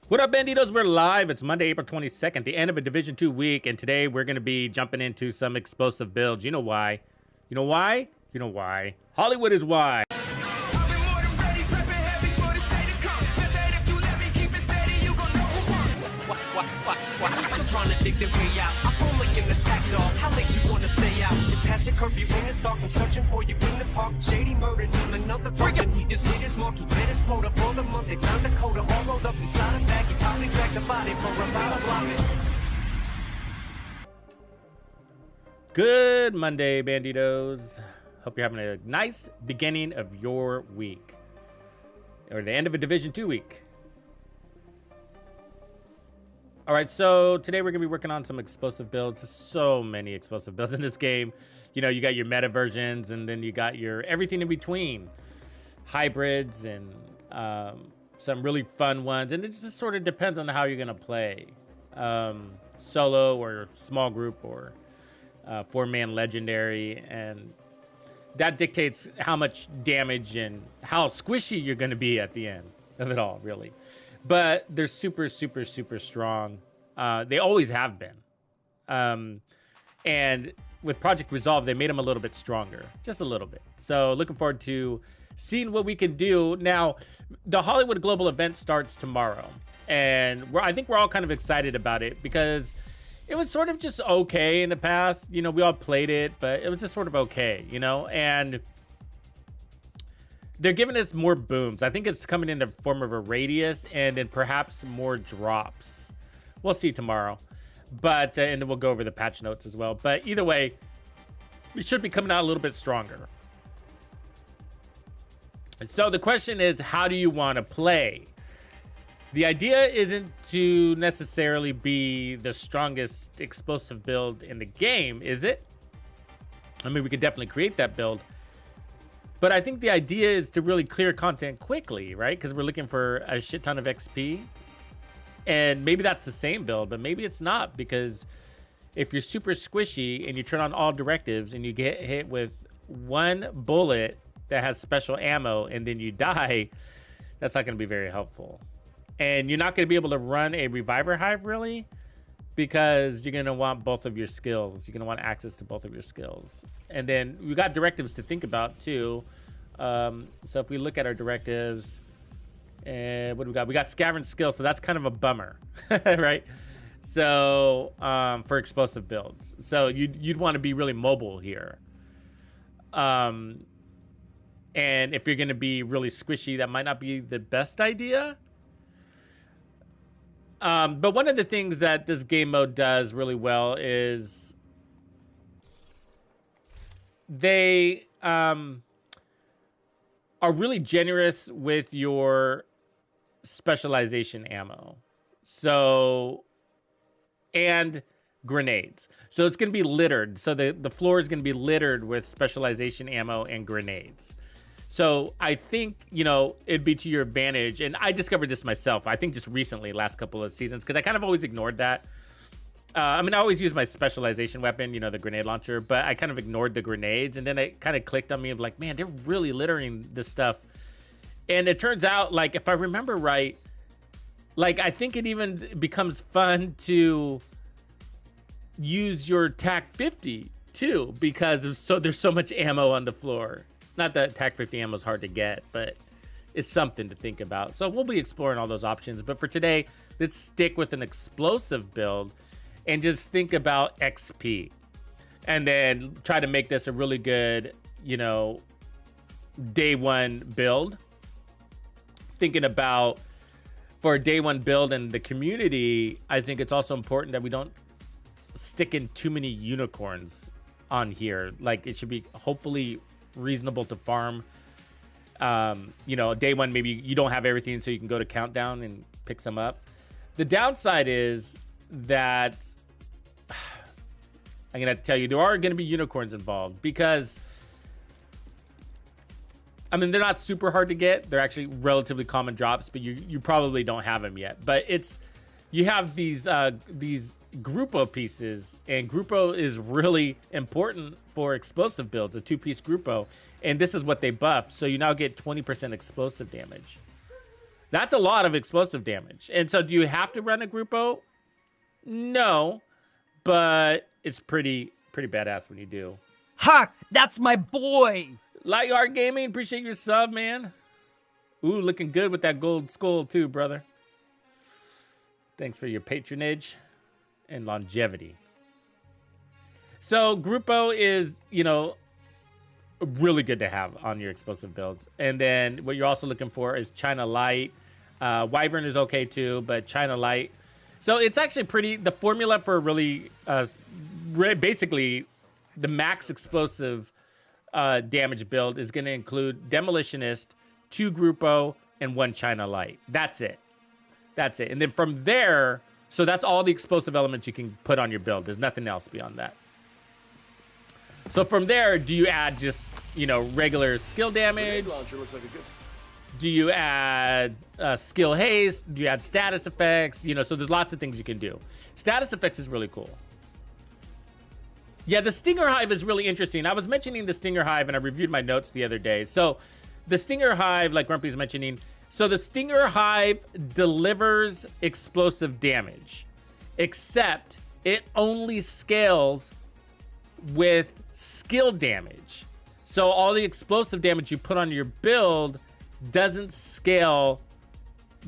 What up, Banditos? We're live. It's Monday, April 22nd, the end of a Division 2 week, and today we're going to be jumping into some explosive builds. You know why? You know why? You know why? Hollywood is why. Trying to dig their way out. I'm only in the attack, dog. How late you wanna stay out? It's past your curfew when it's dark. I'm searching for you in the park. Shady murdered him, another person. He just hit his mark. He met his quota for the month. They found the coda all rolled up inside a bag. He probably dragged the body for about a block. Good Monday, Banditos. Hope you're having a nice beginning of your week, or the end of a Division 2 week. All right, so today we're gonna be working on some explosive builds. There's so many explosive builds in this game. You know, you got your meta versions, and then you got your everything in between, hybrids and some really fun ones. And it just sort of depends on how you're gonna play, solo or small group or 4-man legendary, and that dictates how much damage and how squishy you're gonna be at the end of it all, really. But they're super, super, super strong. They always have been. And with Project Resolve, they made them a little bit stronger, just a little bit. So looking forward to seeing what we can do. Now, the Hollywood Global event starts tomorrow. And I think we're all kind of excited about it because it was sort of just okay in the past. You know, we all played it, but it was just sort of okay, you know? And they're giving us more booms. I think it's coming in the form of a radius and then perhaps more drops. We'll see tomorrow. But, and then we'll go over the patch notes as well. But either way, we should be coming out a little bit stronger. So the question is, how do you want to play? The idea isn't to necessarily be the strongest explosive build in the game, is it? I mean, we could definitely create that build. But I think the idea is to really clear content quickly, right? Because we're looking for a shit ton of XP. And maybe that's the same build, but maybe it's not. Because if you're super squishy and you turn on all directives and you get hit with one bullet that has special ammo and then you die, that's not going to be very helpful. And you're not going to be able to run a Reviver Hive, really, because you're going to want both of your skills. You're going to want access to both of your skills. And then we got directives to think about too. So if we look at our directives, and what do we got? We got Scavenge skill, so that's kind of a bummer, right? So for explosive builds. So you'd want to be really mobile here. And if you're going to be really squishy, that might not be the best idea. But one of the things that this game mode does really well is they are really generous with your specialization ammo. So, and grenades. So it's going to be littered. So the floor is going to be littered with specialization ammo and grenades. So I think, you know, it'd be to your advantage. And I discovered this myself, I think just recently, last couple of seasons, because I kind of always ignored that. I mean, I always use my specialization weapon, you know, the grenade launcher, but I kind of ignored the grenades. And then it kind of clicked on me of like, man, they're really littering this stuff. And it turns out, like, if I remember right, like, I think it even becomes fun to use your TAC 50 too, because there's so much ammo on the floor. Not that TAC 50 ammo is hard to get, but it's something to think about. So we'll be exploring all those options. But for today, let's stick with an explosive build and just think about XP. And then try to make this a really good, you know, day one build. Thinking about, for a day one build in the community, I think it's also important that we don't stick in too many unicorns on here. Like, it should be hopefully reasonable to farm. You know, day one, maybe you don't have everything, so you can go to countdown and pick some up. The downside is that I'm gonna tell you, there are gonna be unicorns involved, because I mean, they're not super hard to get. They're actually relatively common drops, but you probably don't have them yet. But you have these Grupo pieces, and Grupo is really important for explosive builds, a 2-piece Grupo. And this is what they buffed. So you now get 20% explosive damage. That's a lot of explosive damage. And so do you have to run a Grupo? No, but it's pretty badass when you do. Ha! That's my boy! Light Art Gaming, appreciate your sub, man. Ooh, looking good with that gold skull too, brother. Thanks for your patronage and longevity. So Grupo is, you know, really good to have on your explosive builds. And then what you're also looking for is China Light. Wyvern is okay too, but China Light. So it's actually the formula for really, basically the max explosive damage build is going to include Demolitionist, 2 Grupo, and 1 China Light. That's it. And then from there, so that's all the explosive elements you can put on your build. There's nothing else beyond that. So from there, do you add just, you know, regular skill damage? Do you add skill haste? Do you add status effects? You know, so there's lots of things you can do. Status effects is really cool. Yeah, the Stinger Hive is really interesting. I was mentioning the Stinger Hive, and I reviewed my notes the other day. So the Stinger Hive, like Grumpy's mentioning, so the Stinger Hive delivers explosive damage, except it only scales with skill damage. So all the explosive damage you put on your build doesn't scale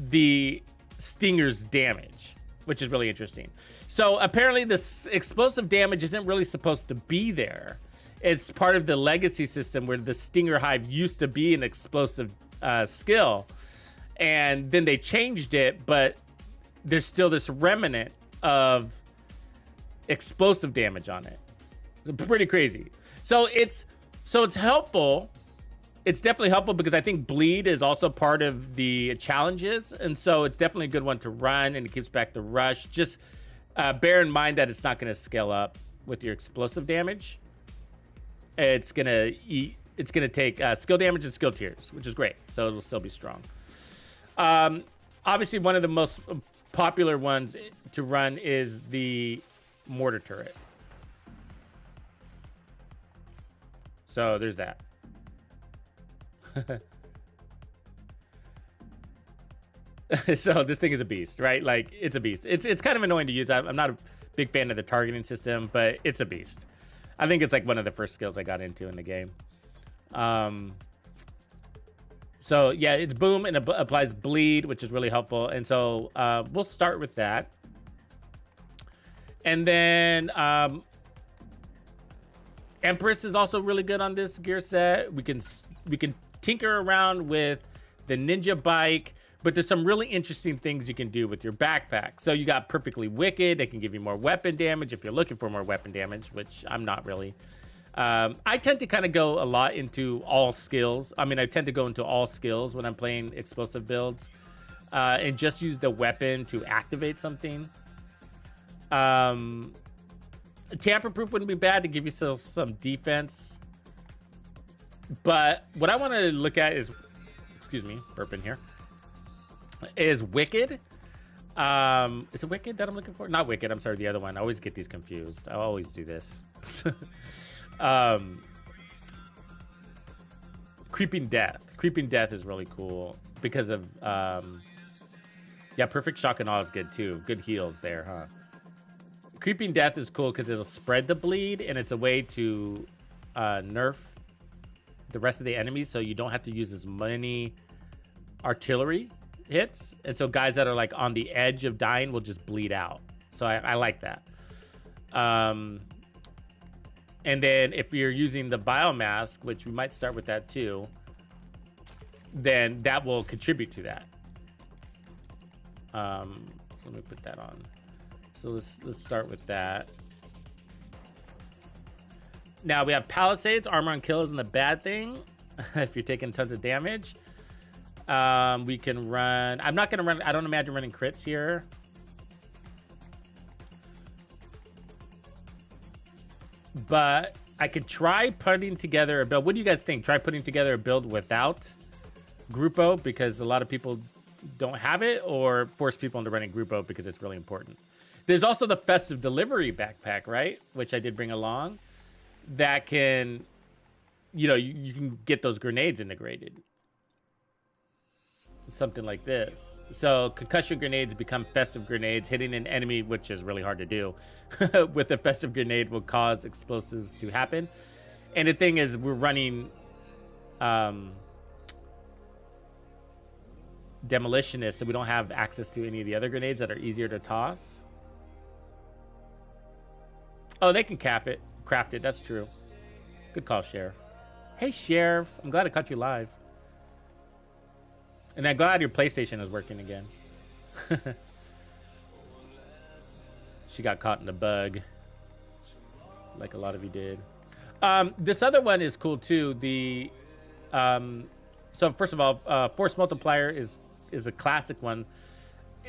the Stinger's damage, which is really interesting. So apparently this explosive damage isn't really supposed to be there. It's part of the legacy system where the Stinger Hive used to be an explosive skill, and then they changed it, but there's still this remnant of explosive damage on it. It's pretty crazy. So it's helpful. It's definitely helpful because I think bleed is also part of the challenges, and so it's definitely a good one to run, and it keeps back the rush. Just bear in mind that it's not going to scale up with your explosive damage. It's gonna take skill damage and skill tiers, which is great. So it'll still be strong. Obviously, one of the most popular ones to run is the mortar turret. So there's that. So this thing is a beast, right? Like, it's a beast. It's kind of annoying to use. I'm not a big fan of the targeting system, but it's a beast. I think it's like one of the first skills I got into in the game. So yeah, it's boom and it applies bleed, which is really helpful. And so we'll start with that. And then Empress is also really good on this gear set. We can tinker around with the ninja bike, but there's some really interesting things you can do with your backpack. So you got Perfectly Wicked. They can give you more weapon damage if you're looking for more weapon damage, which I'm not really. I tend to kind of go a lot into all skills. I mean, I tend to go into all skills when I'm playing explosive builds, and just use the weapon to activate something. Tamper-proof wouldn't be bad to give yourself some defense. But what I want to look at is, excuse me, burping here, is Wicked. Is it Wicked that I'm looking for? Not Wicked, I'm sorry, the other one. I always get these confused. I always do this. Creeping Death. Creeping Death is really cool because of, yeah, Perfect Shock and Awe is good too. Good heals there, huh? Creeping Death is cool because it'll spread the bleed, and it's a way to nerf the rest of the enemies, so you don't have to use as many artillery hits, and so guys that are like on the edge of dying will just bleed out. So I like that. And then if you're using the biomask, which we might start with that too, then that will contribute to that. So let me put that on. So let's start with that. Now we have Palisades. Armor on kill isn't a bad thing if you're taking tons of damage. We can run. I'm not going to run. I don't imagine running crits here. But I could try putting together a build. What do you guys think? Try putting together a build without Grupo because a lot of people don't have it, or force people into running Grupo because it's really important. There's also the Festive Delivery backpack, right? Which I did bring along. That can, you know, you can get those grenades integrated. something like this. So concussion grenades become festive grenades. Hitting an enemy, which is really hard to do, with a festive grenade will cause explosives to happen. And the thing is, we're running demolitionists, so we don't have access to any of the other grenades that are easier to toss. Oh, they can craft it. That's true. Good call, Sheriff. Hey, Sheriff. I'm glad I caught you live. And I'm glad your PlayStation is working again. She got caught in the bug, like a lot of you did. This other one is cool too. So first of all, force multiplier is a classic one.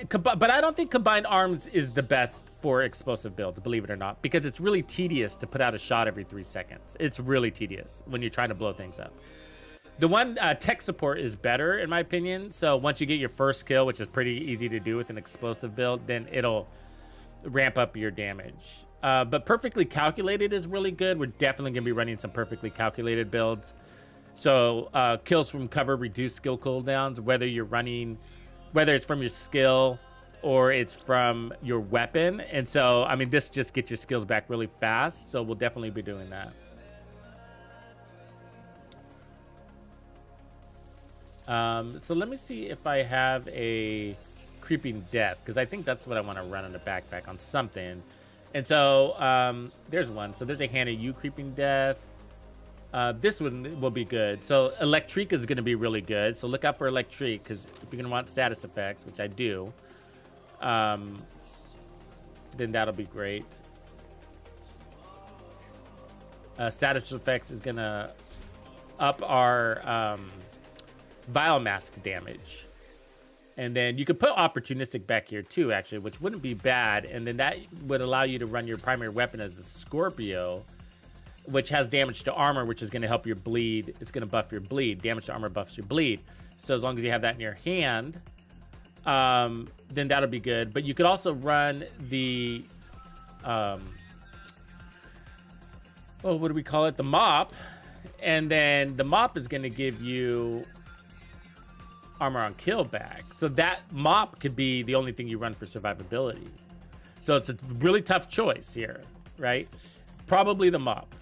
But I don't think combined arms is the best for explosive builds, believe it or not, because it's really tedious to put out a shot every 3 seconds. It's really tedious when you're trying to blow things up. The one tech support is better, in my opinion. So once you get your first kill, which is pretty easy to do with an explosive build, then it'll ramp up your damage. But perfectly calculated is really good. We're definitely going to be running some perfectly calculated builds. So kills from cover reduce skill cooldowns, whether it's from your skill or it's from your weapon. And so, I mean, this just gets your skills back really fast. So we'll definitely be doing that. So let me see if I have a creeping death, because I think that's what I want to run on the backpack on something. And so there's one. So there's a Hannah U creeping death. This one will be good. So Electric is going to be really good. So look out for Electric, because if you're going to want status effects, which I do, then that'll be great. Status effects is going to up our biomask damage. And then you could put opportunistic back here too, actually, which wouldn't be bad. And then that would allow you to run your primary weapon as the Scorpio, which has damage to armor, which is going to help your bleed. It's going to buff your bleed. Damage to armor buffs your bleed. So as long as you have that in your hand, then that'll be good. But you could also run the, what do we call it? The mop. And then the mop is going to give you armor on kill back. So that mop could be the only thing you run for survivability. So it's a really tough choice here, right? Probably the mop.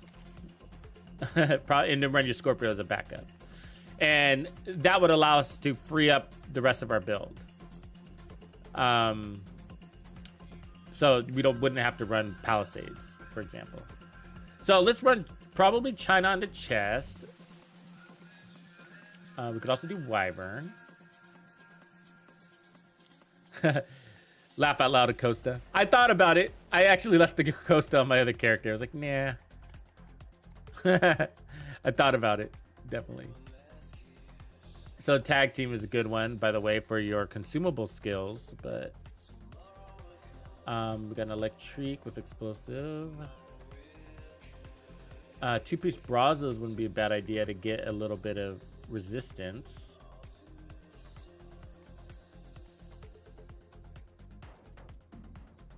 And then run your Scorpio as a backup. And that would allow us to free up the rest of our build. So we wouldn't have to run Palisades, for example. So let's run probably China on the chest. We could also do Wyvern. Laugh out loud, Acosta. I thought about it. I actually left the Acosta on my other character. I was like, nah. I thought about it, definitely. So tag team is a good one, by the way, for your consumable skills. But we got an Electric with explosive. Two-piece Brazos wouldn't be a bad idea to get a little bit of resistance.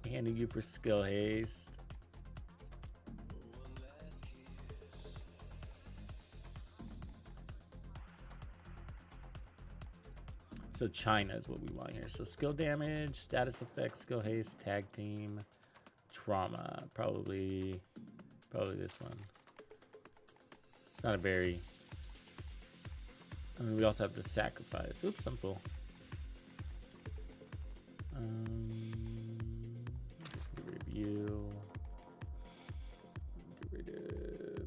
Handing you for skill haste. So China is what we want here. So skill damage, status effects, skill haste, tag team, trauma. Probably this one. It's not a very... I mean, we also have the sacrifice. Oops, I'm full. Just get rid of you. Get rid of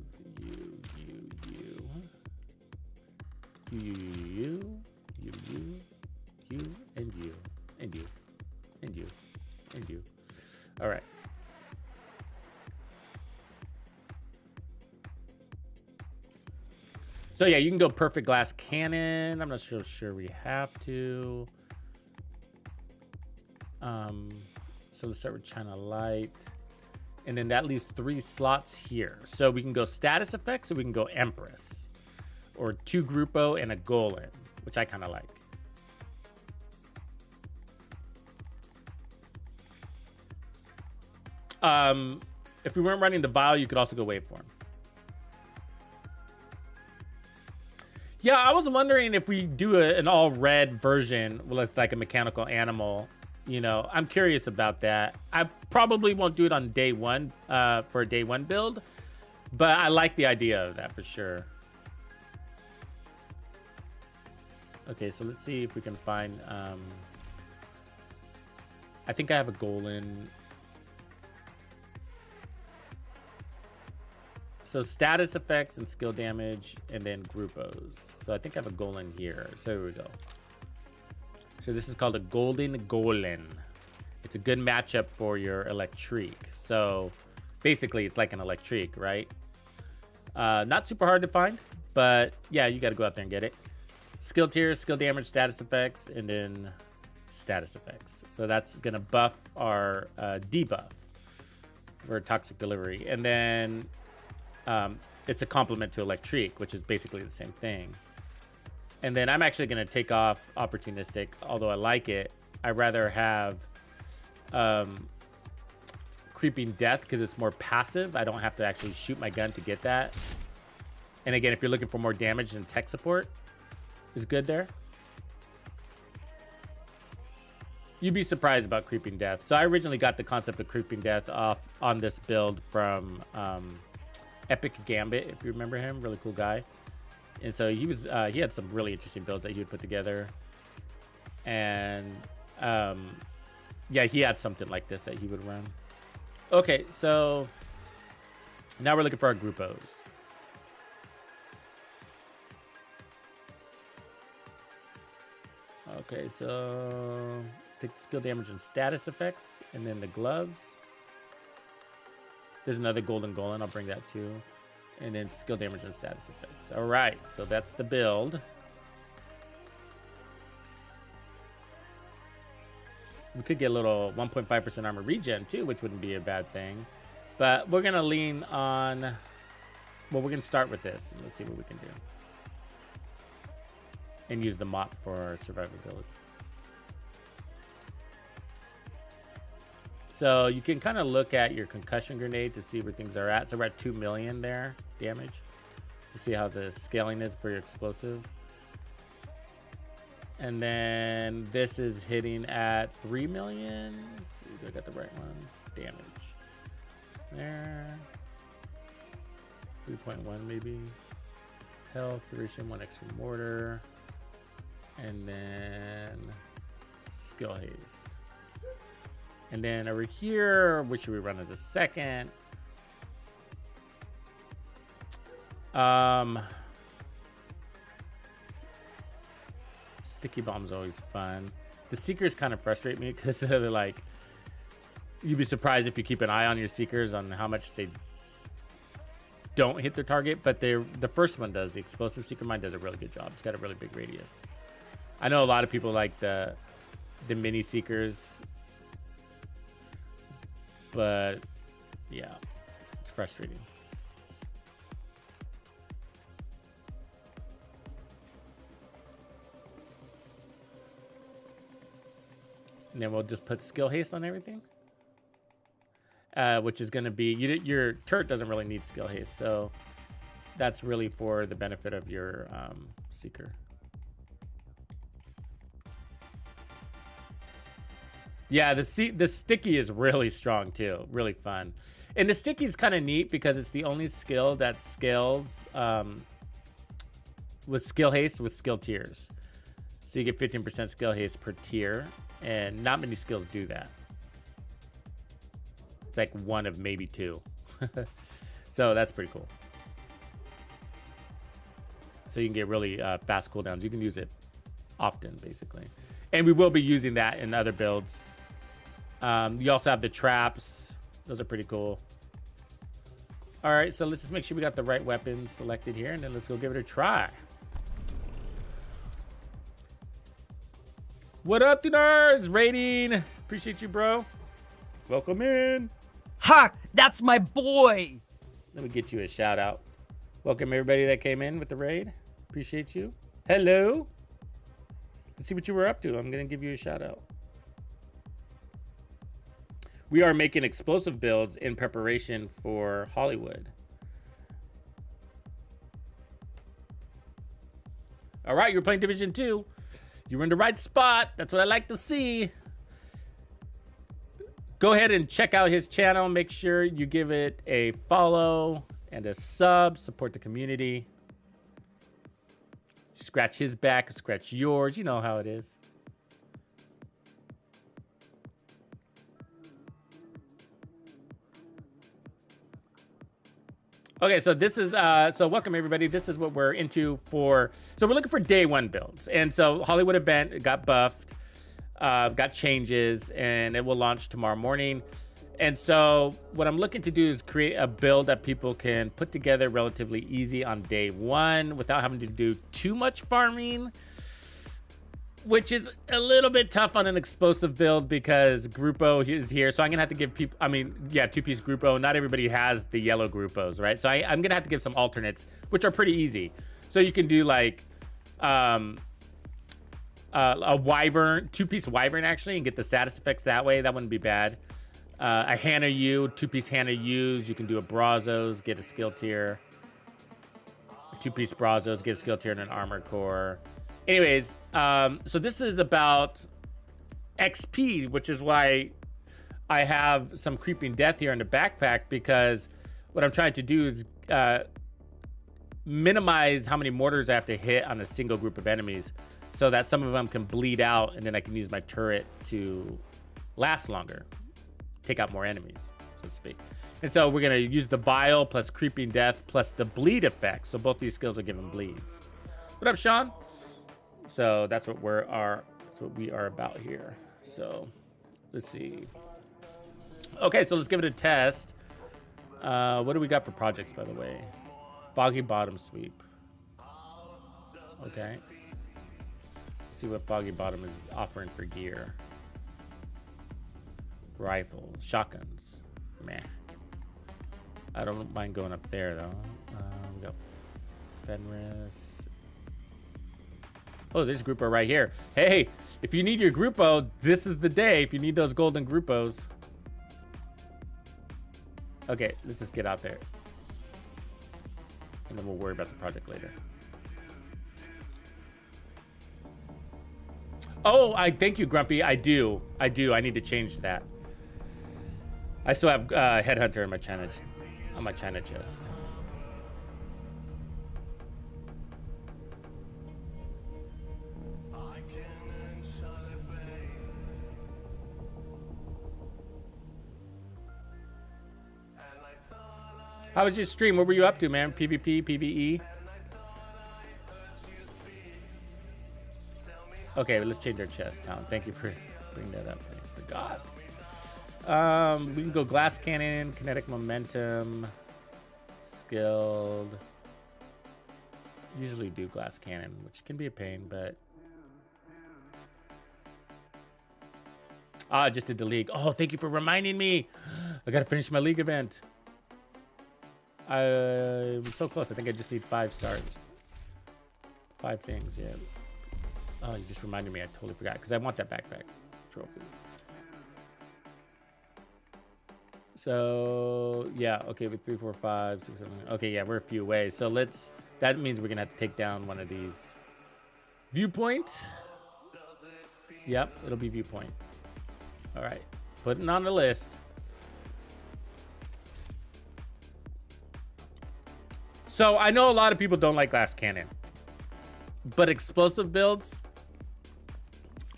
you, and you, and you, and you, and you. All right. So yeah, you can go perfect glass cannon. I'm not sure we have to. So let's start with China Light. And then that leaves 3 slots here. So we can go status effects, or we can go Empress. Or 2 Grupo and a Golem, which I kind of like. If we weren't running the Vial, you could also go Waveform. Yeah, I was wondering if we do an all red version with like a mechanical animal. You know, I'm curious about that. I probably won't do it on day one for a day one build, but I like the idea of that for sure. Okay, so let's see if we can find. I think I have a golem. So status effects and skill damage, and then groupos. So I think I have a golem here. So here we go. So this is called a golden golem. It's a good matchup for your electric. So basically, it's like an electric, right? Not super hard to find, but yeah, you got to go out there and get it. Skill tiers, skill damage, status effects, and then status effects. So that's gonna buff our debuff for toxic delivery, and then it's a complement to electric, which is basically the same thing. And then I'm actually gonna take off opportunistic, although I like it. I'd rather have creeping death because it's more passive. I don't have to actually shoot my gun to get that. And again, if you're looking for more damage, then tech support is good there. You'd be surprised about creeping death. So I originally got the concept of creeping death off on this build from Epic Gambit, if you remember him, really cool guy. And so he was he had some really interesting builds that he would put together. And yeah, he had something like this that he would run. Okay, so now we're looking for our groupos. Okay, so take the skill damage and status effects, and then the gloves. There's another golden golem. I'll bring that too. And then skill damage and status effects. All right, so that's the build. We could get a little 1.5% armor regen too, which wouldn't be a bad thing. But we're going to lean on... Well, we're going to start with this. And let's see what we can do. And use the mop for our survivability. So you can kind of look at your concussion grenade to see where things are at. So we're at 2 million there, damage. To see how the scaling is for your explosive. And then this is hitting at 3 million. Let's see if I got the right ones. Damage. There. 3.1 maybe. Health, duration, 1 extra mortar. And then skill haste. And then over here, which should we run as a second? Sticky bomb's always fun. The seekers kind of frustrate me because they're like, you'd be surprised if you keep an eye on your seekers on how much they don't hit their target. But the first one does. The explosive seeker mine does a really good job. It's got a really big radius. I know a lot of people like the mini seekers, but yeah, it's frustrating. And then we'll just put skill haste on everything, which is going to be, your turret doesn't really need skill haste, so that's really for the benefit of your seeker. Yeah, the sticky is really strong too, really fun. And the sticky is kind of neat because it's the only skill that scales with skill haste with skill tiers. So you get 15% skill haste per tier, and not many skills do that. It's like one of maybe 2. So that's pretty cool. So you can get really fast cooldowns. You can use it often, basically. And we will be using that in other builds. You also have the traps. Those are pretty cool. All right, so let's just make sure we got the right weapons selected here, and then let's go give it a try. What up, nerds? Rating. Appreciate you, bro. Welcome in. Ha! That's my boy! Let me get you a shout out. Welcome everybody that came in with the raid. Appreciate you. Hello. Let's see what you were up to. I'm going to give you a shout out. We are making explosive builds in preparation for Hollywood. All right, you're playing Division 2. You were in the right spot. That's what I like to see. Go ahead and check out his channel. Make sure you give it a follow and a sub. Support the community. Scratch his back, scratch yours. You know how it is. Okay, so this is, so welcome everybody. This is what we're into for, so we're looking for day one builds. And so Hollywood event got buffed, got changes, and it will launch tomorrow morning. And so what I'm looking to do is create a build that people can put together relatively easy on day one without having to do too much farming, which is a little bit tough on an explosive build because Grupo is here. So I'm gonna have to give people, I mean, yeah, two-piece Grupo. Not everybody has the yellow Grupos, right? So I'm gonna have to give some alternates, which are pretty easy. So you can do like a Wyvern, two-piece Wyvern actually, and get the status effects that way. That wouldn't be bad. A Hannah U, two-piece Hannah U's. You can do a Brazos, get a skill tier. Two-piece Brazos, get a skill tier and an armor core. Anyways, so this is about XP, which is why I have some creeping death here in the backpack, because what I'm trying to do is minimize how many mortars I have to hit on a single group of enemies so that some of them can bleed out, and then I can use my turret to last longer, take out more enemies, so to speak. And so we're gonna use the Vial plus creeping death plus the bleed effect. So both these skills are giving bleeds. What up, Sean? So that's what we are about here. So let's see. Okay, so let's give it a test. What do we got for projects, by the way? Foggy Bottom Sweep. Okay. Let's see what Foggy Bottom is offering for gear. Rifle, shotguns. Meh. I don't mind going up there though. We got Fenris. Oh, there's a Grupo right here. Hey, if you need your Grupo, this is the day. If you need those golden Grupos. Okay, let's just get out there. And then we'll worry about the project later. Oh, thank you, Grumpy. I do. I need to change that. I still have Headhunter in my China, on my China chest. How was your stream? What were you up to, man? PvP, PvE? Okay, let's change our chest, Town. Thank you for bringing that up. I forgot. We can go glass cannon, kinetic momentum, skilled. Usually do glass cannon, which can be a pain, but I just did the league. Oh, thank you for reminding me. I gotta finish my league event. I'm so close. I think I just need 5 stars. 5 things, yeah. Oh, you just reminded me. I totally forgot because I want that backpack trophy. So yeah, okay, with 3, 4, 5, 6, 7. Okay, yeah, we're a few away. So let's. That means we're gonna have to take down one of these. Viewpoint. Yep, it'll be Viewpoint. All right, putting on the list. So I know a lot of people don't like glass cannon, but explosive builds,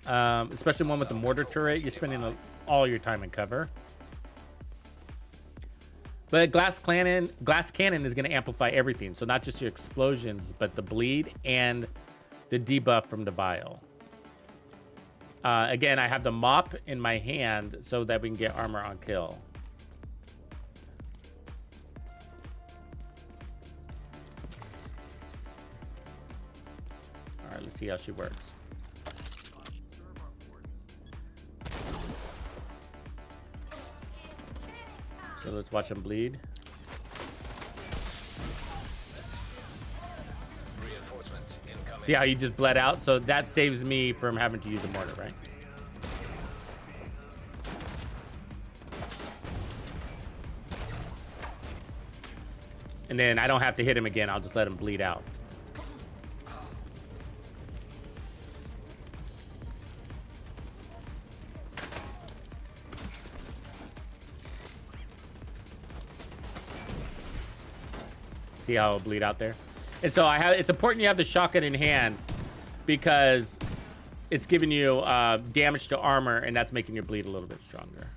especially one with the mortar turret, you're spending all your time in cover. But glass cannon is going to amplify everything. So not just your explosions, but the bleed and the debuff from the vial. Again, I have the mop in my hand so that we can get armor on kill. All right, let's see how she works. So let's watch him bleed. See how he just bled out? So that saves me from having to use a mortar, right? And then I don't have to hit him again. I'll just let him bleed out. See how it'll bleed out there? And so it's important you have the shotgun in hand because it's giving you damage to armor, and that's making your bleed a little bit stronger.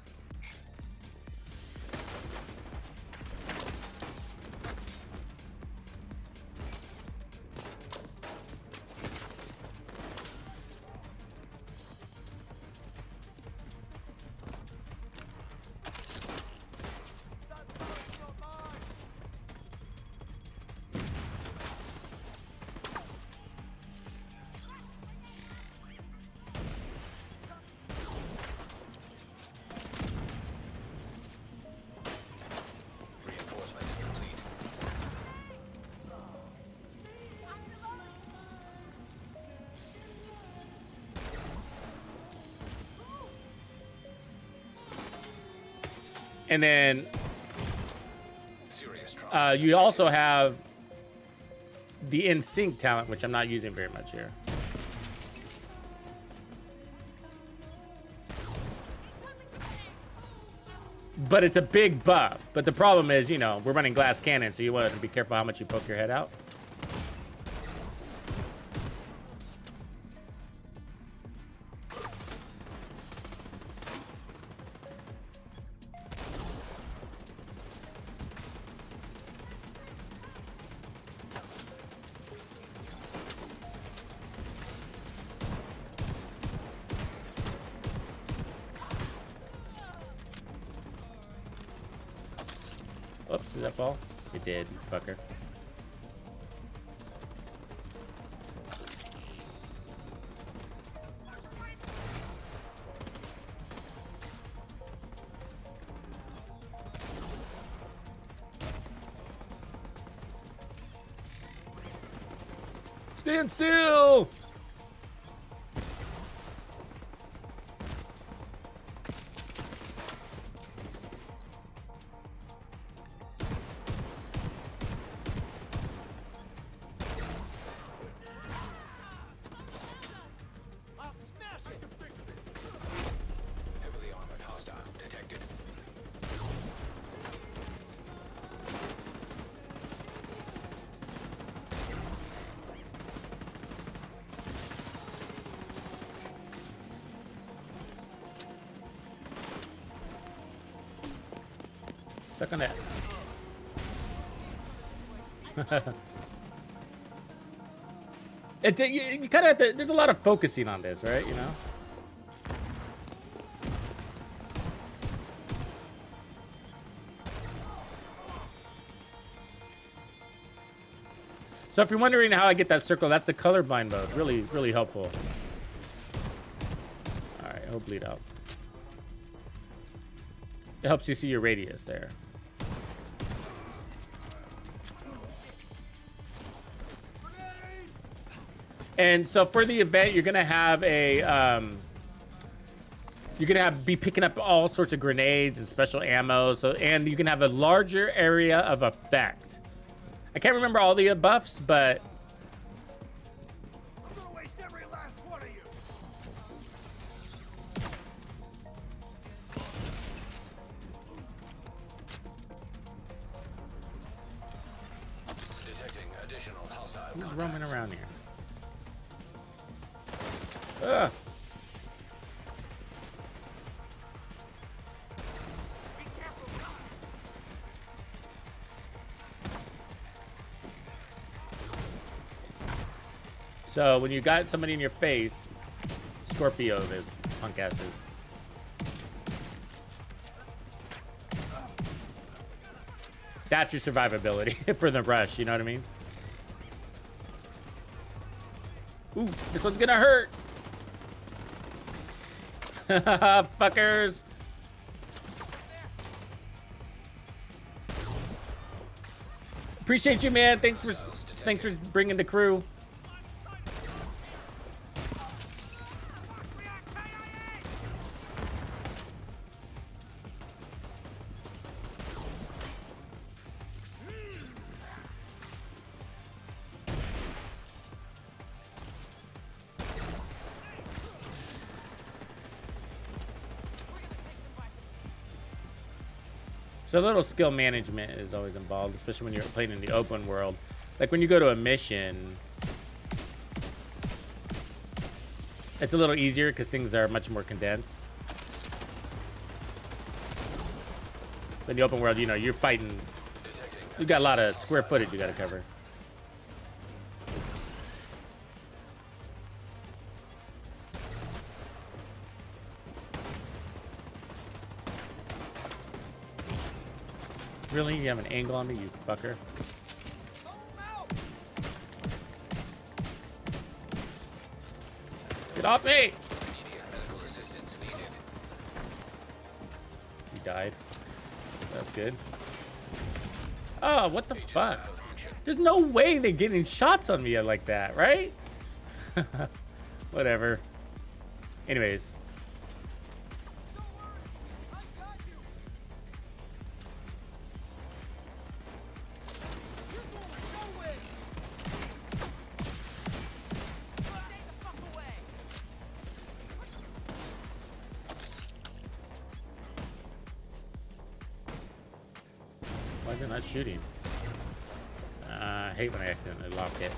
And then you also have the in sync talent, which I'm not using very much here. But it's a big buff. But the problem is, you know, we're running glass cannon, so you want to be careful how much you poke your head out. Oops, did that fall? It did, you fucker. Stand still! Suck on that. You kind of have to, there's a lot of focusing on this, right? You know? So if you're wondering how I get that circle, that's the colorblind mode. Really, really helpful. All right, it'll bleed out. It helps you see your radius there. And so for the event, you're gonna have a be picking up all sorts of grenades and special ammo. So and you can have a larger area of effect. I can't remember all the buffs, but I'm gonna waste every last one of you. Detecting additional hostile who's roaming contacts. around here? Ugh. So when you got somebody in your face, Scorpio is punk asses. That's your survivability for the rush, you know what I mean? Ooh, this one's gonna hurt. Fuckers. Appreciate you, man. Thanks for bringing the crew. So a little skill management is always involved, especially when you're playing in the open world. Like when you go to a mission, it's a little easier because things are much more condensed. But in the open world, you know, you're fighting. You got a lot of square footage you got to cover. Really? You have an angle on me, you fucker? Get off me! You died. That's good. Oh, what the fuck? There's no way they're getting shots on me like that, right? Whatever. Anyways. Why is it not shooting? I hate when I accidentally lock it.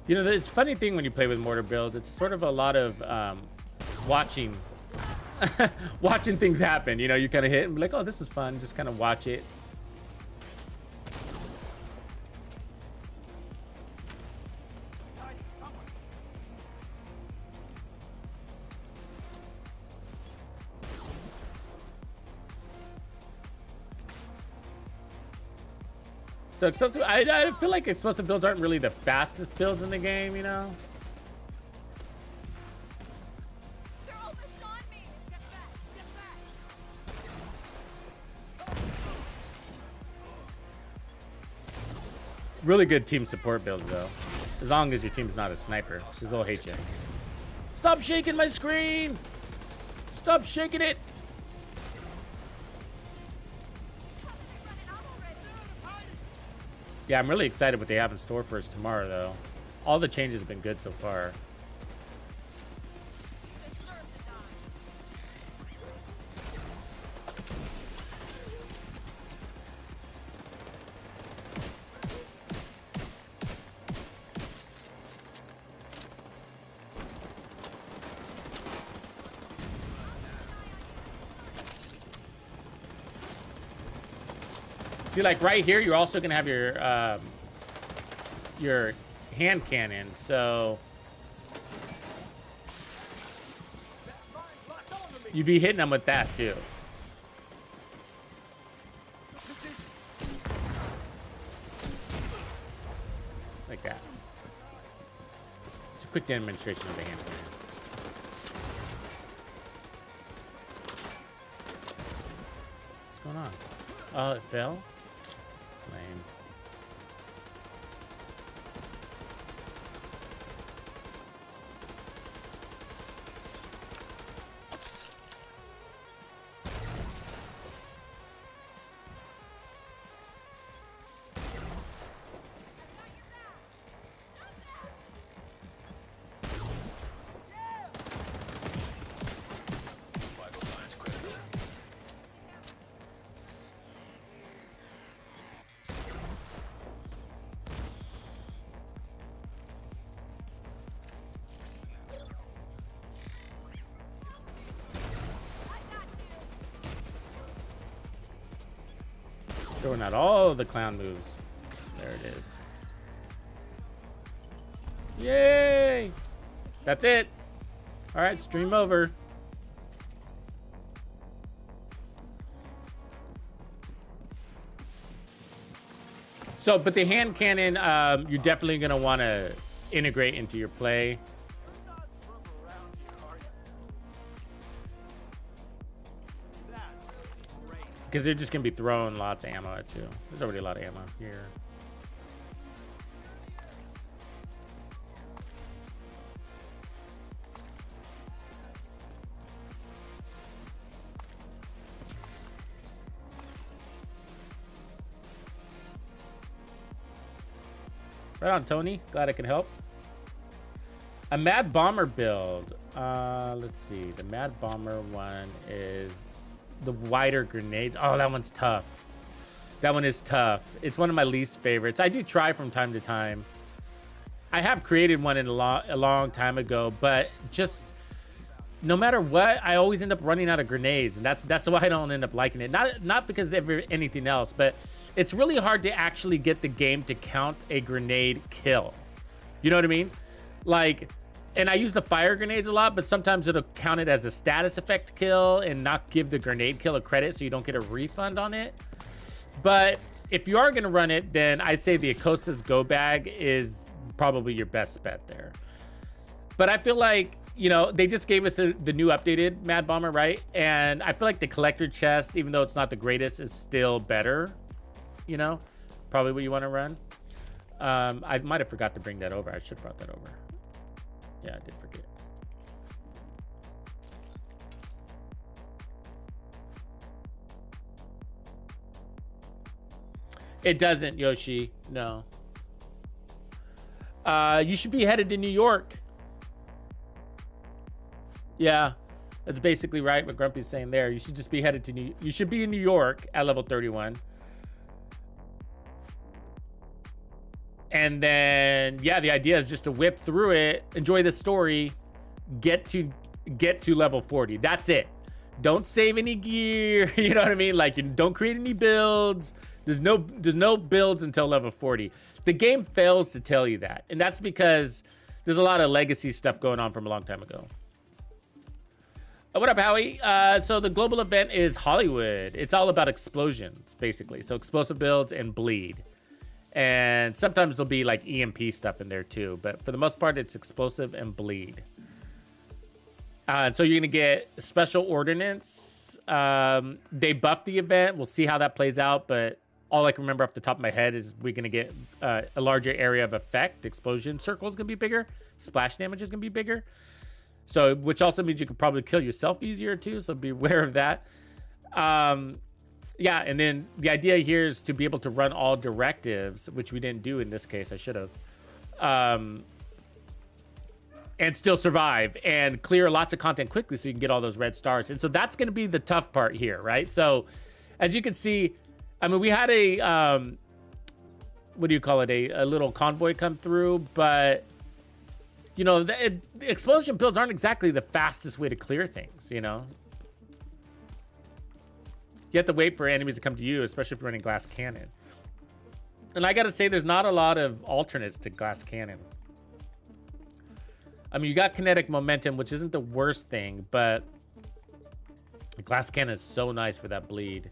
You know, it's a funny thing when you play with mortar builds. It's sort of a lot of watching watching things happen. You know, you kind of hit and be like, oh, this is fun. Just kind of watch it. So I feel like explosive builds aren't really the fastest builds in the game, you know? They're almost on me. Get back. Get back. Really good team support builds, though. As long as your team's not a sniper, because they'll hate you. Stop shaking my screen! Stop shaking it! Yeah, I'm really excited what they have in store for us tomorrow, though. All the changes have been good so far. See, like right here, you're also gonna have your hand cannon. So you'd be hitting them with that too. Like that. It's a quick demonstration of the hand cannon. What's going on? Oh, it fell? Lame. Throwing out all the clown moves. There it is. Yay! That's it. All right, stream over. So, but the hand cannon, you're definitely gonna want to integrate into your play. Because they're just going to be throwing lots of ammo at you. There's already a lot of ammo here. Right on, Tony. Glad I could help. A Mad Bomber build. Let's see. The Mad Bomber one is the wider grenades. Oh, that one's tough. That one is tough. It's one of my least favorites. I do try from time to time. I have created one in a long time ago, but just no matter what, I always end up running out of grenades, and that's why I don't end up liking it. Not because of anything else, but it's really hard to actually get the game to count a grenade kill. You know what I mean? Like, and I use the fire grenades a lot, but sometimes it'll count it as a status effect kill and not give the grenade kill a credit, so you don't get a refund on it. But if you are going to run it, then I say the Acosta's Go Bag is probably your best bet there. But I feel like, you know, they just gave us the new updated Mad Bomber, right? And I feel like the collector chest, even though it's not the greatest, is still better. You know, probably what you want to run. I might have forgot to bring that over. I should have brought that over. Yeah, I did forget. It doesn't, Yoshi. No. You should be headed to New York. Yeah, that's basically right what Grumpy's saying there. You should just be headed to you should be in New York at level 31. And then, yeah, the idea is just to whip through it, enjoy the story, get to level 40. That's it. Don't save any gear. You know what I mean? Like, you don't create any builds. There's no builds until level 40. The game fails to tell you that, and that's because there's a lot of legacy stuff going on from a long time ago. What up, Howie? So the global event is Hollywood. It's all about explosions, basically. So explosive builds and bleed. And sometimes there'll be like EMP stuff in there too. But for the most part, it's explosive and bleed. So you're going to get special ordnance. They buffed the event. We'll see how that plays out. But all I can remember off the top of my head is we're going to get a larger area of effect. Explosion circle is going to be bigger. Splash damage is going to be bigger. So, which also means you could probably kill yourself easier too. So be aware of that. Yeah, and then the idea here is to be able to run all directives, which we didn't do in this case. I should have. And still survive and clear lots of content quickly so you can get all those red stars. And so that's going to be the tough part here, right? So as you can see, I mean, we had a, what do you call it? A little convoy come through, but you know, the explosion builds aren't exactly the fastest way to clear things, you know? You have to wait for enemies to come to you, especially if you're running glass cannon. And I got to say, there's not a lot of alternates to glass cannon. I mean, you got kinetic momentum, which isn't the worst thing, but the glass cannon is so nice for that bleed.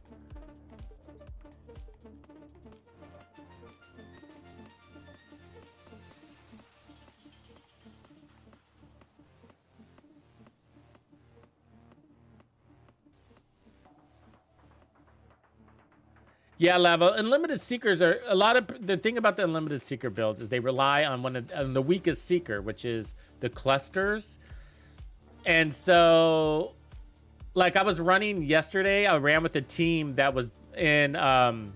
Yeah, Lava. Unlimited Seekers are a lot of the thing about the Unlimited Seeker builds is they rely on on the weakest Seeker, which is the clusters. And so, like I was running yesterday, I ran with a team that was in, what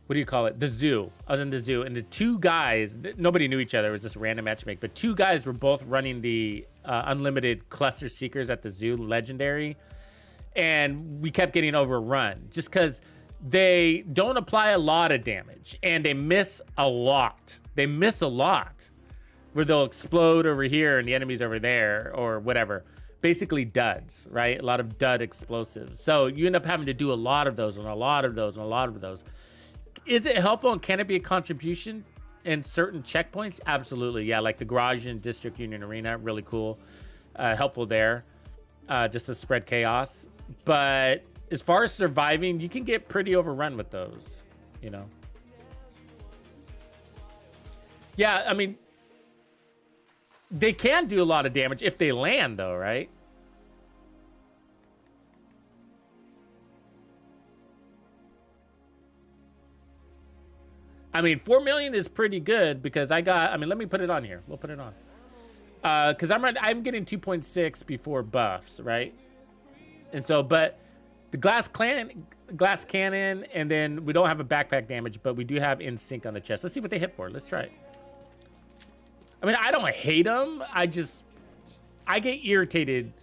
do you call it? The zoo. I was in the zoo, and the two guys, nobody knew each other. It was just random matchmake, but two guys were both running the Unlimited Cluster Seekers at the zoo, legendary. And we kept getting overrun just because they don't apply a lot of damage and they miss a lot. They miss a lot where they'll explode over here and the enemy's over there or whatever. Basically duds, right? A lot of dud explosives. So you end up having to do a lot of those and a lot of those and a lot of those. Is it helpful and can it be a contribution in certain checkpoints? Absolutely. Yeah, like the garage and District Union Arena, really cool. Helpful there, just to spread chaos. But as far as surviving, you can get pretty overrun with those, you know? Yeah, I mean, they can do a lot of damage if they land, though, right? I mean, 4 million is pretty good because I mean, let me put it on here. We'll put it on. Because I'm getting 2.6 before buffs, right? And so, but the glass cannon, and then we don't have a backpack damage, but we do have in sync on the chest. Let's see what they hit for. Let's try it. I mean, I don't hate them. I get irritated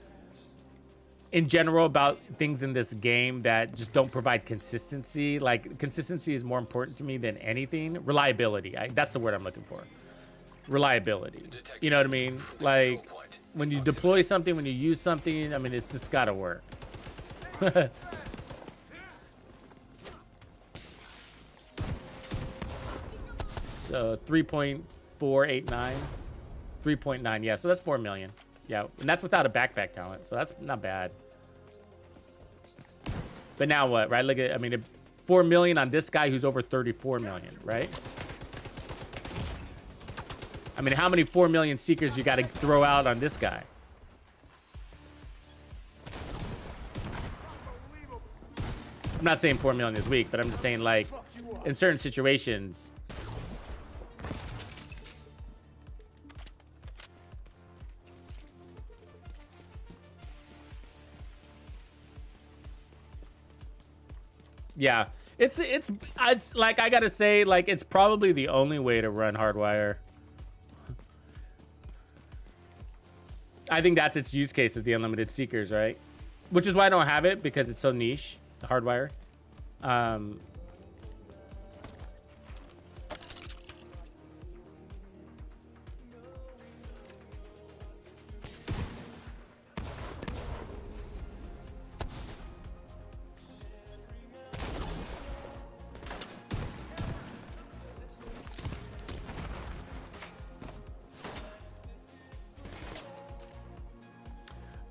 in general about things in this game that just don't provide consistency. Like, consistency is more important to me than anything. Reliability. That's the word I'm looking for. Reliability. You know what I mean? Like, when you deploy something, when you use something, I mean, it's just gotta work. So 3.489, 3.9, yeah, so that's 4 million. Yeah, and that's without a backpack talent, so that's not bad. But now what, right? Look at, I mean, 4 million on this guy who's over 34 million, right? I mean, how many 4 million seekers you got to throw out on this guy? I'm not saying 4 million is weak, but I'm just saying, like, in certain situations. Yeah, it's like, I gotta say, like, it's probably the only way to run Hardwire. I think that's its use case, is the unlimited seekers, right? Which is why I don't have it, because it's so niche, the Hardwire.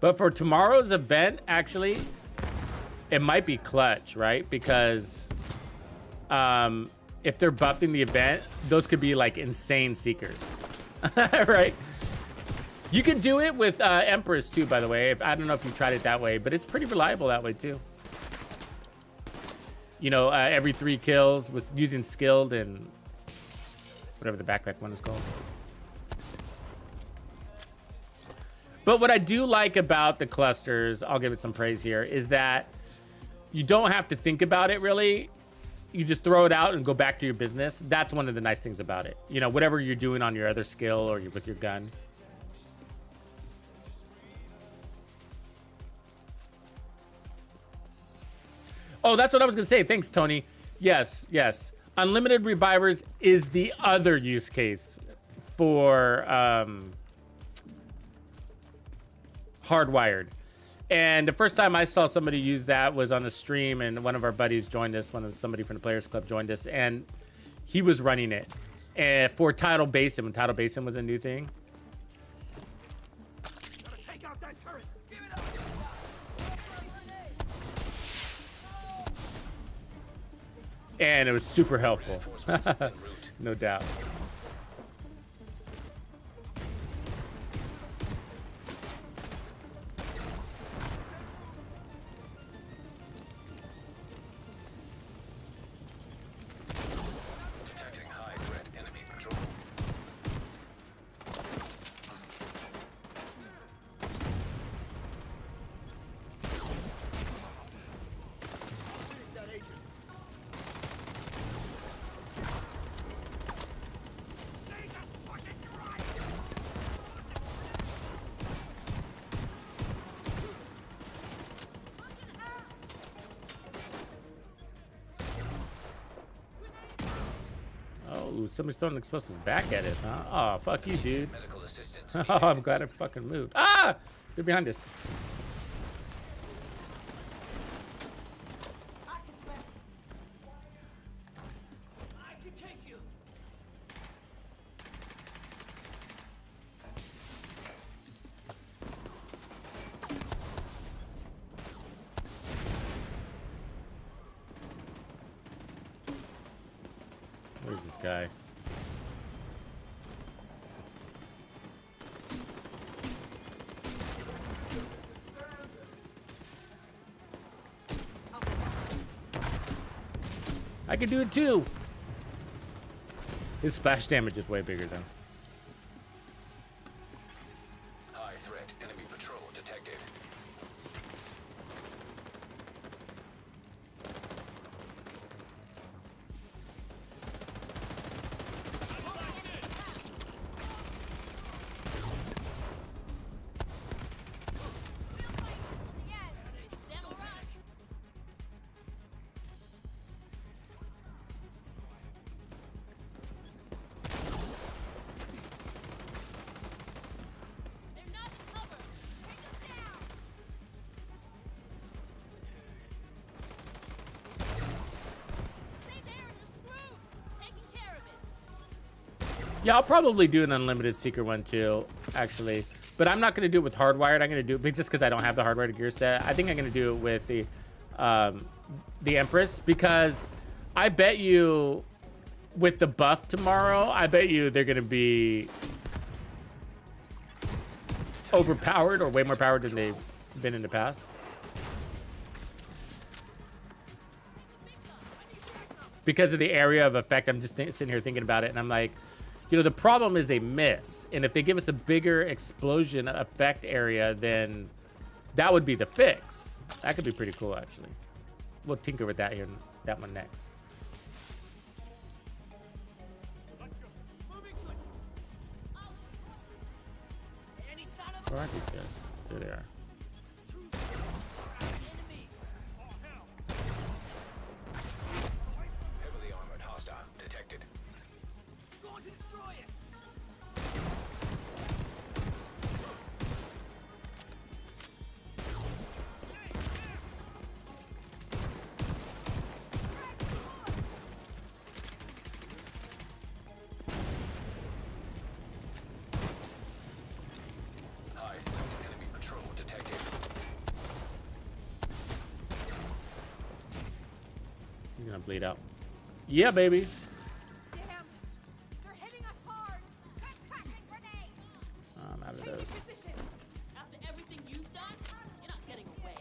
But for tomorrow's event, actually, it might be clutch, right? Because if they're buffing the event, those could be like insane seekers, right? You can do it with Empress too, by the way. I don't know if you tried it that way, but it's pretty reliable that way too. You know, every 3 kills with using skilled and whatever the backpack one is called. But what I do like about the clusters, I'll give it some praise here, is that you don't have to think about it really. You just throw it out and go back to your business. That's one of the nice things about it. You know, whatever you're doing on your other skill or with your gun. Oh, that's what I was gonna say. Thanks, Tony. Yes, yes. Unlimited revivers is the other use case for Hardwired. And the first time I saw somebody use that was on a stream, and one of our buddies joined us, somebody from the Players Club joined us, and he was running it for Tidal Basin, when Tidal Basin was a new thing. Take out that turret. Give it up. And it was super helpful. No doubt. Somebody's throwing explosives back at us, huh? Oh, fuck you, dude. Medical assistance. Oh, I'm glad I fucking moved. Ah! They're behind us. I can take you. Where's this guy? I can do it too. His splash damage is way bigger though. High threat enemy patrol detected. Yeah, I'll probably do an unlimited seeker one too, actually. But I'm not going to do it with hardwired. I'm going to do it just because I don't have the hardwired gear set. I think I'm going to do it with the Empress, because I bet you with the buff tomorrow, I bet you they're going to be overpowered or way more powered than they've been in the past. Because of the area of effect, I'm just sitting here thinking about it, and I'm like, you know, the problem is they miss. And if they give us a bigger explosion effect area, then that would be the fix. That could be pretty cool, actually. We'll tinker with that here, that one next. Where are these guys? There they are. Heavily armored hostile detected. Going to destroy it. High enemy patrol detected. He's gonna bleed out. Yeah, baby. Damn! They're hitting us hard! Cracking grenade! I'm out of Taking those. position! After everything you've done, you're not getting away.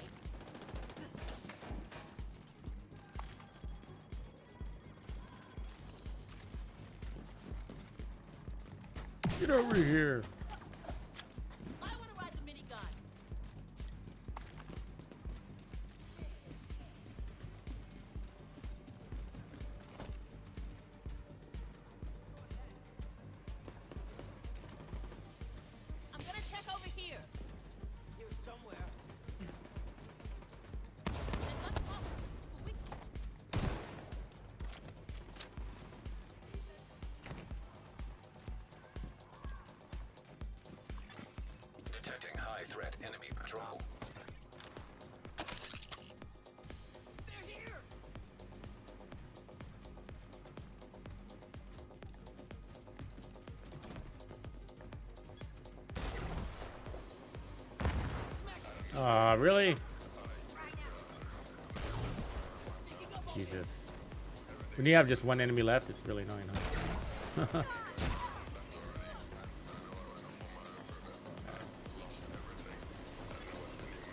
Get over here. I want to ride the minigun. I'm gonna check over here. Here somewhere. There's nothing wrong with it. Detecting high threat enemy patrol. They're here. Aw, really? Jesus. When you have just one enemy left, it's really annoying, huh?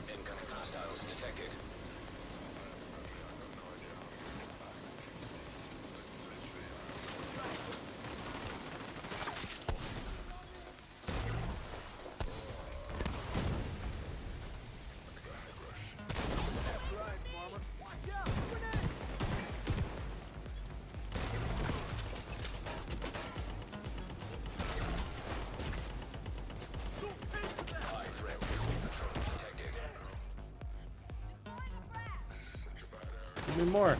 Incoming hostiles detected. That's right, Farmer. Watch out. Grenade. High threat enemy patrol detected. Give me more.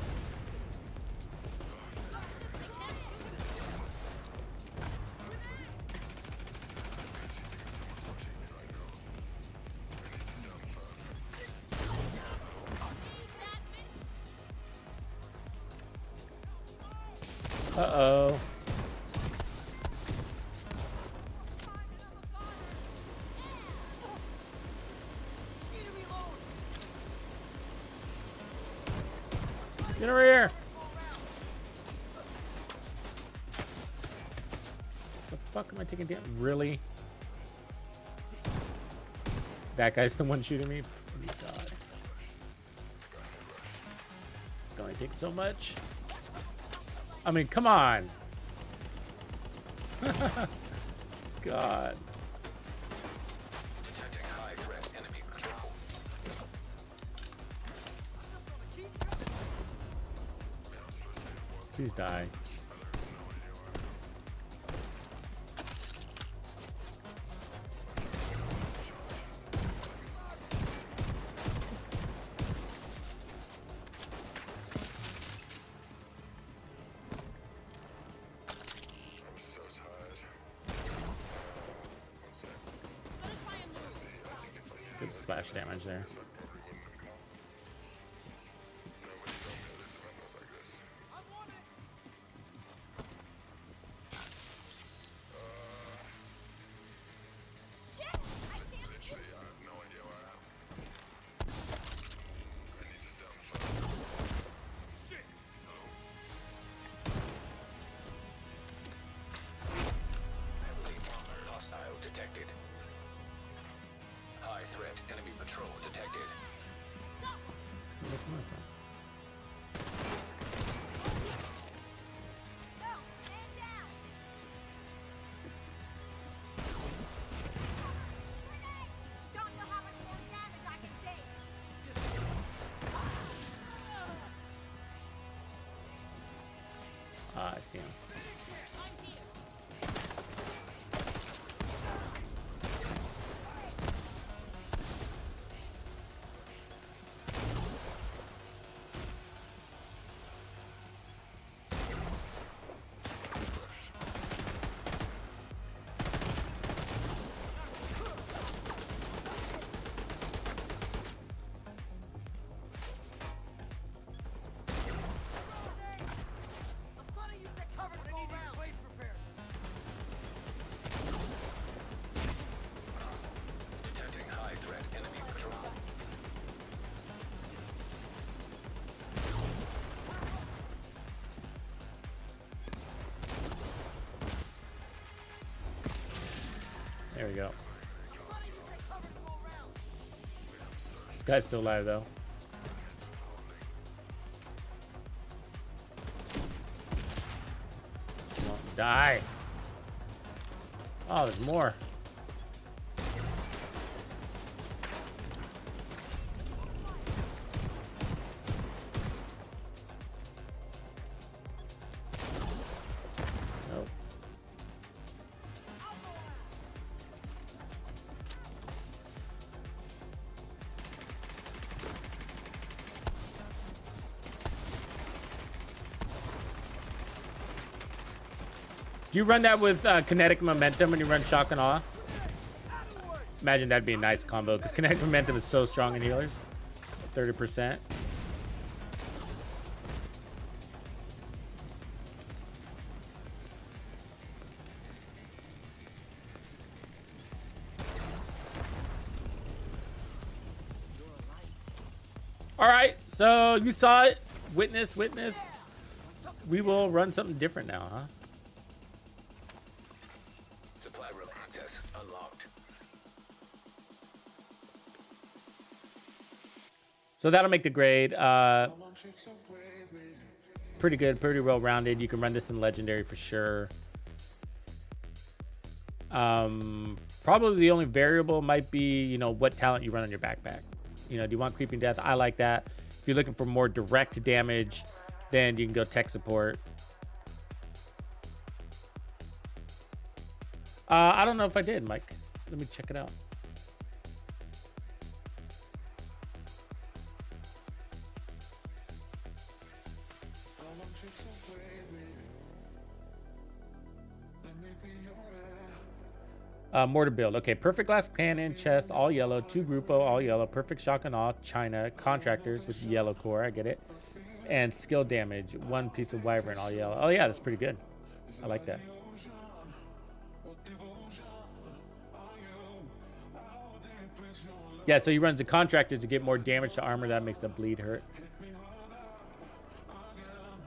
Uh-oh. Need to reload. Get over here. The fuck am I taking damn? Really? That guy's the one shooting me? Oh, God. It only takes so much. I mean, come on. God. Detecting high threat enemy patrol. Please die. Gonna try and move. Good splash damage there. threat enemy patrol detected. Where's it coming from? No, man down. Grenade! Don't know how much more damage I can take. Ah, I see him. I'm here. I'm funny you said cover to go around. Place prepared. Detecting high threat enemy patrol. There we go. Funny you said cover to go around. This guy's still alive though. Come on, die. Oh, there's more. Nope. Do you run that with kinetic momentum when you run shock and awe? Imagine that'd be a nice combo because kinetic momentum is so strong in healers. 30%. All right, so you saw it. Witness, witness. We will run something different now, huh? Supply room access unlocked. So that'll make the grade pretty good, pretty well rounded. You can run this in legendary for sure. Probably the only variable might be, you know, what talent you run on your backpack. You know, do you want creeping death? I like that. If you're looking for more direct damage, then you can go tech support. I don't know if I did, Mike. Let me check it out. More to build. Okay, perfect glass cannon, chest, all yellow. 2 Grupo, all yellow. Perfect shock and awe, China. Contractors with yellow core, I get it. And skill damage, 1 piece of wyvern, all yellow. Oh yeah, that's pretty good. I like that. Yeah, so he runs the contractors to get more damage to armor. That makes the bleed hurt.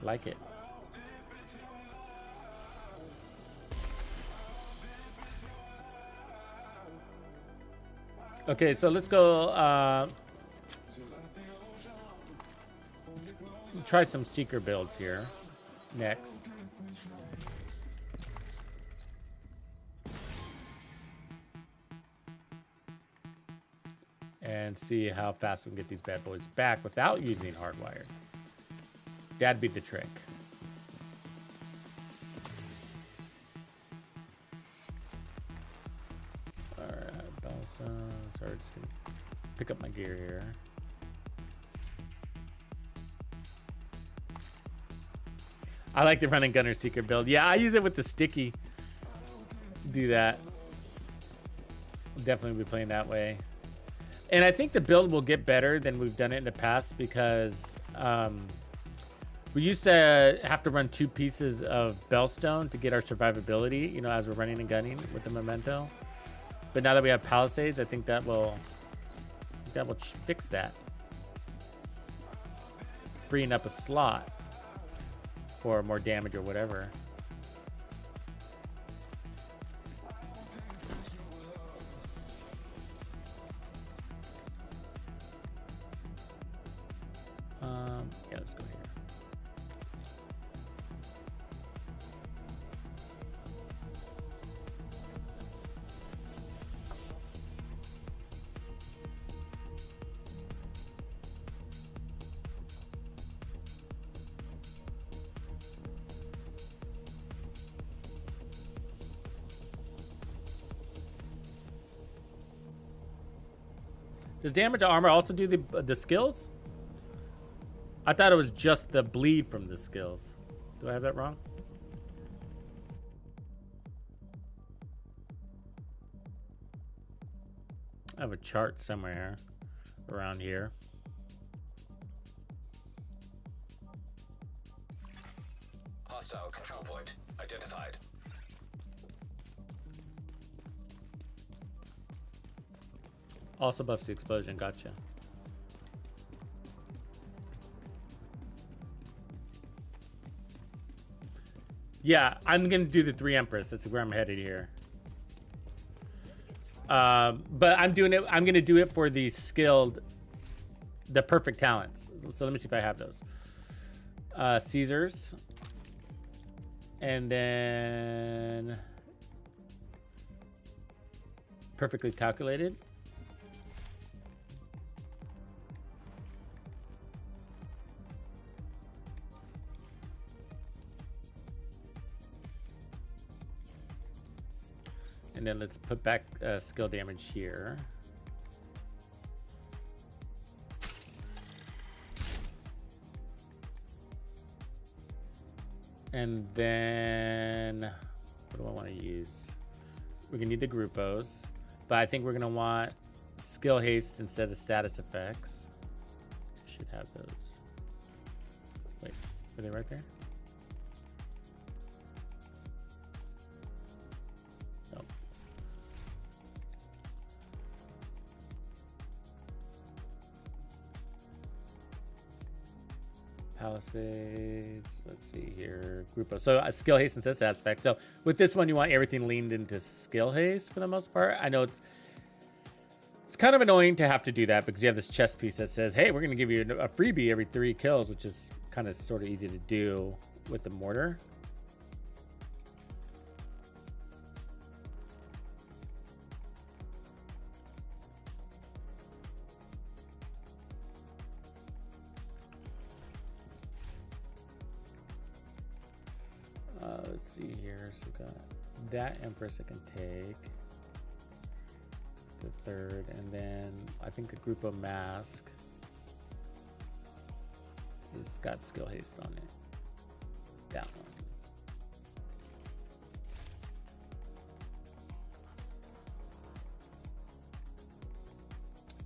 Like it. Okay, so let's go. Let's try some seeker builds here next. And see how fast we can get these bad boys back without using hardwired. That'd be the trick. Alright, bounce down. Sorry, just gonna pick up my gear here. I like the running gunner seeker build. Yeah, I use it with the sticky. Do that. Definitely be playing that way. And I think the build will get better than we've done it in the past because we used to have to run 2 pieces of Bellstone to get our survivability, you know, as we're running and gunning with the memento. But now that we have Palisades, I think that will fix that. Freeing up a slot for more damage or whatever. let's go here. Does damage to armor also do the skills? I thought it was just the bleed from the skills. Do I have that wrong? I have a chart somewhere around here. Hostile control point identified. Also buffs the explosion. Gotcha. Yeah, I'm gonna do the 3 Empress. That's where I'm headed here. But I'm doing it. I'm gonna do it for the skilled, the perfect talents. So let me see if I have those. Caesars, and then perfectly calculated. And then let's put back skill damage here. And then, what do I want to use? We're gonna need the Gruppos, but I think we're gonna want skill haste instead of status effects. Should have those. Wait, are they right there? No. Palisades. Let's see here. Gruppo. So skill haste instead of status effects. So with this one, you want everything leaned into skill haste for the most part. I know it's kind of annoying to have to do that because you have this chest piece that says, hey, we're going to give you a freebie every 3 kills, which is kind of sort of easy to do with the mortar. Let's see here. So we got that Empress I can take. The third, and then I think a Gruppo mask has got skill haste on it. That one.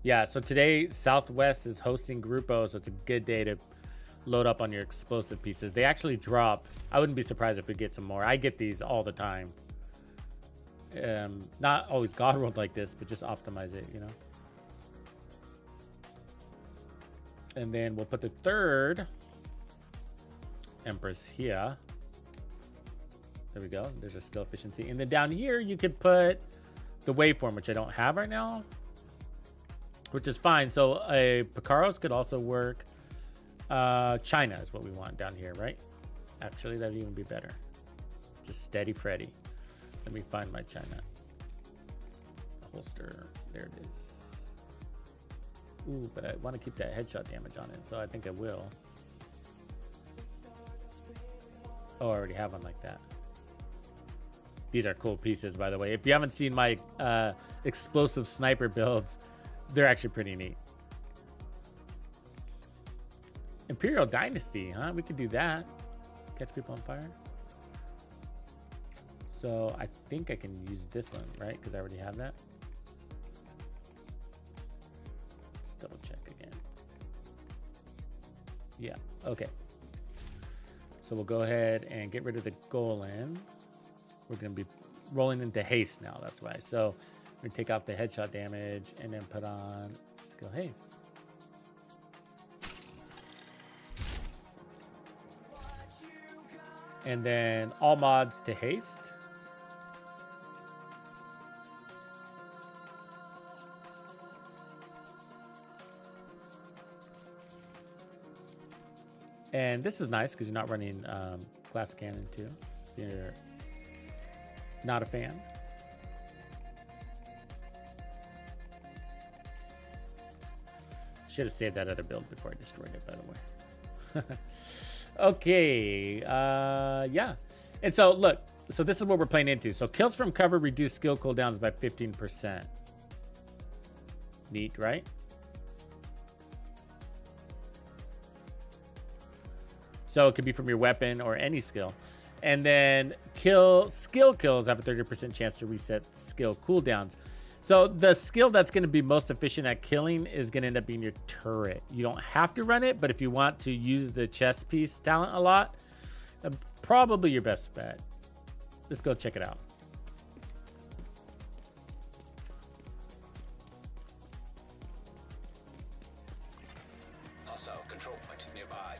Yeah, so today Southwest is hosting Gruppo, so it's a good day to load up on your explosive pieces. They actually drop. I wouldn't be surprised if we get some more. I get these all the time. Not always God rolled like this, but just optimize it, you know. And then we'll put the third Empress here. There we go. There's a skill efficiency. And then down here, you could put the waveform, which I don't have right now, which is fine. So a Picaros could also work. China is what we want down here, right? Actually, that'd even be better. Just steady Freddy. Let me find my China holster. There it is. Ooh, but I want to keep that headshot damage on it, so I think I will. Oh, I already have one like that. These are cool pieces, by the way. If you haven't seen my explosive sniper builds, they're actually pretty neat. Imperial Dynasty, huh? We could do that. Catch people on fire. So I think I can use this one, right? Because I already have that. Let's double check again. Yeah, okay. So we'll go ahead and get rid of the Golem. We're going to be rolling into haste now, that's why. So we take out the headshot damage and then put on skill haste. And then all mods to haste. And this is nice because you're not running glass cannon too. You're not a fan. Should have saved that other build before I destroyed it, by the way. Okay, yeah. And so, look, so this is what we're playing into. So kills from cover reduce skill cooldowns by 15%. Neat, right? So it could be from your weapon or any skill. And then skill kills have a 30% chance to reset skill cooldowns. So the skill that's going to be most efficient at killing is going to end up being your turret. You don't have to run it, but if you want to use the chest piece talent a lot, probably your best bet. Let's go check it out. Hostile control point nearby.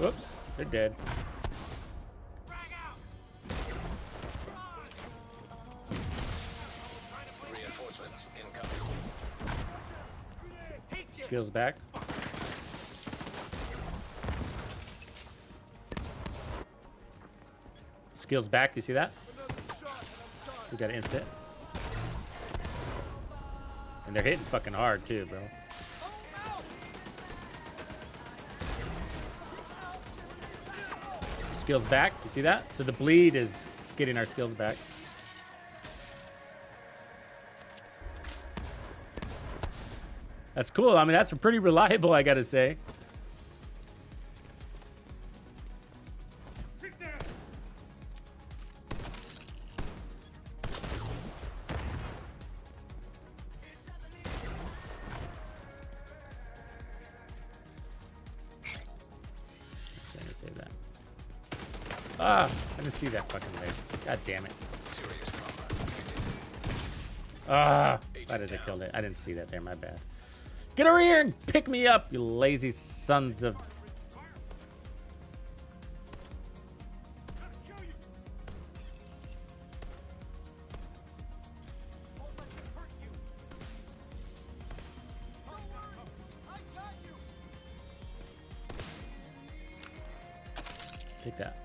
Whoops, they're dead. Reinforcements incoming. Skills back. Skills back, you see that? We got an instant. And they're hitting fucking hard too, bro. Skills back, you see that? So the bleed is getting our skills back. That's cool. I mean, that's pretty reliable, I gotta say. Trying to save that. Ah, I didn't see that fucking leg. God damn it. Serious trauma. Ah, why did I kill it? I didn't see that there, my bad. Get over here and pick me up, you lazy sons of... Take that.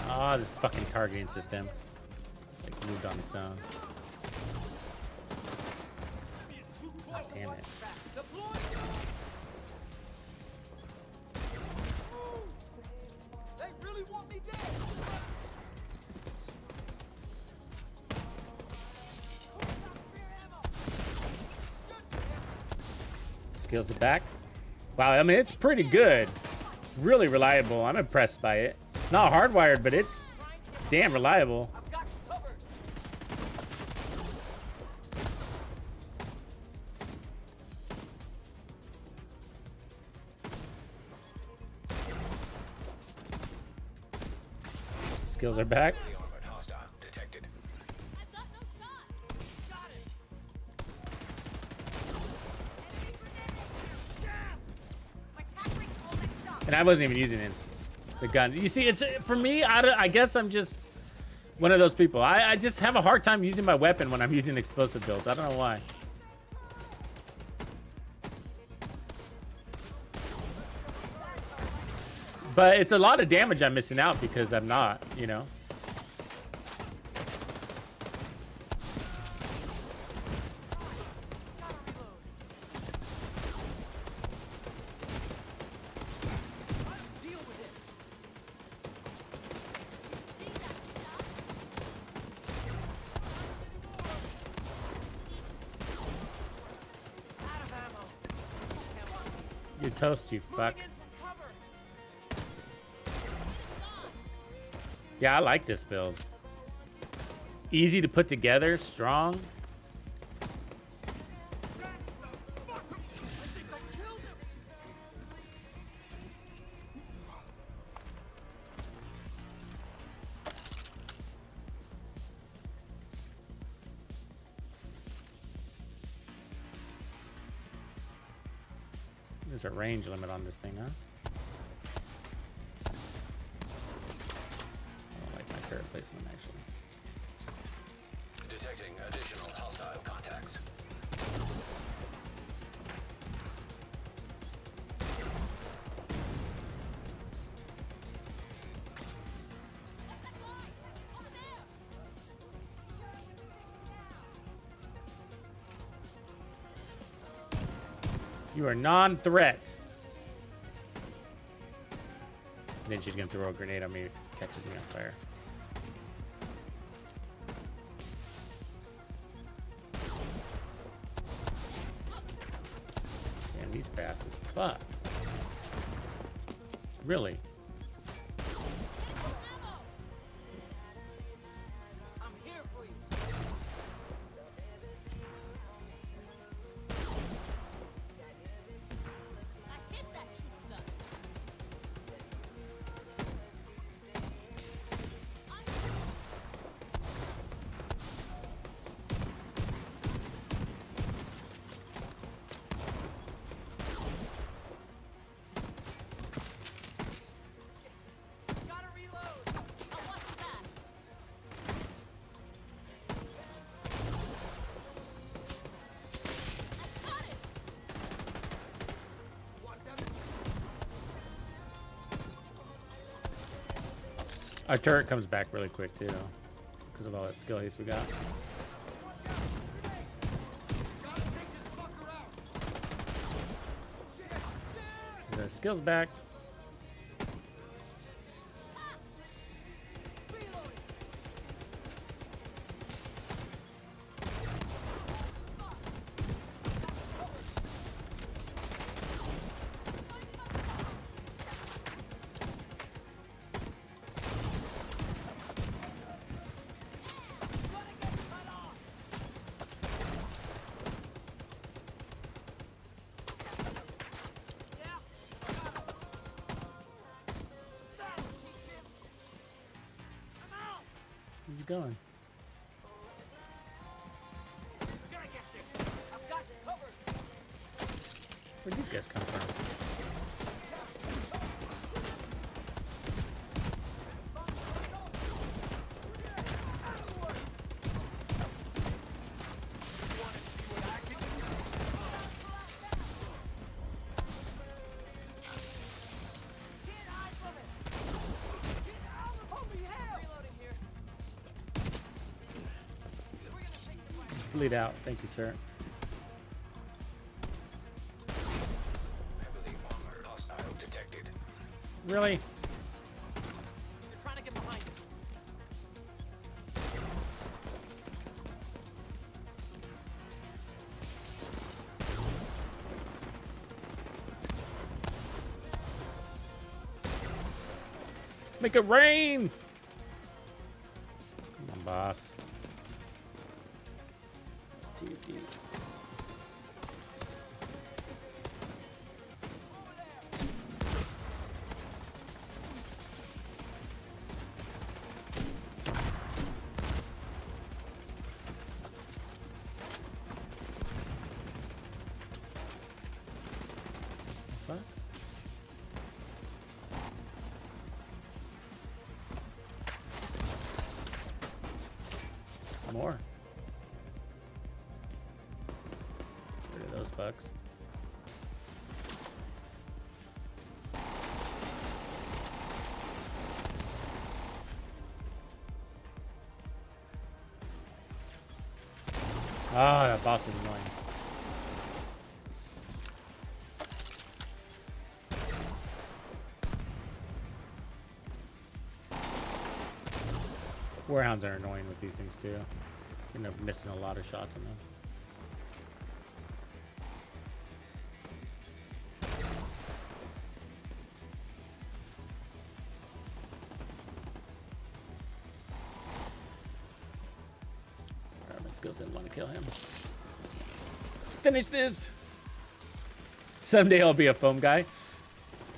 Ah, this fucking targeting system. Like moved on its own. God damn it. They really want me dead. Skills are back. Wow, I mean, it's pretty good. Really reliable. I'm impressed by it. It's not hardwired, but it's damn reliable. I've got you covered. Skills are back. The armored hostile detected. I've got no shot. Got it. My tack rate's all mixed up. And I wasn't even using the gun. You see, it's for me, I guess I'm just one of those people. I just have a hard time using my weapon when I'm using explosive builds. I don't know why. But it's a lot of damage I'm missing out because I'm not, you know. Deal with it. Out of ammo. You're toast, you fuck. Moving in from cover. Yeah, I like this build. Easy to put together, strong. There's a range limit on this thing, huh? I don't like my turret placement, actually. Detecting additional hostile contacts. You are non-threat. Then she's gonna throw a grenade on me, catches me on fire. Damn, he's fast as fuck. Really? I'm here for you. I hit that troop, son. Gotta reload. I'll watch your back. I got it. Watch them. Our turret comes back really quick too, because of all that skill haste we got. The skills back. He's going. I've got you covered. Where'd these guys come from? Get eyes from it. Get out of holy hell. Reloading here. We're gonna take the fight. Bleed out. Thank you, sir. Heavily armored hostile detected. Really? They're trying to get behind us. Make it rain! Come on, boss. Dude. Fuck. More. Get rid of those fucks. Ah, that boss is annoying. Warehounds are annoying with these things too. You end up missing a lot of shots on them. goes in, want to kill him. Let's finish this. Someday I'll be a foam guy.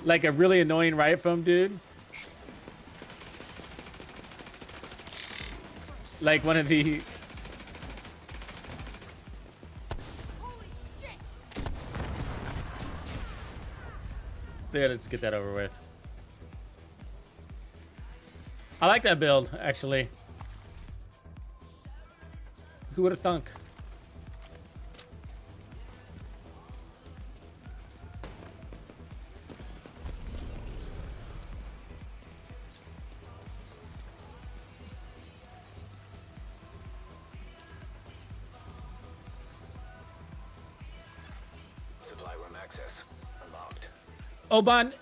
Like a really annoying riot foam dude. Like one of the... Holy shit! There, let's get that over with. I like that build, actually. Who would have thunk? Supply room access unlocked. Oban,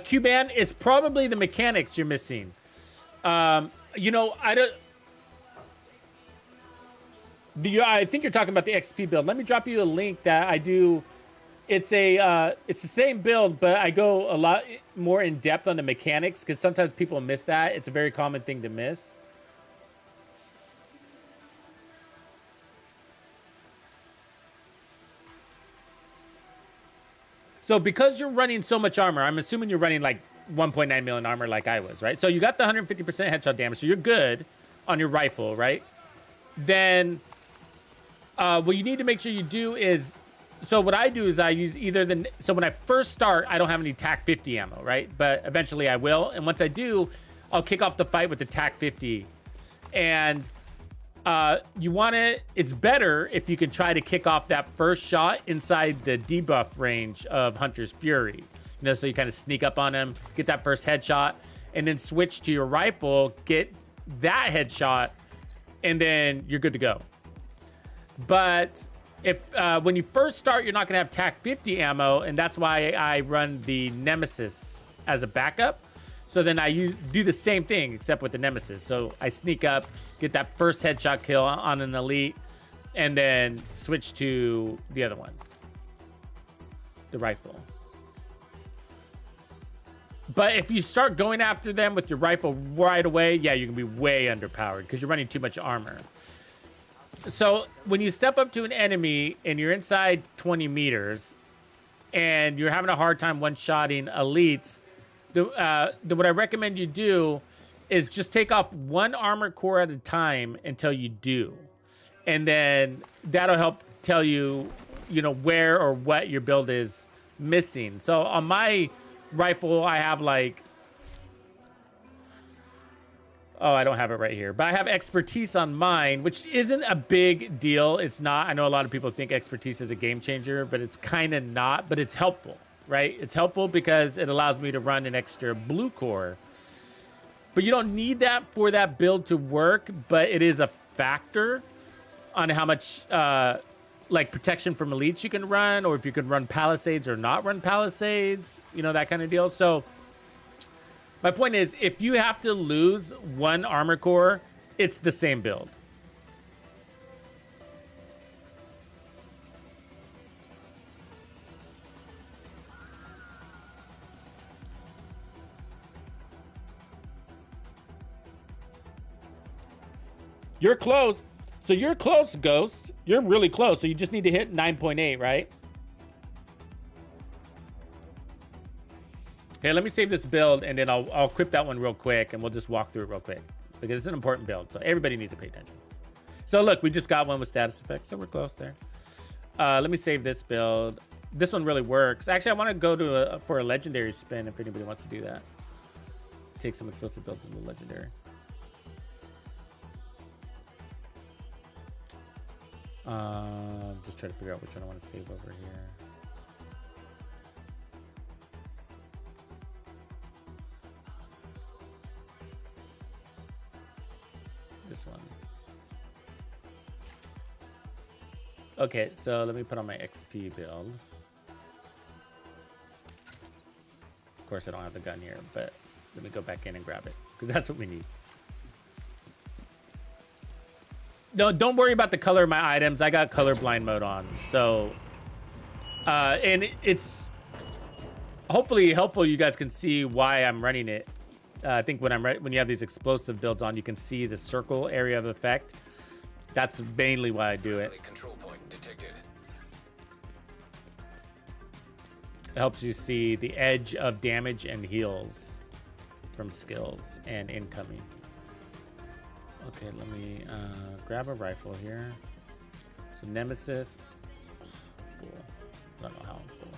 Cuban, it's probably the mechanics you're missing. You know, I think you're talking about the XP build. Let me drop you a link that I do. It's the same build, but I go a lot more in depth on the mechanics because sometimes people miss that. It's a very common thing to miss. So because you're running so much armor, I'm assuming you're running like 1.9 million armor like I was, right? So you got the 150% headshot damage, so you're good on your rifle, right? Then what you need to make sure you do is, so what I do is I use either the, so when I first start, I don't have any TAC 50 ammo, right? But eventually I will. And once I do, I'll kick off the fight with the TAC 50. And you want to, it's better if you can try to kick off that first shot inside the debuff range of Hunter's Fury. You know, so you kind of sneak up on him, get that first headshot, and then switch to your rifle, get that headshot, and then you're good to go. But if when you first start, you're not going to have TAC 50 ammo, and that's why I run the Nemesis as a backup. So then I do the same thing, except with the Nemesis. So I sneak up, get that first headshot kill on an elite, and then switch to the other one, the rifle. But if you start going after them with your rifle right away, yeah, you can be way underpowered because you're running too much armor. So when you step up to an enemy and you're inside 20 meters and you're having a hard time one-shotting elites, what I recommend you do is just take off one armor core at a time until you do. And then that'll help tell you, you know, where or what your build is missing. So on my rifle, I have like, oh, I don't have it right here, but I have expertise on mine, which isn't a big deal. It's not. I know a lot of people think expertise is a game changer, but it's kind of not, but it's helpful, right? It's helpful because it allows me to run an extra blue core. But you don't need that for that build to work, but it is a factor on how much like protection from elites you can run, or if you can run palisades or not run palisades, you know, that kind of deal. So my point is, if you have to lose one armor core, it's the same build. You're close. So you're close, Ghost. You're really close. So you just need to hit 9.8, right? Hey, let me save this build, and then I'll equip that one real quick, and we'll just walk through it real quick because it's an important build. So everybody needs to pay attention. So look, we just got one with status effects, so we're close there. Let me save this build. This one really works. Actually, I want to go to for a legendary spin if anybody wants to do that. Take some explosive builds into legendary. Just try to figure out which one I want to save over here. This one. Okay, so let me put on my XP build. Of course, I don't have the gun here, but let me go back in and grab it because that's what we need. No, don't worry about the color of my items. I got colorblind mode on. So, and it's hopefully helpful. You guys can see why I'm running it. I think when you have these explosive builds on, you can see the circle area of effect. That's mainly why I do it. Friendly control point detected. It helps you see the edge of damage and heals from skills and incoming. Okay, let me grab a rifle here. So Nemesis. Full. I don't know how I'm full.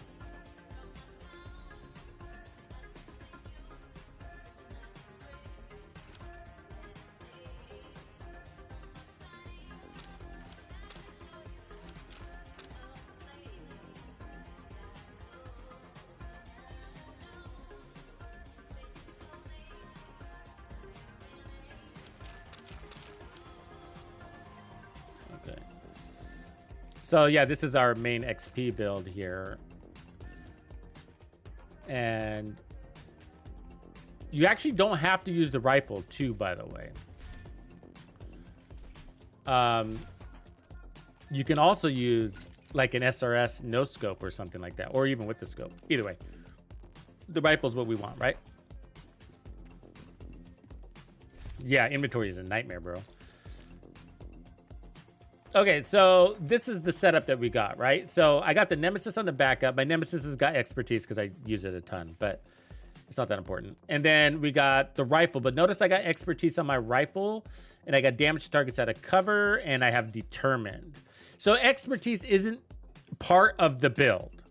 Okay. So yeah, this is our main XP build here. And you actually don't have to use the rifle too, by the way. You can also use like an SRS no scope or something like that, or even with the scope. Either way, the rifle is what we want, right? Yeah, inventory is a nightmare, bro. Okay, so this is the setup that we got, right? So I got the Nemesis on the backup. My Nemesis has got expertise because I use it a ton, but it's not that important. And then we got the rifle, but notice I got expertise on my rifle, and I got damage to targets out of cover, and I have determined. So expertise isn't part of the build.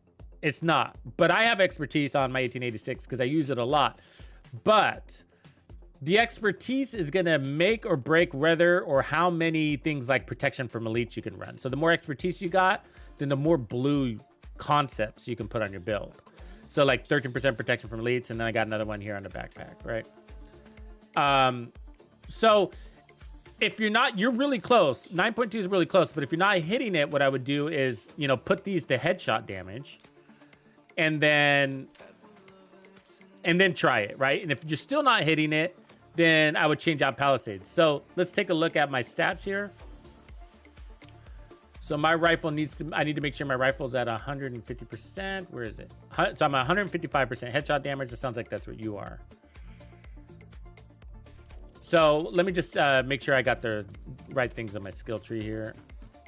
It's not. But I have expertise on my 1886 because I use it a lot. But the expertise is going to make or break whether or how many things like protection from elites you can run. So the more expertise you got, then the more blue concepts you can put on your build. So like 13% protection from elites, and then I got another one here on the backpack, right? So if you're not, you're really close. 9.2 is really close, but if you're not hitting it, what I would do is, you know, put these to headshot damage, and then try it, right? And if you're still not hitting it, then I would change out Palisades. So let's take a look at my stats here. So my rifle I need to make sure my rifle's at 150%. Where is it? So I'm at 155% headshot damage. It sounds like that's what you are. So let me just make sure I got the right things on my skill tree here.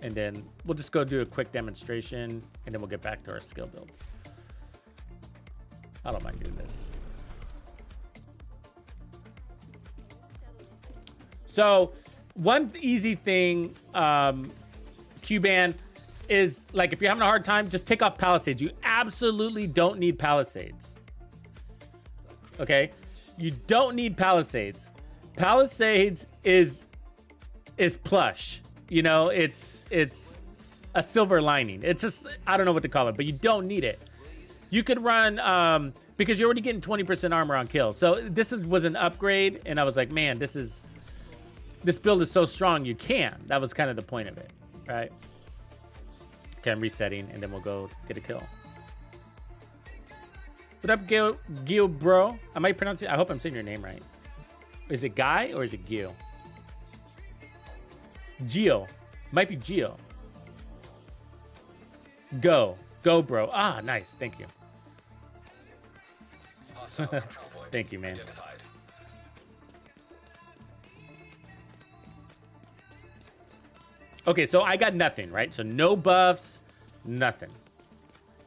And then we'll just go do a quick demonstration, and then we'll get back to our skill builds. I don't mind doing this. So one easy thing, Q-Ban, is like if you're having a hard time, just take off Palisades. You absolutely don't need Palisades. Okay? You don't need Palisades. Palisades is plush. You know, it's a silver lining. It's just, I don't know what to call it, but you don't need it. You could run, because you're already getting 20% armor on kills. So this was an upgrade, and I was like, man, this build is so strong, you can. That was kind of the point of it, right? Okay, I'm resetting, and then we'll go get a kill. What up, Gil, bro? I might pronounce it. I hope I'm saying your name right. Is it Guy or is it Gil? Geo. Might be Geo. Go, bro. Ah, nice. Thank you. Thank you, man. Identified. Okay, so I got nothing, right? So no buffs, nothing.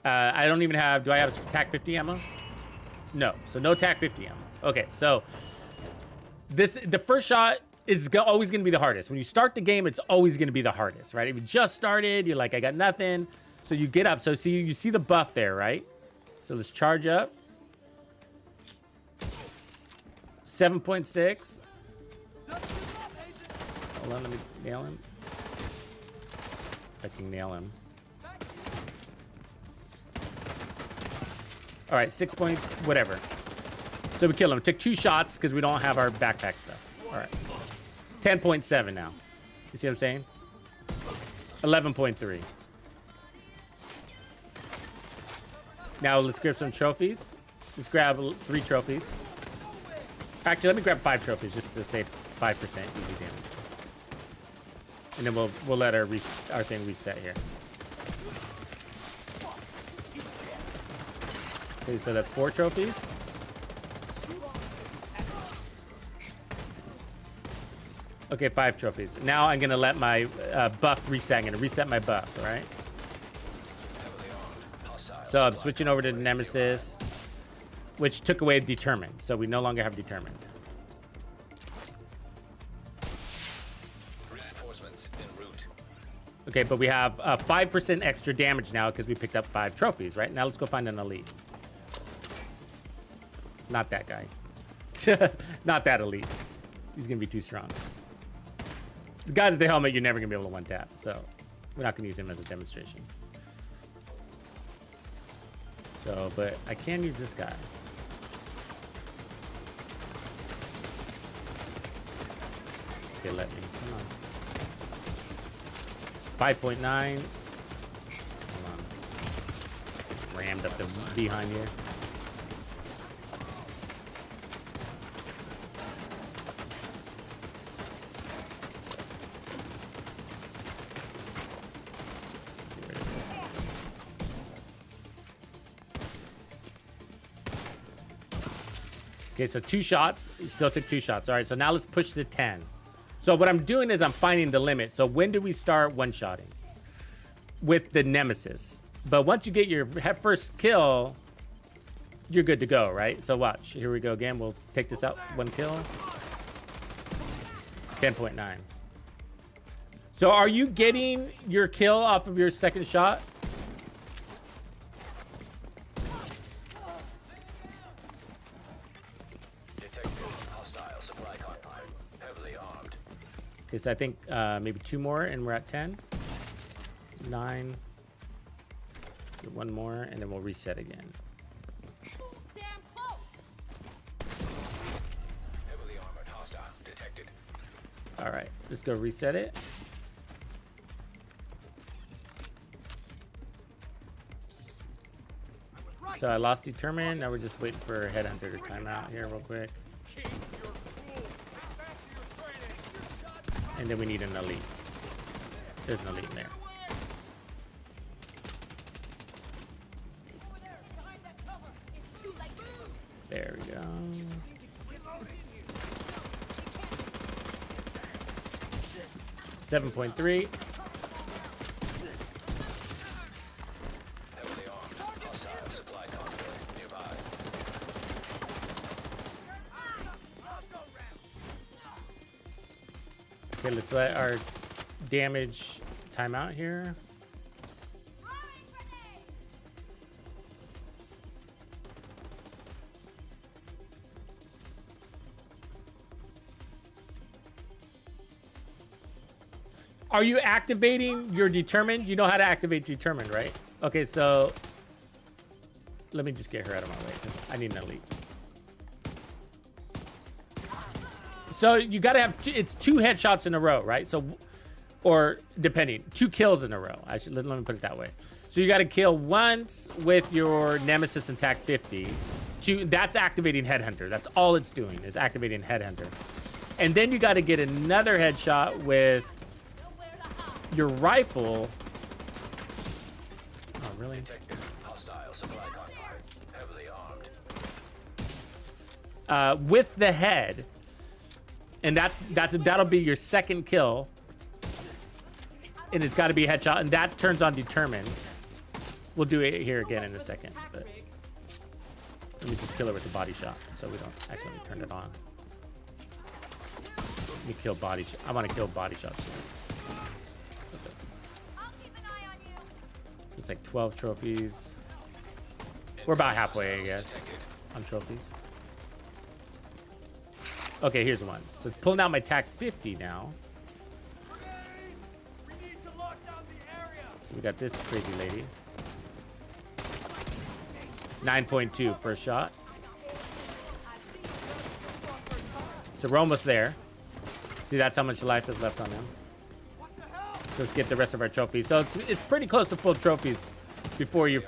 I don't even have, do I have TAC 50 ammo? No, so no TAC 50 ammo. Okay, so the first shot is always gonna be the hardest. When you start the game, it's always gonna be the hardest, right? If you just started, you're like, I got nothing. So you get up, so see, you see the buff there, right? So let's charge up. 7.6. Hold on, let me nail him. I can nail him. All right, 6 point, whatever. So we kill him. It took 2 shots because we don't have our backpack stuff. All right. 10.7 now. You see what I'm saying? 11.3. Now let's grab some trophies. Let's grab 3 trophies. Actually, let me grab 5 trophies just to save 5% easy damage. And then we'll let our thing reset here. Okay, so that's 4 trophies. Okay, 5 trophies. Now I'm gonna let my buff reset. I'm gonna reset my buff, all right? So I'm switching over to Nemesis, which took away Determined. So we no longer have Determined. Reinforcements en route. Okay, but we have 5% extra damage now because we picked up 5 trophies, right? Now let's go find an elite. Not that guy. Not that elite. He's gonna be too strong. The guys with the helmet, you're never gonna be able to one tap, so we're not gonna use him as a demonstration. So, but I can use this guy. Okay, let me. Come on. 5.9. Hold on. Rammed up the behind here. Okay, so 2 shots. You still took 2 shots. All right, so now let's push to 10. So what I'm doing is I'm finding the limit. So when do we start one-shotting? With the Nemesis. But once you get your first kill, you're good to go, right? So watch. Here we go again. We'll take this out. 1 kill. 10.9. So are you getting your kill off of your second shot? Okay, so I think maybe 2 more and we're at 10. 9. Get 1 more and then we'll reset again. Damn close. Heavily armored hostile detected. All right, let's go reset it. So I lost Determined. Now we're just waiting for Headhunter to time out here real quick. And then we need an elite. There's an elite in there. There we go. .3. Heavily armed hostile supply convoy nearby. Okay, let's let our damage time out here. Are you activating your Determined? You know how to activate Determined, right? Okay, so let me just get her out of my way. I need an elite. So you got to have it's 2 headshots in a row, right? So, or depending, 2 kills in a row. Let me put it that way. So you got to kill once with your Nemesis and TAC 50. That's activating Headhunter. That's all it's doing is activating Headhunter. And then you got to get another headshot with your rifle. Oh, really? Detected hostile supply convoy. Heavily armed. With the head. And that'll be your second kill. And it's got to be a headshot. And that turns on Determined. We'll do it here again in a second. But let me just kill her with the body shot so we don't accidentally turn it on. Let me kill body shot. I want to kill body shots. I'll keep an eye on you. It's like 12 trophies. We're about halfway, I guess, on trophies. Okay, here's one. So pulling out my TAC 50 now. So we got this crazy lady. 9.2 first shot. So we're almost there. See, that's how much life is left on him. So let's get the rest of our trophies. So it's pretty close to full trophies before you're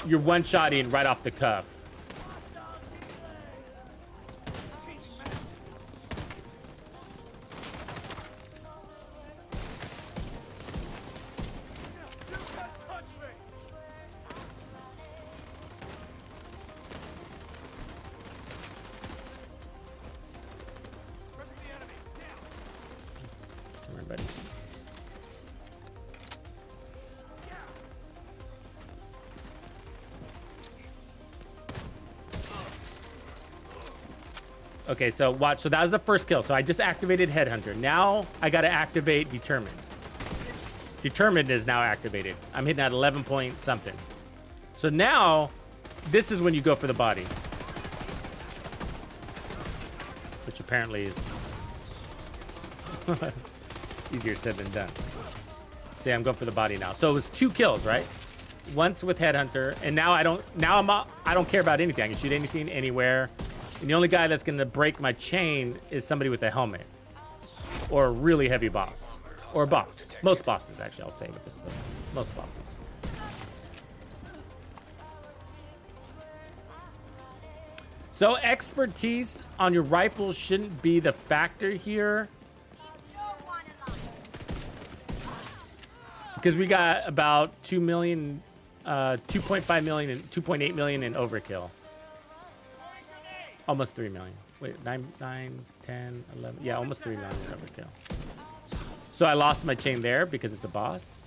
one-shotting right off the cuff. Okay, so watch. So that was the first kill. So I just activated Headhunter. Now I got to activate Determined. Determined is now activated. I'm hitting at 11 point something. So now, this is when you go for the body. Which apparently is easier said than done. See, I'm going for the body now. So it was 2 kills, right? Once with Headhunter, and now I don't care about anything. I can shoot anything, anywhere. And the only guy that's gonna break my chain is somebody with a helmet. Or a really heavy boss. Or a boss. Most bosses, actually, I'll say with this build. Most bosses. So expertise on your rifle shouldn't be the factor here. Because we got about 2 million, 2.5 million and 2.8 million in overkill. Almost 3 million. Wait, 9, 10, 11. Yeah, almost 3 million in overkill. So I lost my chain there because it's a boss.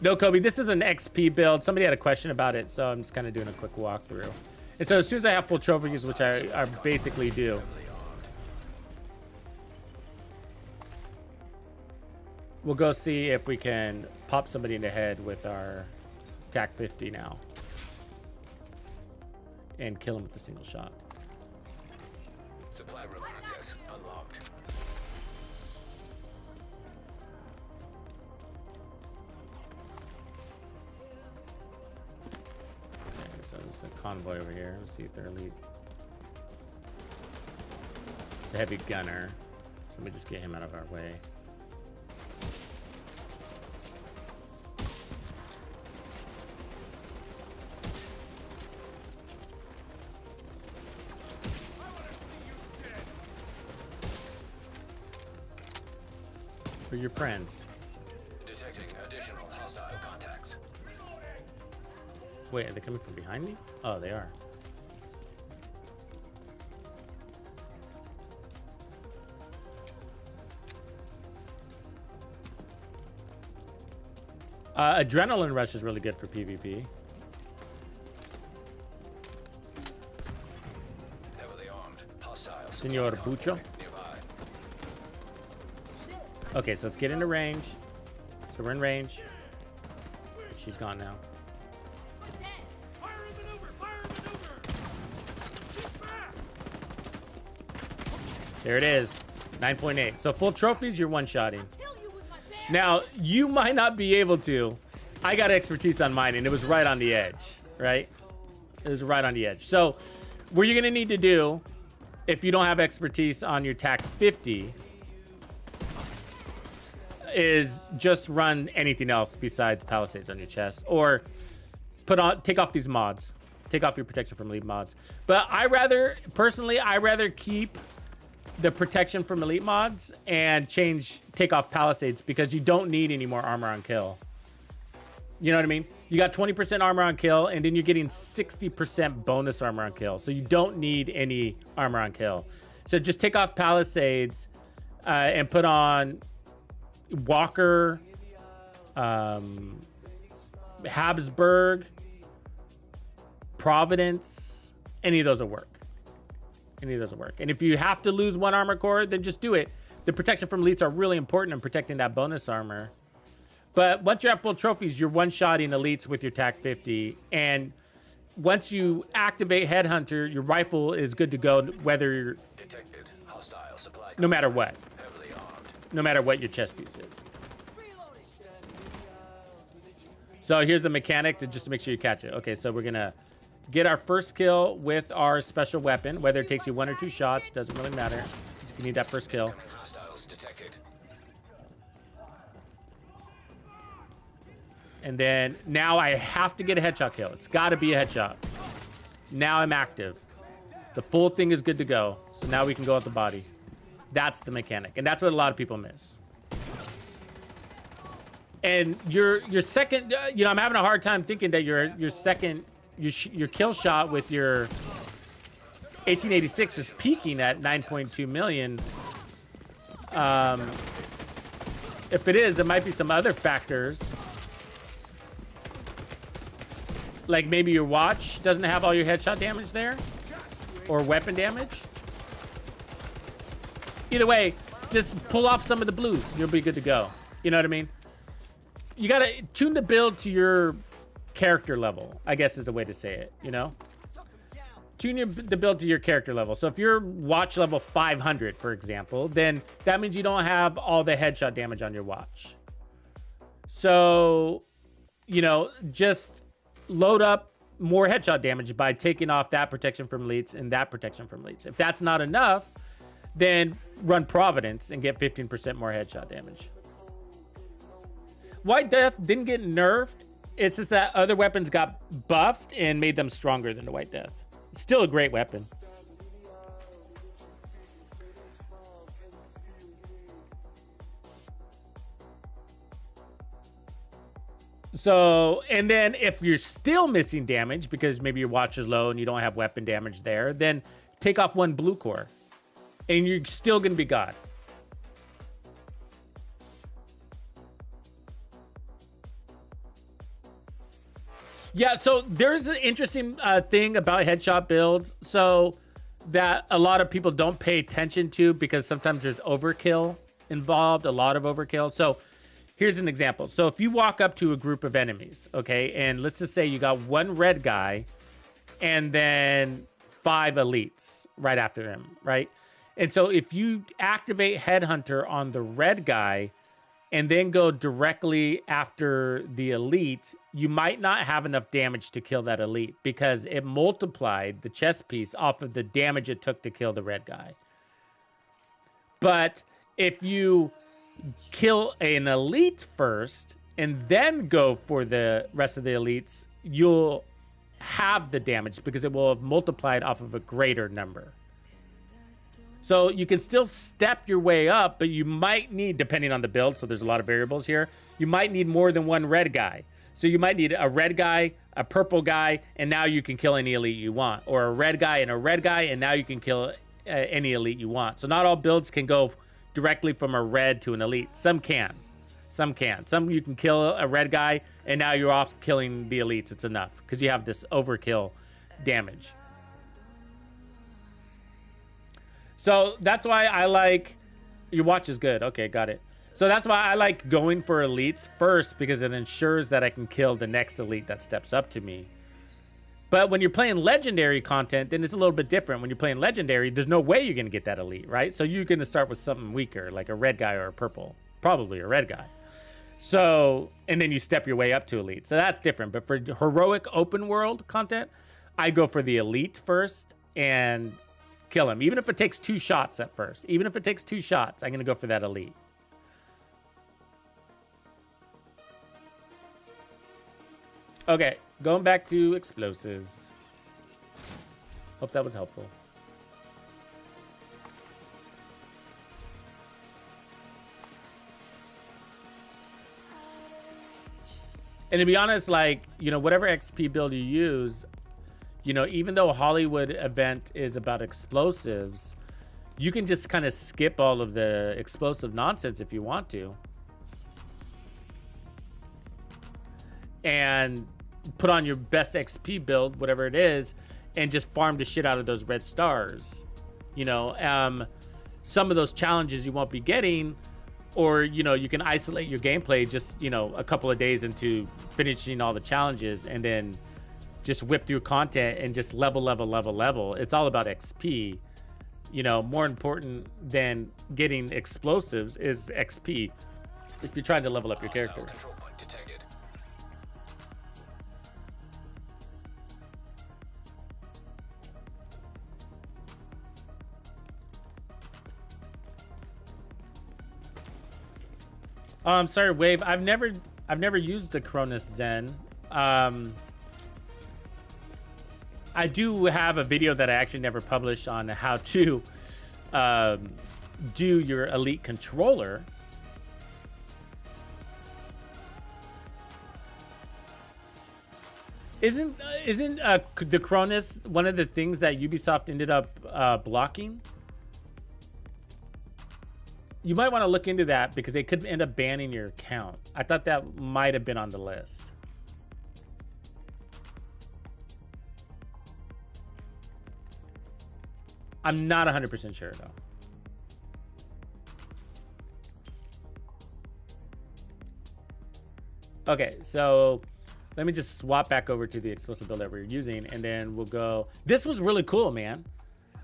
No, Kobe, this is an XP build. Somebody had a question about it, so I'm just kind of doing a quick walkthrough. And so as soon as I have full trophies, which I basically do, we'll go see if we can pop somebody in the head with our TAC 50 now. And kill him with a single shot. Supply room access unlocked. Okay, so there's a convoy over here. Let's see if they're elite. It's a heavy gunner. So let me just get him out of our way. For your friends. Detecting additional hostile contacts. Wait, are they coming from behind me? Oh, they are. Adrenaline Rush is really good for PvP. Heavily armed. Hostile. Senor Bucho. Nearby. Okay, so let's get into range. So we're in range. She's gone now. There it is. 9.8. So full trophies, you're one-shotting. Now, you might not be able to. I got expertise on mine, and it was right on the edge, right? It was right on the edge. So what you're going to need to do, if you don't have expertise on your TAC 50, is just run anything else besides Palisades on your chest, or take off these mods. Take off your protection from elite mods. But personally, I rather keep the protection from elite mods and take off Palisades, because you don't need any more armor on kill. You know what I mean? You got 20% armor on kill, and then you're getting 60% bonus armor on kill. So you don't need any armor on kill. So just take off Palisades and put on Walker, Habsburg, Providence. Any of those will work. Any of those will work. And if you have to lose one armor core, then just do it. The protection from elites are really important in protecting that bonus armor. But once you have full trophies, you're one-shotting elites with your TAC 50. And once you activate Headhunter, your rifle is good to go, whether you're... Detected. Hostile supply. No matter what. Heavily armed. No matter what your chest piece is. So here's the mechanic just to make sure you catch it. Okay, so we're going to get our first kill with our special weapon. Whether it takes you 1 or 2 shots, doesn't really matter. Just need that first kill. Hostiles detected. And then now I have to get a headshot kill. It's got to be a headshot. Now I'm active. The full thing is good to go. So now we can go at the body. That's the mechanic. And that's what a lot of people miss. And your second, I'm having a hard time thinking that your second, your kill shot with your 1886 is peaking at 9.2 million. If it is, it might be some other factors. Like maybe your watch doesn't have all your headshot damage there, or weapon damage. Either way, just pull off some of the blues. You'll be good to go. You know what I mean? You gotta tune the build to your character level, I guess is the way to say it, you know? Tune the build to your character level. So if you're watch level 500, for example, then that means you don't have all the headshot damage on your watch. So, you know, just load up more headshot damage by taking off that protection from elites and that protection from elites. If that's not enough, then run Providence and get 15% more headshot damage. White Death didn't get nerfed. It's just that other weapons got buffed and made them stronger than the White Death. It's still a great weapon. So, and then if you're still missing damage because maybe your watch is low and you don't have weapon damage there, then take off one blue core and you're still going to be God. Yeah, so there's an interesting thing about headshot builds. So that a lot of people don't pay attention to because sometimes there's overkill involved, a lot of overkill. So here's an example. So if you walk up to a group of enemies, okay, and let's just say you got one red guy and then 5 elites right after him, right? And so if you activate Headhunter on the red guy and then go directly after the elite, you might not have enough damage to kill that elite because it multiplied the chess piece off of the damage it took to kill the red guy. But if you kill an elite first and then go for the rest of the elites, you'll have the damage because it will have multiplied off of a greater number. So you can still step your way up, but you might need, depending on the build, so there's a lot of variables here, you might need more than one red guy. So you might need a red guy, a purple guy, and now you can kill any elite you want. Or a red guy, and now you can kill any elite you want. So not all builds can go directly from a red to an elite. Some can. Some can. Some you can kill a red guy, and now you're off killing the elites. It's enough, because you have this overkill damage. So that's why I like, your watch is good. Okay, got it. So that's why I like going for elites first, because it ensures that I can kill the next elite that steps up to me. But when you're playing legendary content, then it's a little bit different. When you're playing legendary, there's no way you're going to get that elite, right? So you're going to start with something weaker, like a red guy or a purple, probably a red guy. So, and then you step your way up to elite. So that's different. But for heroic open world content, I go for the elite first and kill him. Even if it takes 2 shots at first. Even if it takes 2 shots, I'm going to go for that elite. Okay, going back to explosives. Hope that was helpful. And to be honest, like, you know, whatever XP build you use, you know, even though Hollywood event is about explosives, you can just kind of skip all of the explosive nonsense if you want to. And put on your best XP build, whatever it is, and just farm the shit out of those red stars. You know, some of those challenges you won't be getting, or, you know, you can isolate your gameplay just, you know, a couple of days into finishing all the challenges and then just whip through content and just level. It's all about XP. You know, more important than getting explosives is XP if you're trying to level up your character. Control point detected. Oh, I'm sorry, Wave. I've never used the Cronus Zen. I do have a video that I actually never published on how to do your elite controller. Isn't the Cronus one of the things that Ubisoft ended up blocking? You might want to look into that because they could end up banning your account. I thought that might have been on the list. I'm not 100% sure though. Okay, so let me just swap back over to the explosive build that we're using, and then we'll go. This was really cool, man.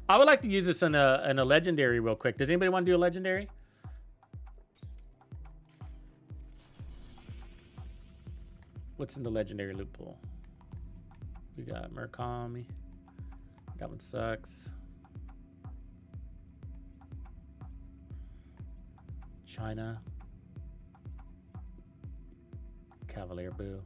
I would like to use this in a legendary real quick. Does anybody want to do a legendary? What's in the legendary loot pool? We got Murakami. That one sucks. China. Cavalier Boo.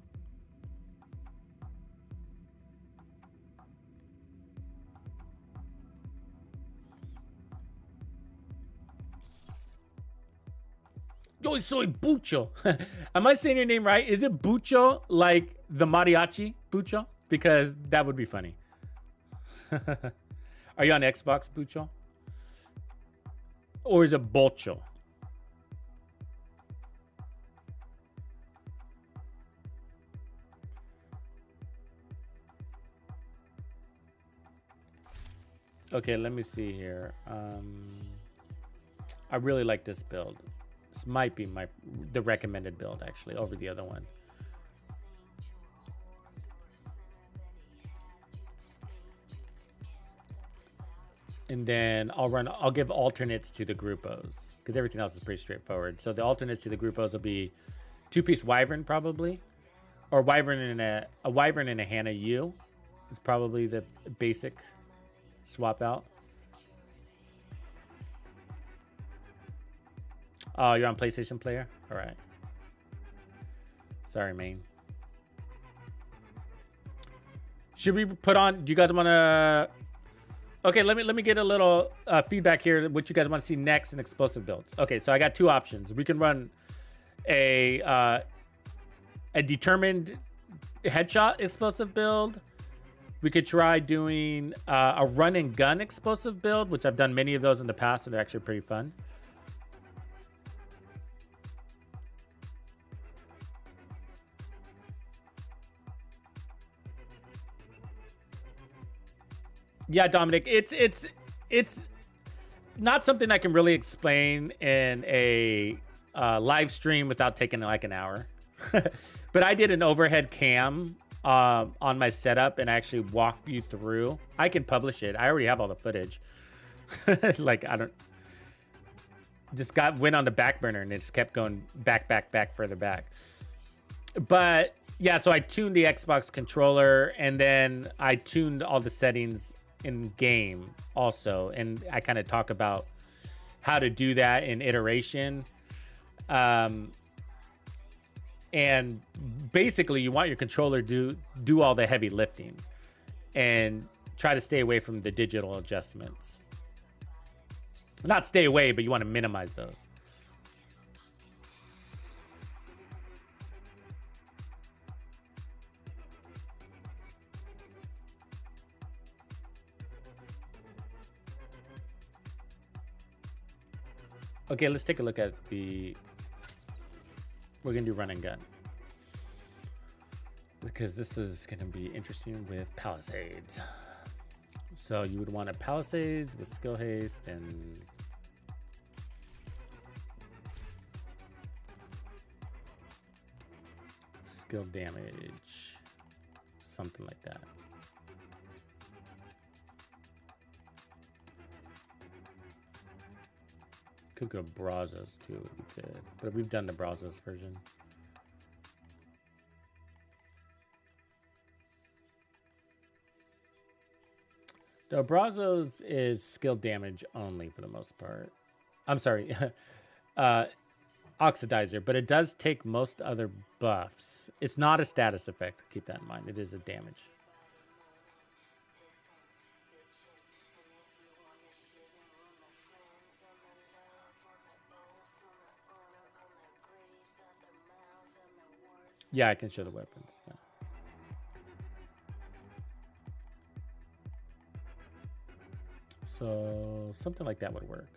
Yo, soy Bucho. Am I saying your name right? Is it Bucho like the mariachi Bucho? Because that would be funny. Are you on Xbox, Bucho? Or is it Bolcho? Okay, let me see here. I really like this build. This might be the recommended build actually over the other one. And then I'll give alternates to the groupos because everything else is pretty straightforward. So the alternates to the groupos will be 2-piece wyvern probably, or wyvern and a wyvern and a Hannah U. It's probably the basic swap out. Oh, you're on PlayStation player? All right. Sorry, main. Should we put on, do you guys want to, okay, let me get a little feedback here, what you guys want to see next in explosive builds. Okay, so I got two options. We can run a determined headshot explosive build. We could try doing a run and gun explosive build, which I've done many of those in the past, and they're actually pretty fun. Yeah, Dominic, it's not something I can really explain in a live stream without taking like an hour. But I did an overhead cam on my setup and I actually walked you through. I can publish it. I already have all the footage. Like went on the back burner and it just kept going back, further back. But yeah, so I tuned the Xbox controller and then I tuned all the settings in game also, and I kind of talk about how to do that in iteration. And basically you want your controller to do all the heavy lifting and try to stay away from the digital adjustments. Not stay away, but you want to minimize those. Okay, let's take a look at we're gonna do run and gun. Because this is gonna be interesting with Palisades. So you would want a Palisades with skill haste and skill damage, something like that. Could go Brazos too if we could, but we've done the Brazos version. The Brazos is skill damage only for the most part. I'm sorry, Oxidizer, but it does take most other buffs. It's not a status effect. Keep that in mind. It is a damage. Yeah, I can show the weapons. Yeah. So something like that would work.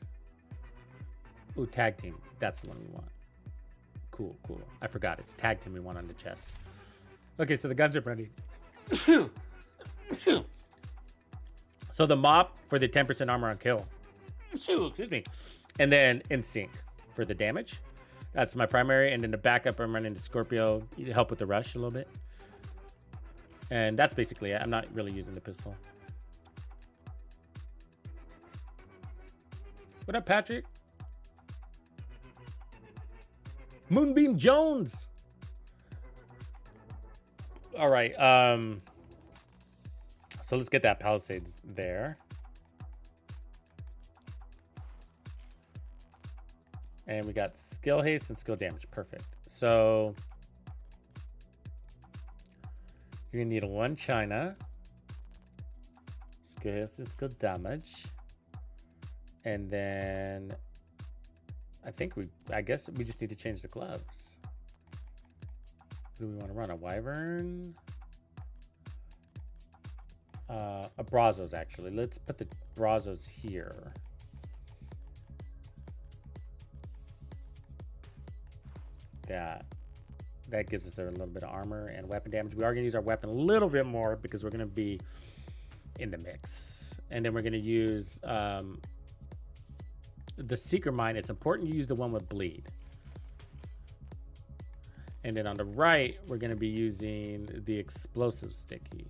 Ooh, tag team. That's the one we want. Cool, cool. I forgot. It's tag team we want on the chest. Okay, so the guns are ready. So the mop for the 10% armor on kill. Excuse me. And then in sync for the damage. That's my primary. And then the backup, I'm running the Scorpio to help with the rush a little bit. And that's basically it. I'm not really using the pistol. What up, Patrick? Moonbeam Jones. All right. So let's get that Palisades there. And we got skill haste and skill damage. Perfect. So you're gonna need 1 China. Skill haste and skill damage. And then I guess we just need to change the gloves. What do we want to run? A Wyvern? A Brazos, actually. Let's put the Brazos here. That gives us a little bit of armor and weapon damage. We are going to use our weapon a little bit more because we're going to be in the mix. And then we're going to use the Seeker Mine. It's important you use the one with bleed. And then on the right, we're going to be using the explosive sticky.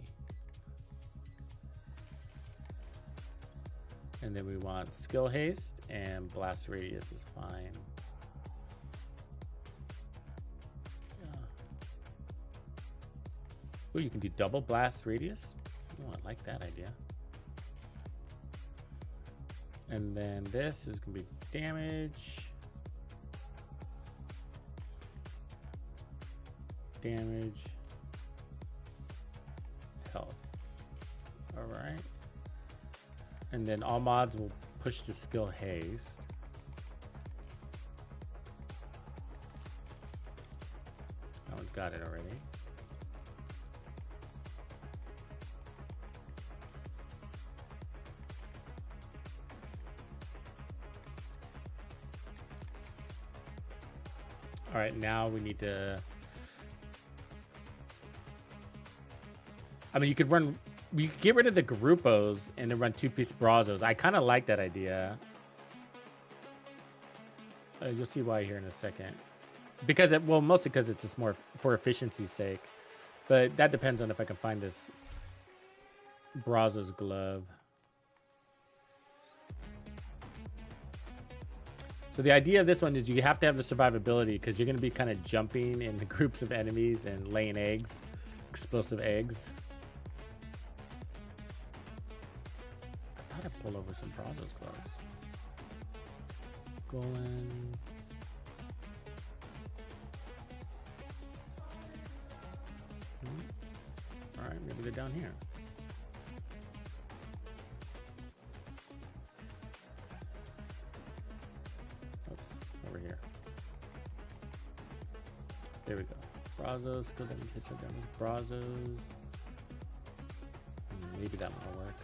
And then we want skill haste and blast radius is fine. Oh, you can do double blast radius. Oh, I like that idea. And then this is gonna be damage. Damage. Health. All right. And then all mods will push to skill haste. That one's got it already. All right, now we need to... I mean, you could get rid of the Gruppos and then run 2-piece Brazos. I kind of like that idea. You'll see why here in a second. Because, mostly because it's just more for efficiency's sake. But that depends on if I can find this Brazos glove. So the idea of this one is you have to have the survivability because you're going to be kind of jumping in groups of enemies and laying eggs, explosive eggs. I thought I pulled over some Brazos gloves. Going. All right, maybe they're down here. Oops, over here. There we go. Brazos, skill damage, headshot damage. Brazos. Maybe that one will work.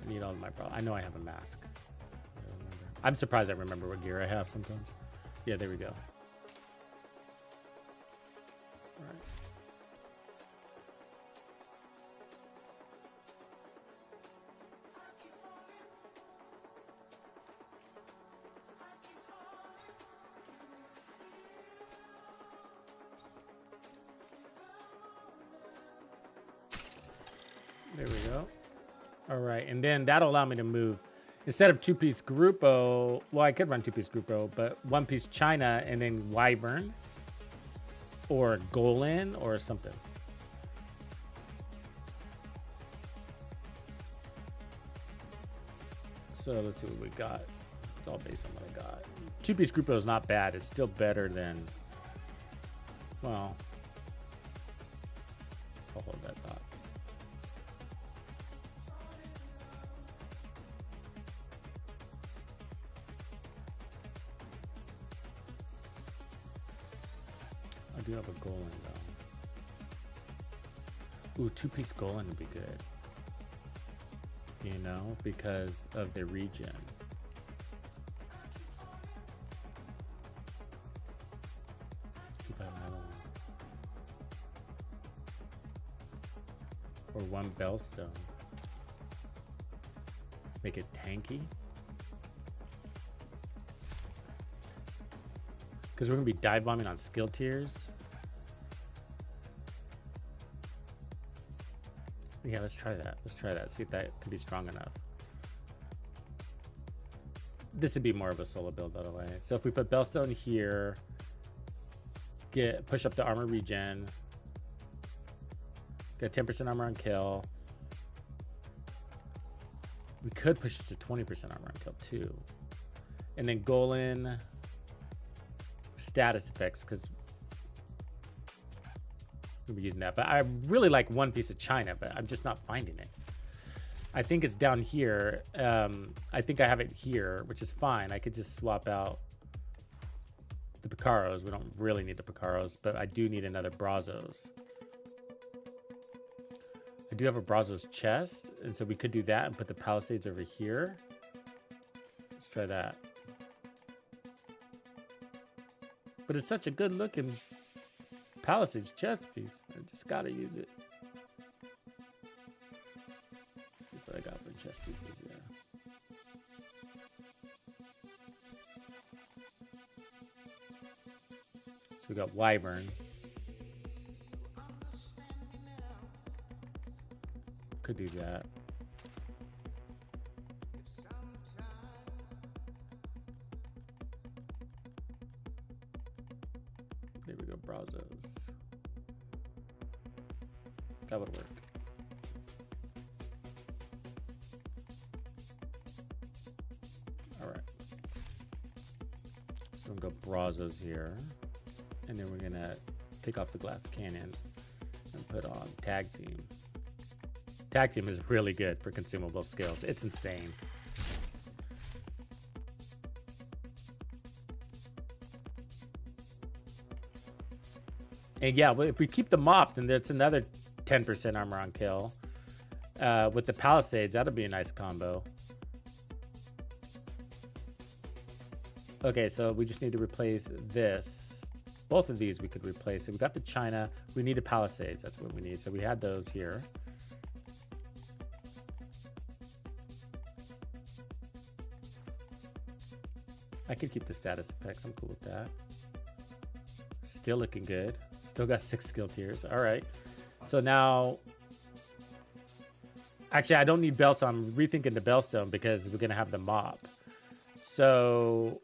I need all of my bra. I know I have a mask. I'm surprised I remember what gear I have sometimes. Yeah, there we go. All right. There we go. All right, and then that'll allow me to move. Instead of 2-piece Gruppo, well, I could run 2-piece Gruppo, but 1-piece China and then Wyvern or Golan or something. So let's see what we got. It's all based on what I got. 2-piece Gruppo is not bad. It's still better than, well, I'll hold that thought. do have a Golan though. Ooh, two-piece Golan would be good. You know, because of the regen. Let's see if I have another one. Or one Bellstone. Let's make it tanky. Because we're going to be dive bombing on skill tiers. Yeah, let's try that. Let's try that. See if that can be strong enough. This would be more of a solo build, by the way. So if we put Bellstone here, push up the armor regen, get 10% armor on kill. We could push this to 20% armor on kill too. And then Golan status effects, because we'll be using that. But I really like one piece of China, but I'm just not finding it. I think it's down here. I think I have it here, which is fine. I could just swap out the Picaros. We don't really need the Picaros, but I do need another Brazos. I do have a Brazos chest, and so we could do that and put the Palisades over here. Let's try that. But it's such a good looking Palisades chest piece. I just gotta use it. Let's see what I got for chest pieces. Yeah. So we got Wyvern. Could do that. There we go, Brazos. That would work. All right. So we're gonna go Brazos here, and then we're gonna take off the glass cannon and put on tag team. Tag team is really good for consumable skills. It's insane. And yeah, well, if we keep the mop, then that's another 10% armor on kill. With the Palisades, that'll be a nice combo. Okay, so we just need to replace this. Both of these we could replace. So we got the China. We need the Palisades. That's what we need. So we had those here. I could keep the status effects. I'm cool with that. Still looking good. Still got 6 skill tiers. All right. So now, actually, I don't need Bellstone. I'm rethinking the Bellstone because we're going to have the mop. So,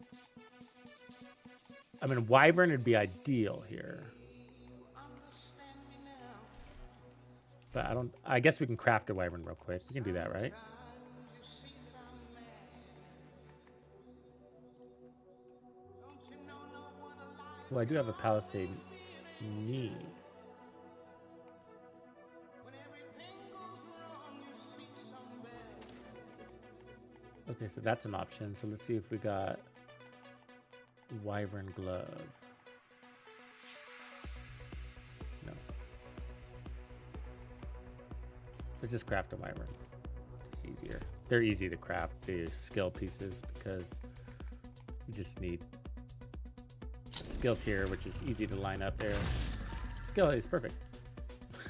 I mean, Wyvern would be ideal here. But I guess we can craft a Wyvern real quick. We can do that, right? Well, I do have a Palisade knee. Okay, so that's an option. So let's see if we got Wyvern glove. No. Let's just craft a Wyvern. It's easier. They're easy to craft, the skill pieces, because you just need skill tier, which is easy to line up there. Skill is perfect.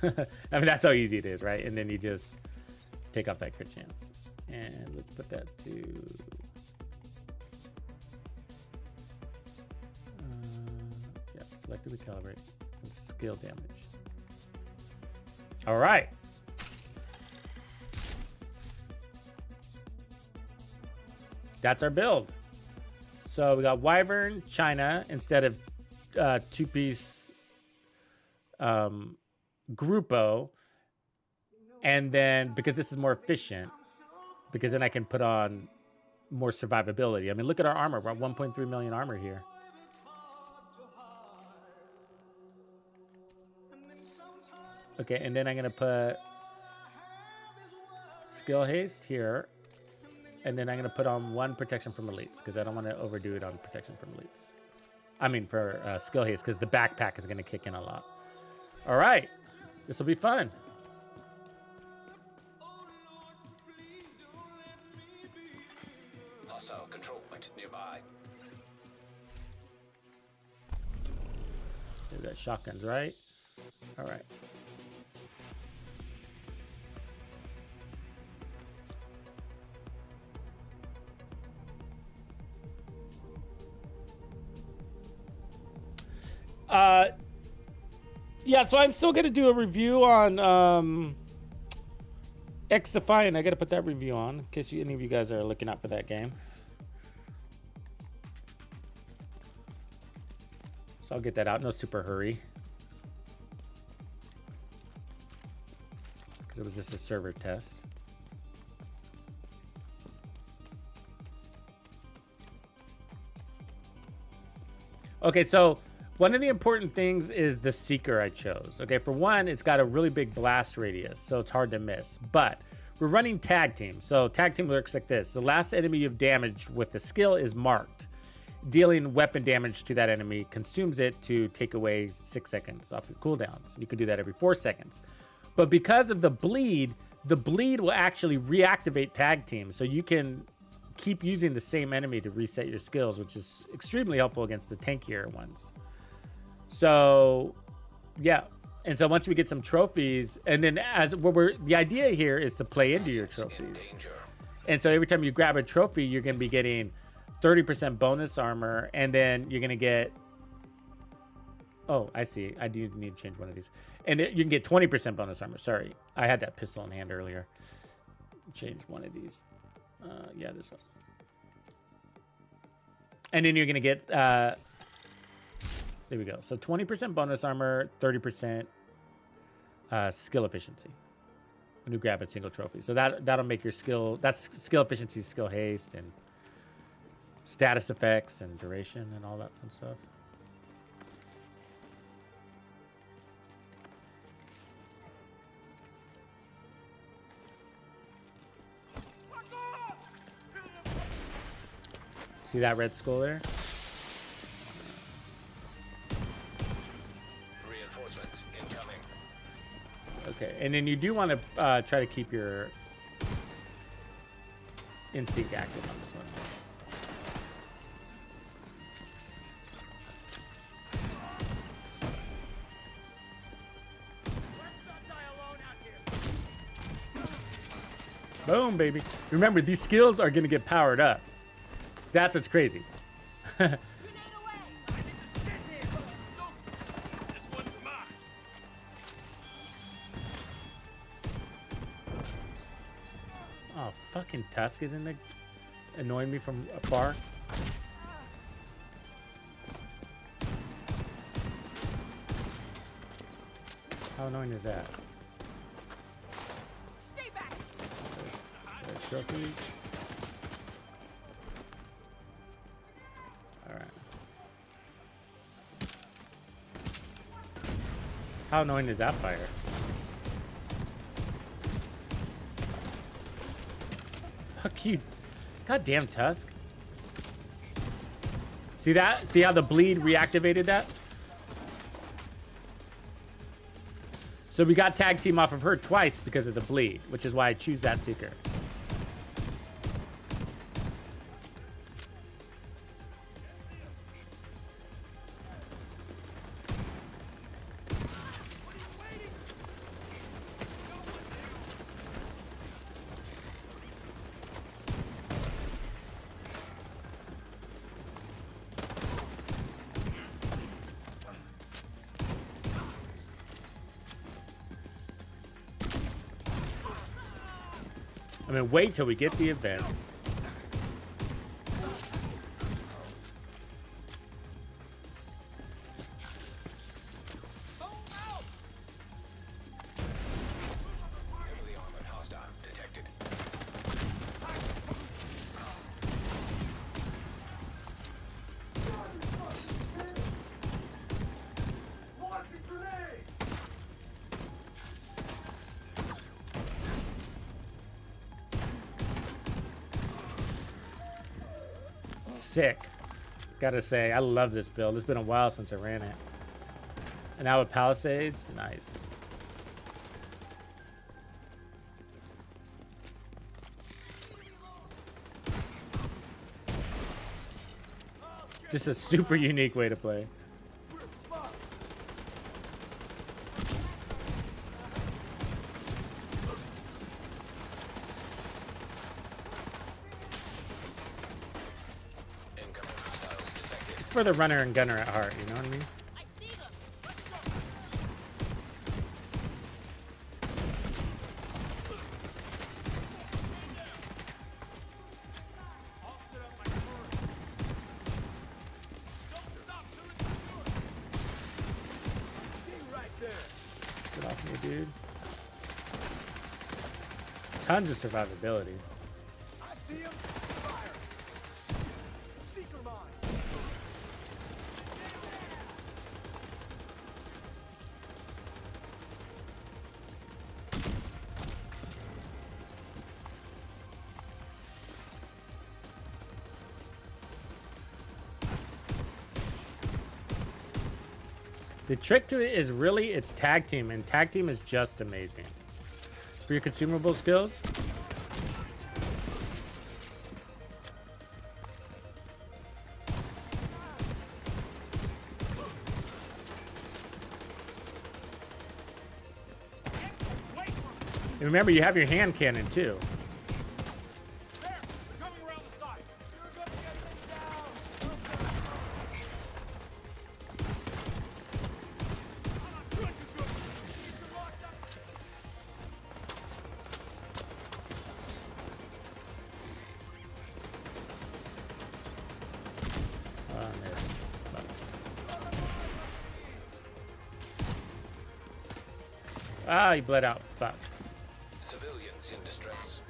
I mean, that's how easy it is, right? And then you just take off that crit chance. And let's put that to yeah, selectively calibrate and skill damage. All right. That's our build. So we got Wyvern, China instead of two-piece Grupo. And then, because this is more efficient, because then I can put on more survivability. I mean, look at our armor. We're at 1.3 million armor here. Okay, and then I'm going to put skill haste here. And then I'm going to put on 1 protection from elites, because I don't want to overdo it on protection from elites. I mean, for skill haste, because the backpack is going to kick in a lot. All right. This will be fun. Hostile control point nearby. We've got shotguns, right? All right. Yeah, so I'm still gonna do a review on X Defiant. I gotta put that review on in case any of you guys are looking out for that game. So I'll get that out. No super hurry, because it was just a server test. Okay, so one of the important things is the Seeker I chose. Okay, for one, it's got a really big blast radius, so it's hard to miss. But we're running tag team. So tag team works like this. The last enemy you've damaged with the skill is marked. Dealing weapon damage to that enemy consumes it to take away 6 seconds off your cooldowns. You can do that every 4 seconds. But because of the bleed will actually reactivate tag team. So you can keep using the same enemy to reset your skills, which is extremely helpful against the tankier ones. So, yeah. And so once we get some trophies, and then the idea here is to play into your trophies. And so every time you grab a trophy, you're going to be getting 30% bonus armor, and then you're going to get, oh, I see. I do need to change one of these. And you can get 20% bonus armor. Sorry. I had that pistol in hand earlier. Change one of these. Yeah, this one. And then you're going to get, there we go. So 20% bonus armor, 30% skill efficiency when you grab a single trophy. So that'll make your skill, that's skill efficiency, skill haste, and status effects, and duration, and all that fun stuff. See that red skull there? Reinforcements incoming. Okay, and then you do want to try to keep your in-sync active on this one. Boom, baby. Remember, these skills are going to get powered up. That's what's crazy. Grenade away! Oh, fucking Tusk is in there annoying me from afar. How annoying is that? Stay back. There's trophies. Alright. How annoying is that fire? Fuck you. Goddamn Tusk. See that? See how the bleed reactivated that? So we got tag team off of her twice because of the bleed, which is why I choose that Seeker. I mean, wait till we get the event. Heavily armored hostile detected. Sick. Gotta say, I love this build. It's been a while since I ran it. And now with Palisades, nice. Just a super unique way to play. It's for the runner and gunner at heart, you know what I mean? I see them. Get off me, dude. Tons of survivability. I see him. Fire. Seeker mine. The trick to it is really it's tag team, and tag team is just amazing. For your consumable skills, and remember you have your hand cannon too. Ah, he bled out. Fuck. Civilians in distress.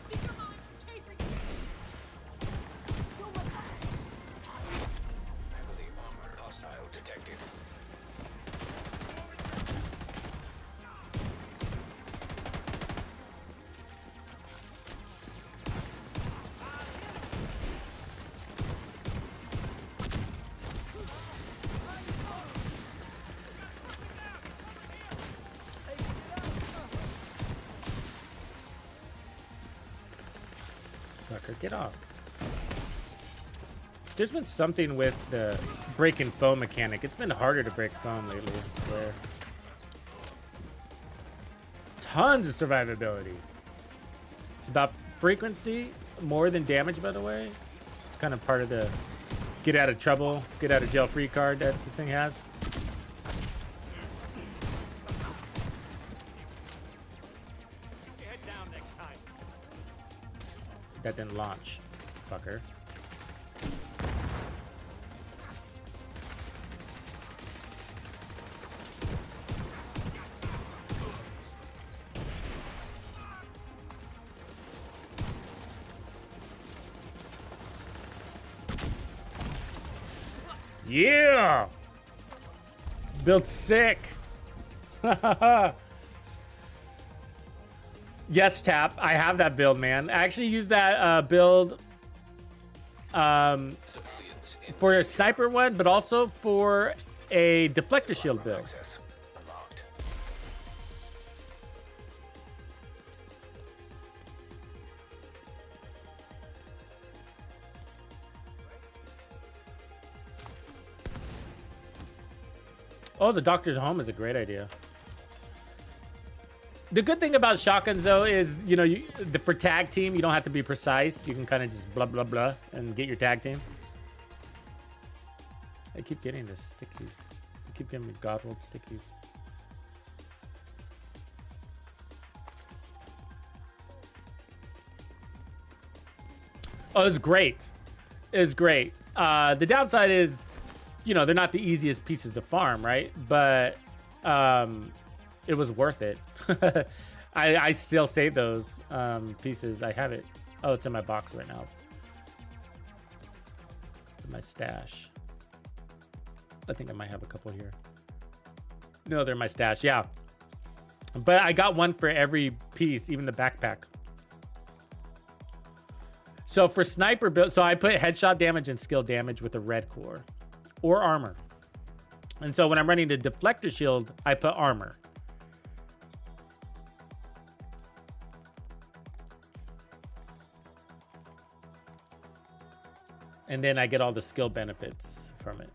Seeker mine is chasing me. Heavily armored. Hostile detected. Fucker, get off. There's been something with the break and foam mechanic. It's been harder to break foam lately, I swear. Tons of survivability. It's about frequency more than damage, by the way. It's kind of part of the get out of trouble, get out of jail free card that this thing has. Head down next time. That didn't launch, fucker. Yeah! Built sick. Yes, Tap. I have that build, man. I actually used that build Civilians in for a sniper one, but also for a deflector shield build. access. Unlocked. Oh, the doctor's home is a great idea. The good thing about shotguns, though, is, you know, for tag team, you don't have to be precise. You can kind of just blah, blah, blah, and get your tag team. I keep getting this stickies. I keep getting me godrolled stickies. Oh, it's great. It's great. The downside is, you know, they're not the easiest pieces to farm, right? But it was worth it. I still save those pieces. I have it. Oh, it's in my box right now. In my stash. I think I might have a couple here. No, they're in my stash. Yeah. But I got one for every piece, even the backpack. So for sniper build, so I put headshot damage and skill damage with a red core or armor. And so when I'm running the deflector shield, I put armor. And then I get all the skill benefits from it.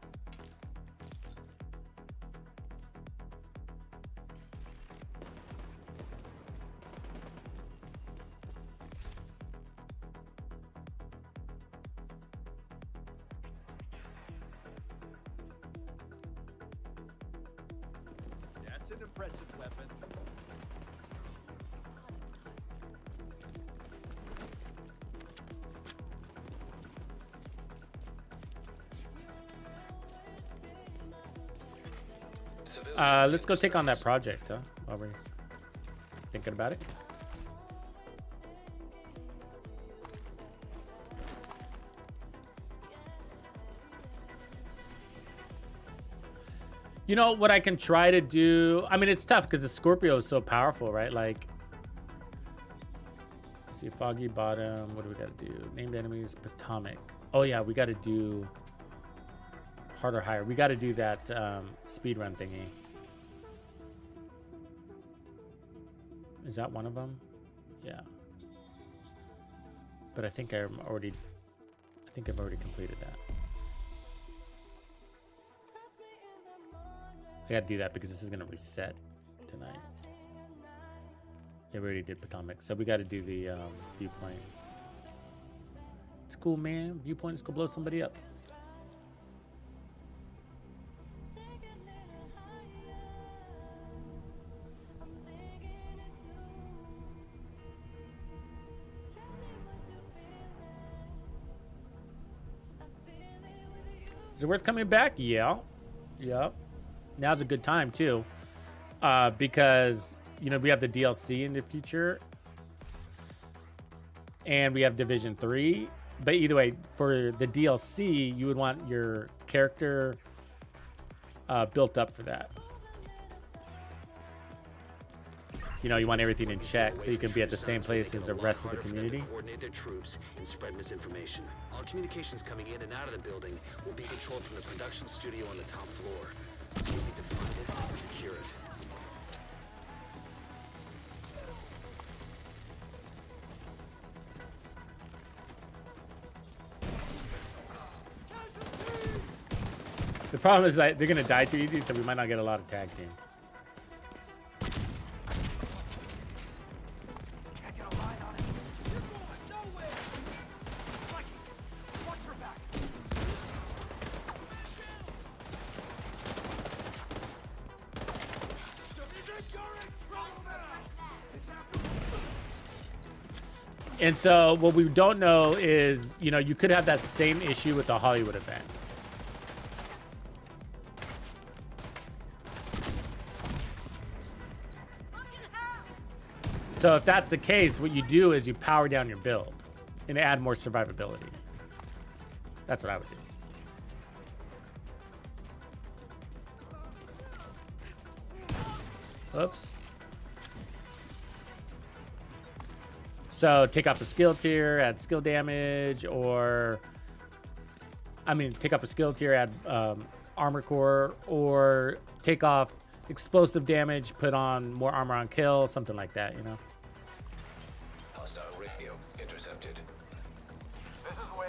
That's an impressive weapon. Civilians Let's go in take on that distress. project, huh? While we're thinking about it. You know what I can try to do? I mean, it's tough because the Scorpio is so powerful, right? Like, let's see, Foggy Bottom. What do we got to do? Named enemies, Potomac. Oh yeah, we got to do harder, higher. We got to do that speedrun thingy. Is that one of them? Yeah. But I think I've already completed that. I gotta do that because this is gonna reset tonight. Yeah, we already did Potomac, so we gotta do the viewpoint. It's cool, man. Viewpoint is gonna blow somebody up. Is it worth coming back? Yeah. Yeah. Now's a good time too. Because, you know, we have the DLC in the future. And we have Division 3. But either way, for the DLC, you would want your character built up for that. You know, you want everything in check so you can be at the same place as the rest of the community. Coordinate their troops and spread misinformation. All communications coming in and out of the building will be controlled from the production studio on the top floor. You need to find it and secure it. The problem is that they're gonna die too easy, so we might not get a lot of tag team. Can't get a line on it. You're going nowhere. Mikey, watch your back. And so what we don't know is, you know, you could have that same issue with the Hollywood event. So if that's the case, what you do is you power down your build and add more survivability. That's what I would do. Oops. So take off the skill tier, add skill damage, or take off a skill tier, add armor core, or take off explosive damage, put on more armor on kill, something like that, you know? Hostile radio intercepted. This is Wade.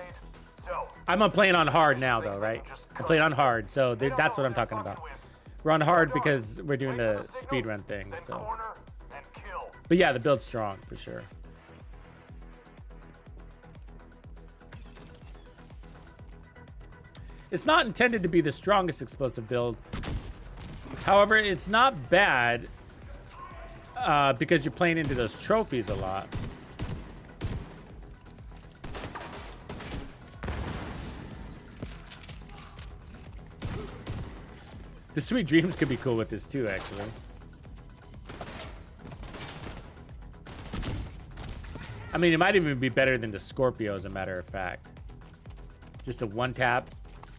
So, I'm playing on hard now, though, right? I'm playing on hard, so that's what I'm talking about. We're on hard because we're doing the speedrun thing, so. corner and kill. But yeah, the build's strong, for sure. It's not intended to be the strongest explosive build. However, it's not bad because you're playing into those trophies a lot. The Sweet Dreams could be cool with this too, actually. I mean, it might even be better than the Scorpio, as a matter of fact. Just a one tap,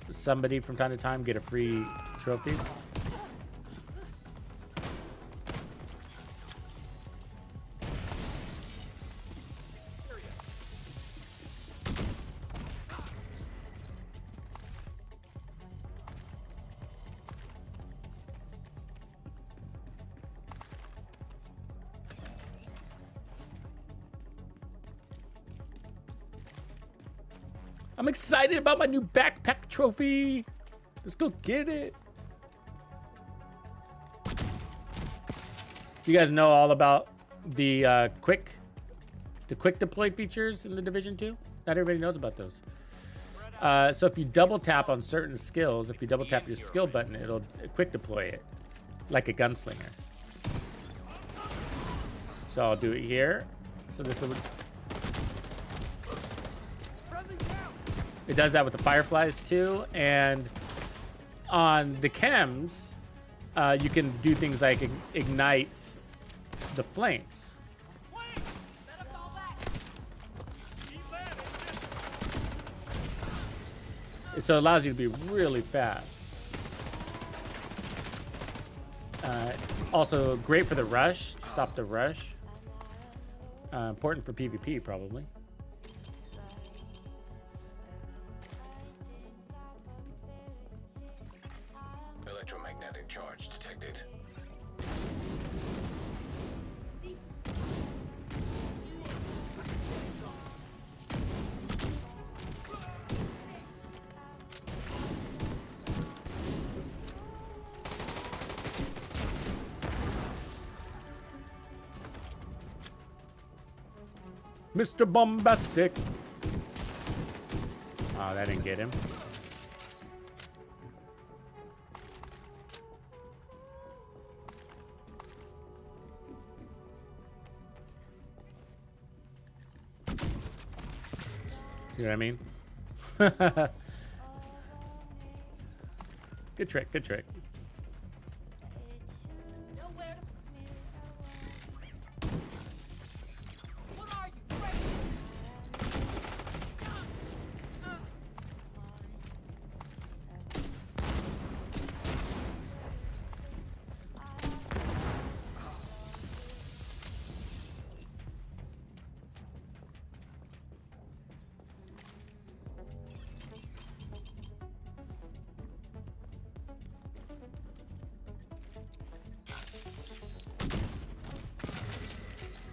somebody from time to time get a free trophy. I'm excited about my new backpack trophy. Let's go get it. You guys know all about the quick deploy features in the Division 2? Not everybody knows about those. So if you double tap on certain skills, if you double tap your skill button, it'll quick deploy it like a gunslinger. So I'll do it here. So this will. It does that with the fireflies too, and on the chems, you can do things like ignite the flames. So it allows you to be really fast. Also great for the rush, stop the rush. Important for PvP probably. Electromagnetic charge detected. Mr. Bombastic. Oh, that didn't get him. See what I mean? Good trick, good trick. Nowhere to... What are you, crazy?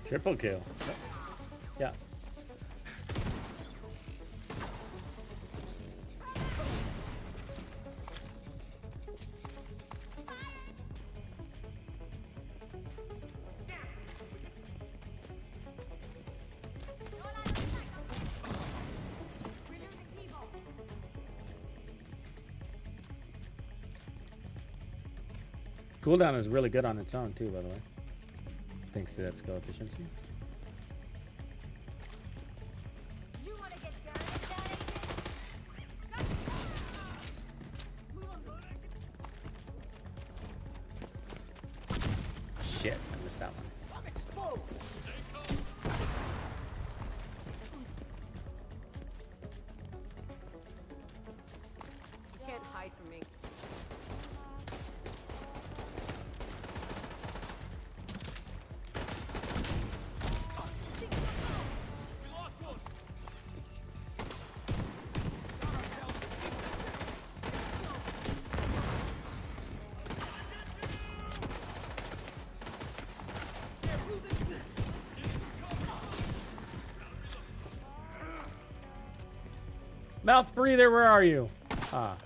Triple kill. Yeah. Cooldown is really good on its own too, by the way. Thanks to that skill efficiency. You want to get dirty, Shit, I missed that one. I'm exposed. You can't hide from me. Mouth breather, where are you? Ah.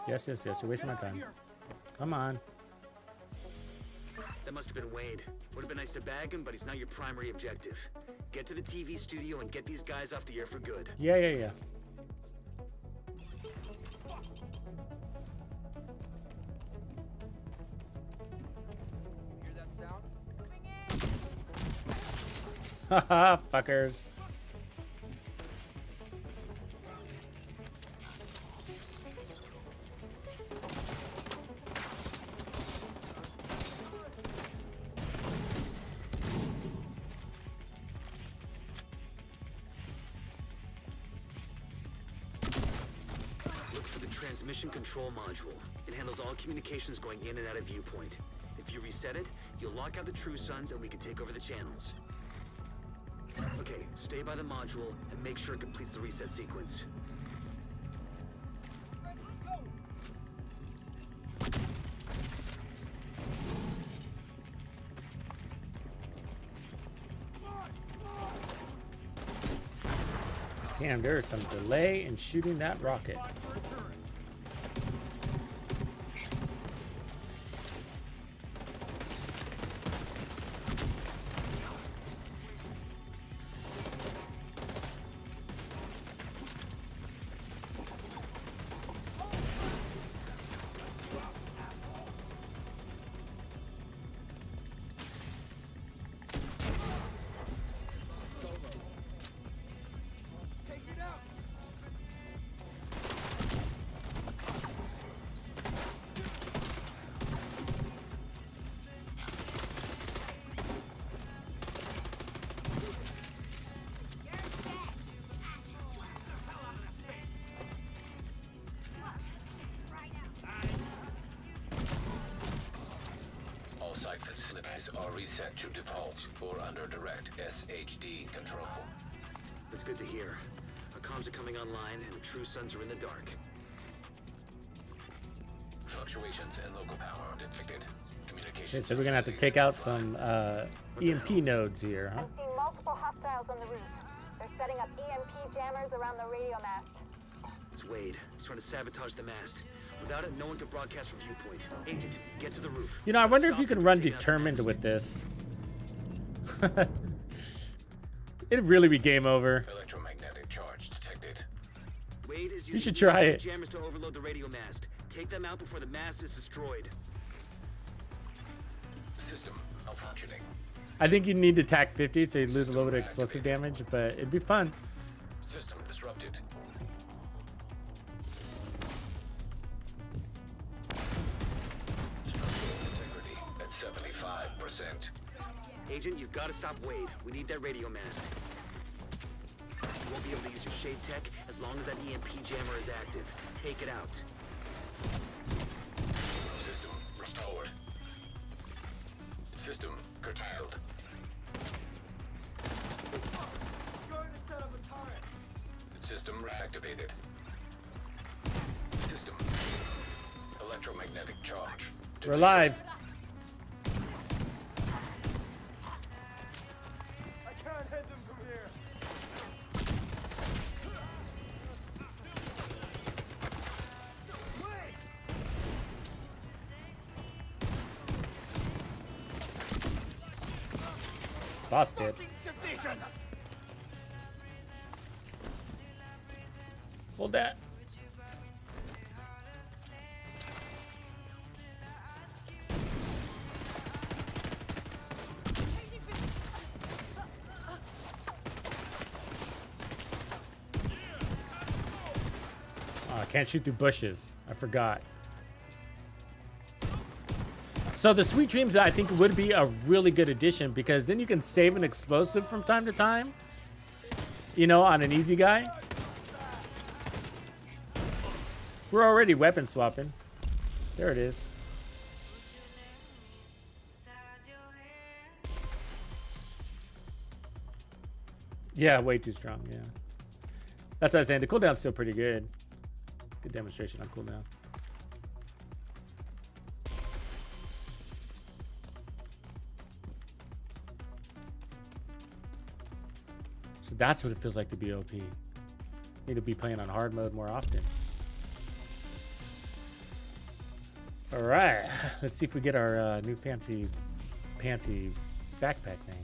Yes, yes, yes. You're wasting my time. Come on. That must have been Wade. Would have been nice to bag him, but he's not your primary objective. Get to the TV studio and get these guys off the air for good. Yeah, yeah, yeah. sound. Haha, fuckers. Look for the transmission control module. It handles all communications going in and out of viewpoint. If you reset it, you'll lock out the True Sons and we can take over the channels. Okay, stay by the module and make sure it completes the reset sequence. Damn, there is some delay in shooting that rocket. All site facilities are reset to default or under direct SHD control. That's good to hear. Our comms are coming online and the True Sons are in the dark. Fluctuations in local power detected. Communications. Okay, so we're gonna have to take out some EMP nodes here, huh? I'm seeing multiple hostiles on the roof. They're setting up EMP jammers around the radio mast. It's Wade. He's trying to sabotage the mast. Without it, no one can broadcast from viewpoint. Agent, get to the roof. You know, I wonder if Stop you can them run from taking out the determined mast. with this. It'd really be game over. Electromagnetic charge detected. Wade is You using should try EMP it. jammers to overload the radio mast. Take them out before the mast is destroyed. System malfunctioning. I think you need to TAC 50 so you lose a little bit of explosive damage, but it'd be fun. System disrupted. Integrity at 75%. Agent, you've got to stop Wade. We need that radio mast. You won't be able to use your shade tech as long as that EMP jammer is active. Take it out. System restored. System curtailed. Going to set up a turret. System reactivated. System. Electromagnetic charge. We're live. I can't hit them from here. Wait! Busted. Division! Hold that. Oh, I can't shoot through bushes. I forgot. So the Sweet Dreams, I think, would be a really good addition because then you can save an explosive from time to time. You know, on an easy guy. We're already weapon swapping. There it is. Yeah, way too strong, yeah. That's what I was saying. The cooldown's still pretty good. Good demonstration on cooldown. So that's what it feels like to be OP. Need to be playing on hard mode more often. All right, let's see if we get our new fancy panty backpack thing.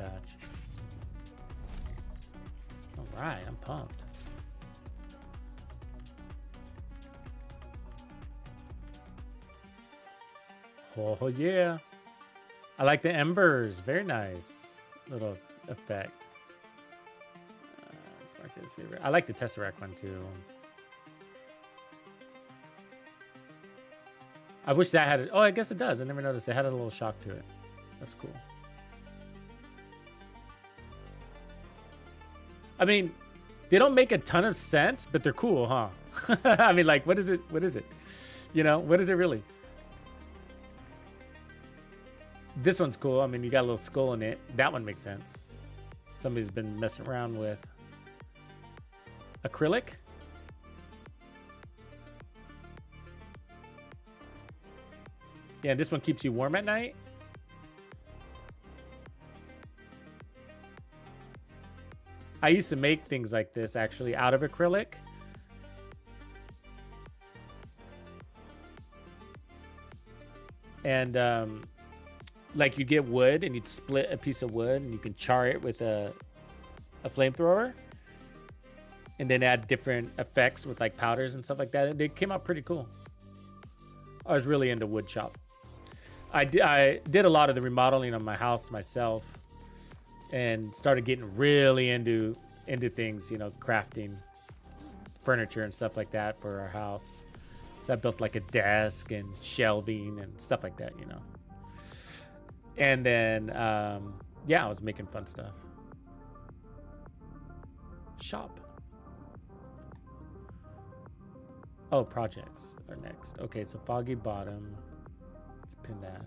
patch. All right, I'm pumped. Oh yeah. I like the embers. Very nice little effect. Let's mark this favorite. I like the Tesseract one too. I wish that had it. Oh, I guess it does. I never noticed. It had a little shock to it. That's cool. I mean, they don't make a ton of sense, but they're cool, huh? I mean, like, what is it? What is it? You know, what is it really? This one's cool. I mean, you got a little skull in it. That one makes sense. Somebody's been messing around with acrylic. Yeah, this one keeps you warm at night. I used to make things like this actually out of acrylic. And like you get wood and you'd split a piece of wood and you can char it with a flamethrower. And then add different effects with like powders and stuff like that. And they came out pretty cool. I was really into wood shop. I did a lot of the remodeling of my house myself and started getting really into things, you know, crafting furniture and stuff like that for our house. So I built like a desk and shelving and stuff like that, you know. And then, yeah, I was making fun stuff. Shop. Oh, projects are next. Okay, so Foggy Bottom. Let's pin that.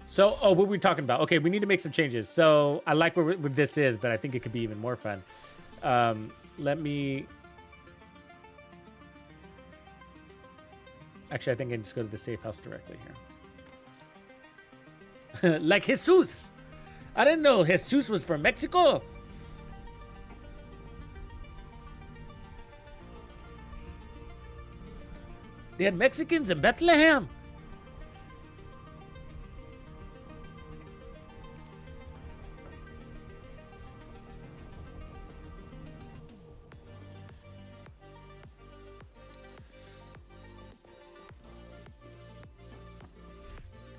So, oh, what were we talking about? Okay, we need to make some changes. So I like where this is, but I think it could be even more fun. Let me... Actually, I think I can just go to the safe house directly here. Like Jesus. I didn't know Jesus was from Mexico. They had Mexicans in Bethlehem.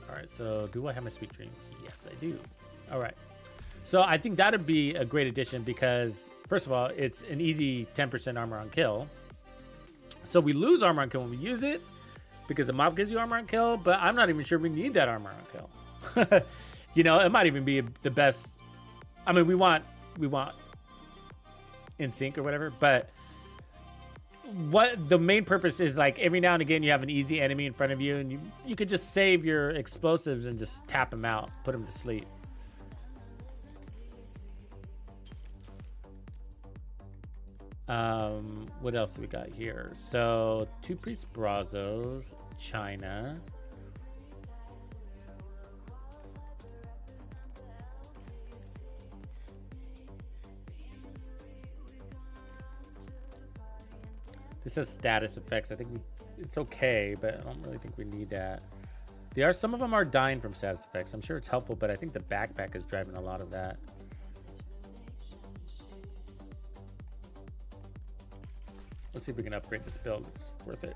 All right, so do I have my sweet dreams? Yes, I do. All right. So I think that'd be a great addition because, first of all, it's an easy 10% armor on kill. So we lose armor on kill when we use it because the mob gives you armor on kill, but I'm not even sure we need that armor on kill. You know, it might even be the best. I mean, we want in sync or whatever, but what the main purpose is, like, every now and again you have an easy enemy in front of you and you could just save your explosives and just tap them out, put them to sleep. What else do we got here? So 2 Priest Brazos, China. This has status effects. I think it's okay, but I don't really think we need that. Some of them are dying from status effects. I'm sure it's helpful, but I think the backpack is driving a lot of that. Let's see if we can upgrade this build. It's worth it.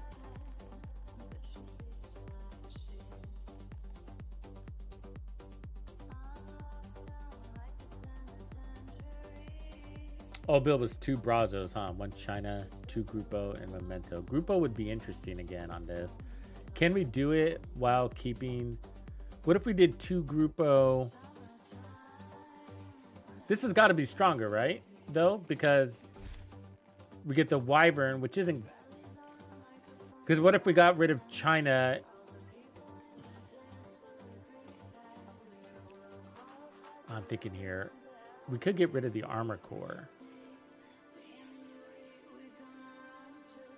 Oh, build was 2 Brazos, huh? 1 China, 2 Grupo, and Memento. Grupo would be interesting again on this. Can we do it while keeping... What if we did 2 Grupo? This has got to be stronger, right? Though, because... we get the Wyvern, which isn't... Because what if we got rid of China? I'm thinking here. We could get rid of the armor core.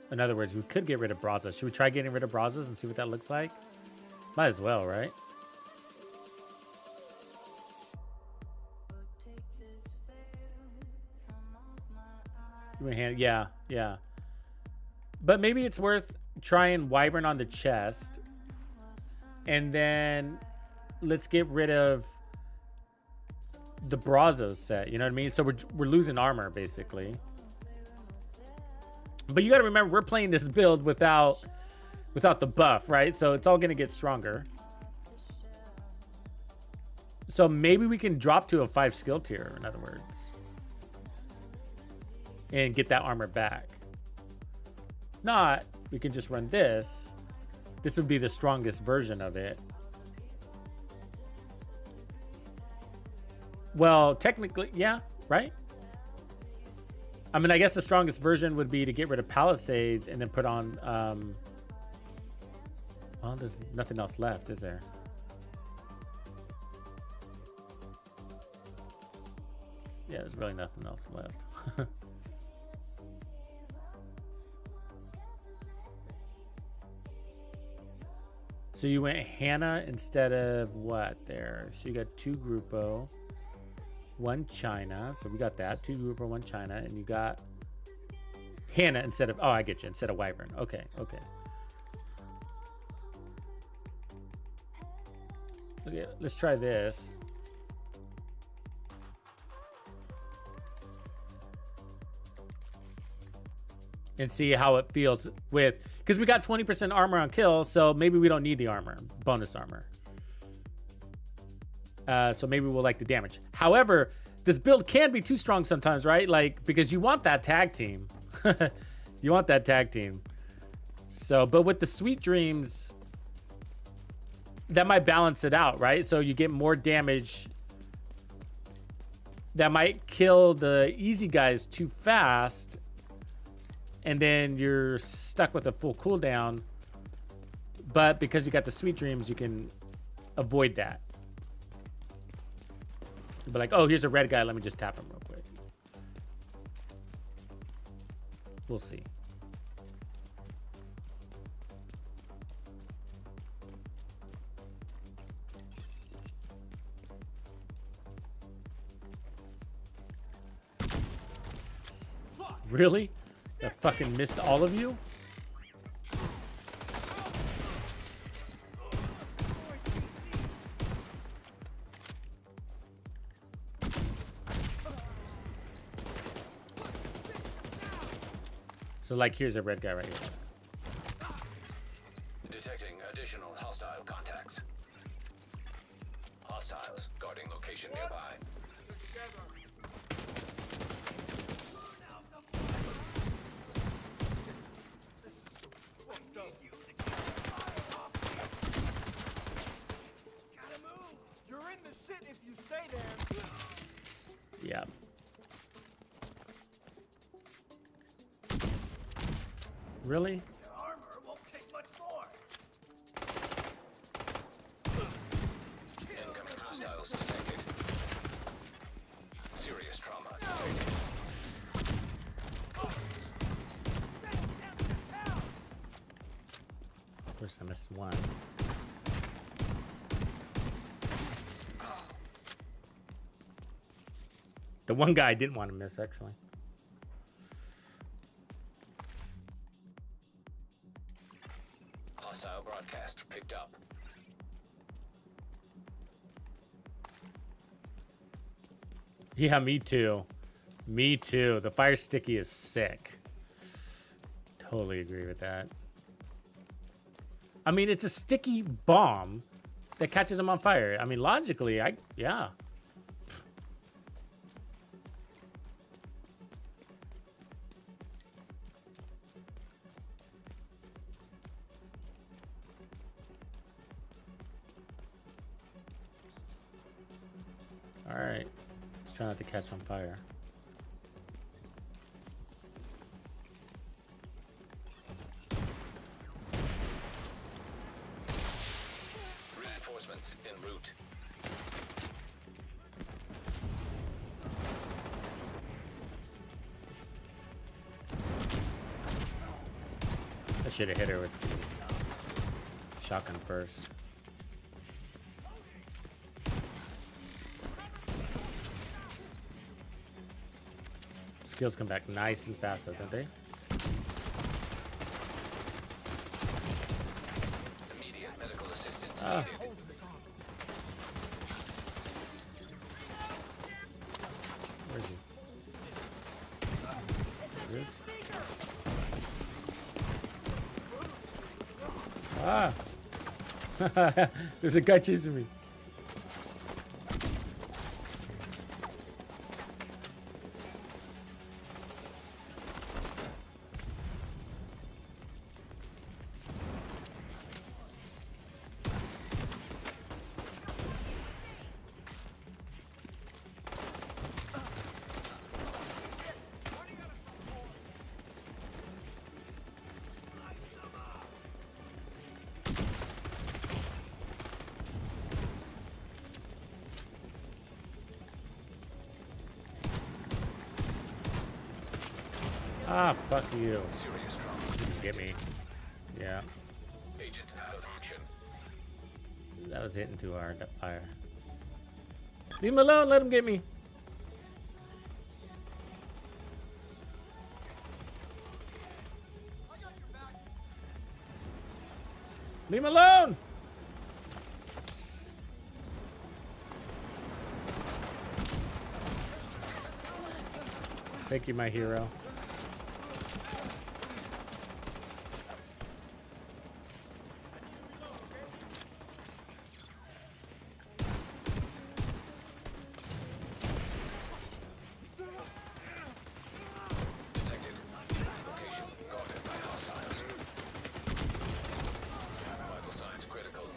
In other words, we could get rid of Brazos. Should we try getting rid of Brazos and see what that looks like? Might as well, right? Yeah, yeah. But maybe it's worth trying Wyvern on the chest. And then let's get rid of the Brazos set. You know what I mean? So we're losing armor basically. But you got to remember, we're playing this build without the buff, right? So it's all going to get stronger. So maybe we can drop to a 5 skill tier, in other words, and get that armor back. If not, we can just run this. This would be the strongest version of it. Well, technically, yeah, right? I mean, I guess the strongest version would be to get rid of Palisades and then put on... well, there's nothing else left, is there? Yeah, there's really nothing else left. So you went Hannah instead of what there? So you got 2 Grupo, 1 China. So we got that. 2 Grupo, 1 China. And you got Hannah instead of... Oh, I get you. Instead of Wyvern. Okay, okay. Okay, let's try this. And see how it feels with, because we got 20% armor on kill, so maybe we don't need the armor, bonus armor. So maybe we'll like the damage. However, this build can be too strong sometimes, right? Like, because you want that tag team. You want that tag team. So, but with the Sweet Dreams, that might balance it out, right? So you get more damage. That might kill the easy guys too fast. And then you're stuck with a full cooldown. But because you got the Sweet Dreams, you can avoid that. You'll be like, oh, here's a red guy. Let me just tap him real quick. We'll see. Really? That fucking missed all of you? So like here's a red guy right here. Detecting additional hostile contacts. Hostiles guarding location nearby. If you stay there. Yeah. Really? Your armor won't take much more. Incoming hostiles detected. Serious trauma detected. Of course, I missed one. The one guy I didn't want to miss, actually. Hostile broadcast picked up. Yeah, me too. Me too. The fire sticky is sick. Totally agree with that. I mean, it's a sticky bomb that catches them on fire. I mean, logically, yeah. All right, let's try not to catch on fire. Reinforcements en route. I should have hit her with the shotgun first. Skills come back nice and fast, though, don't they? Immediate medical assistance Ah. needed. Ah. There's a guy chasing me. Ah, fuck you. Serious trauma. Get me. Yeah. Agent out of action. That was hitting too hard, that fire. Leave him alone, let him get me. Leave him alone! Thank you, my hero. Detected. Location guarded by hostiles. Vital signs critical.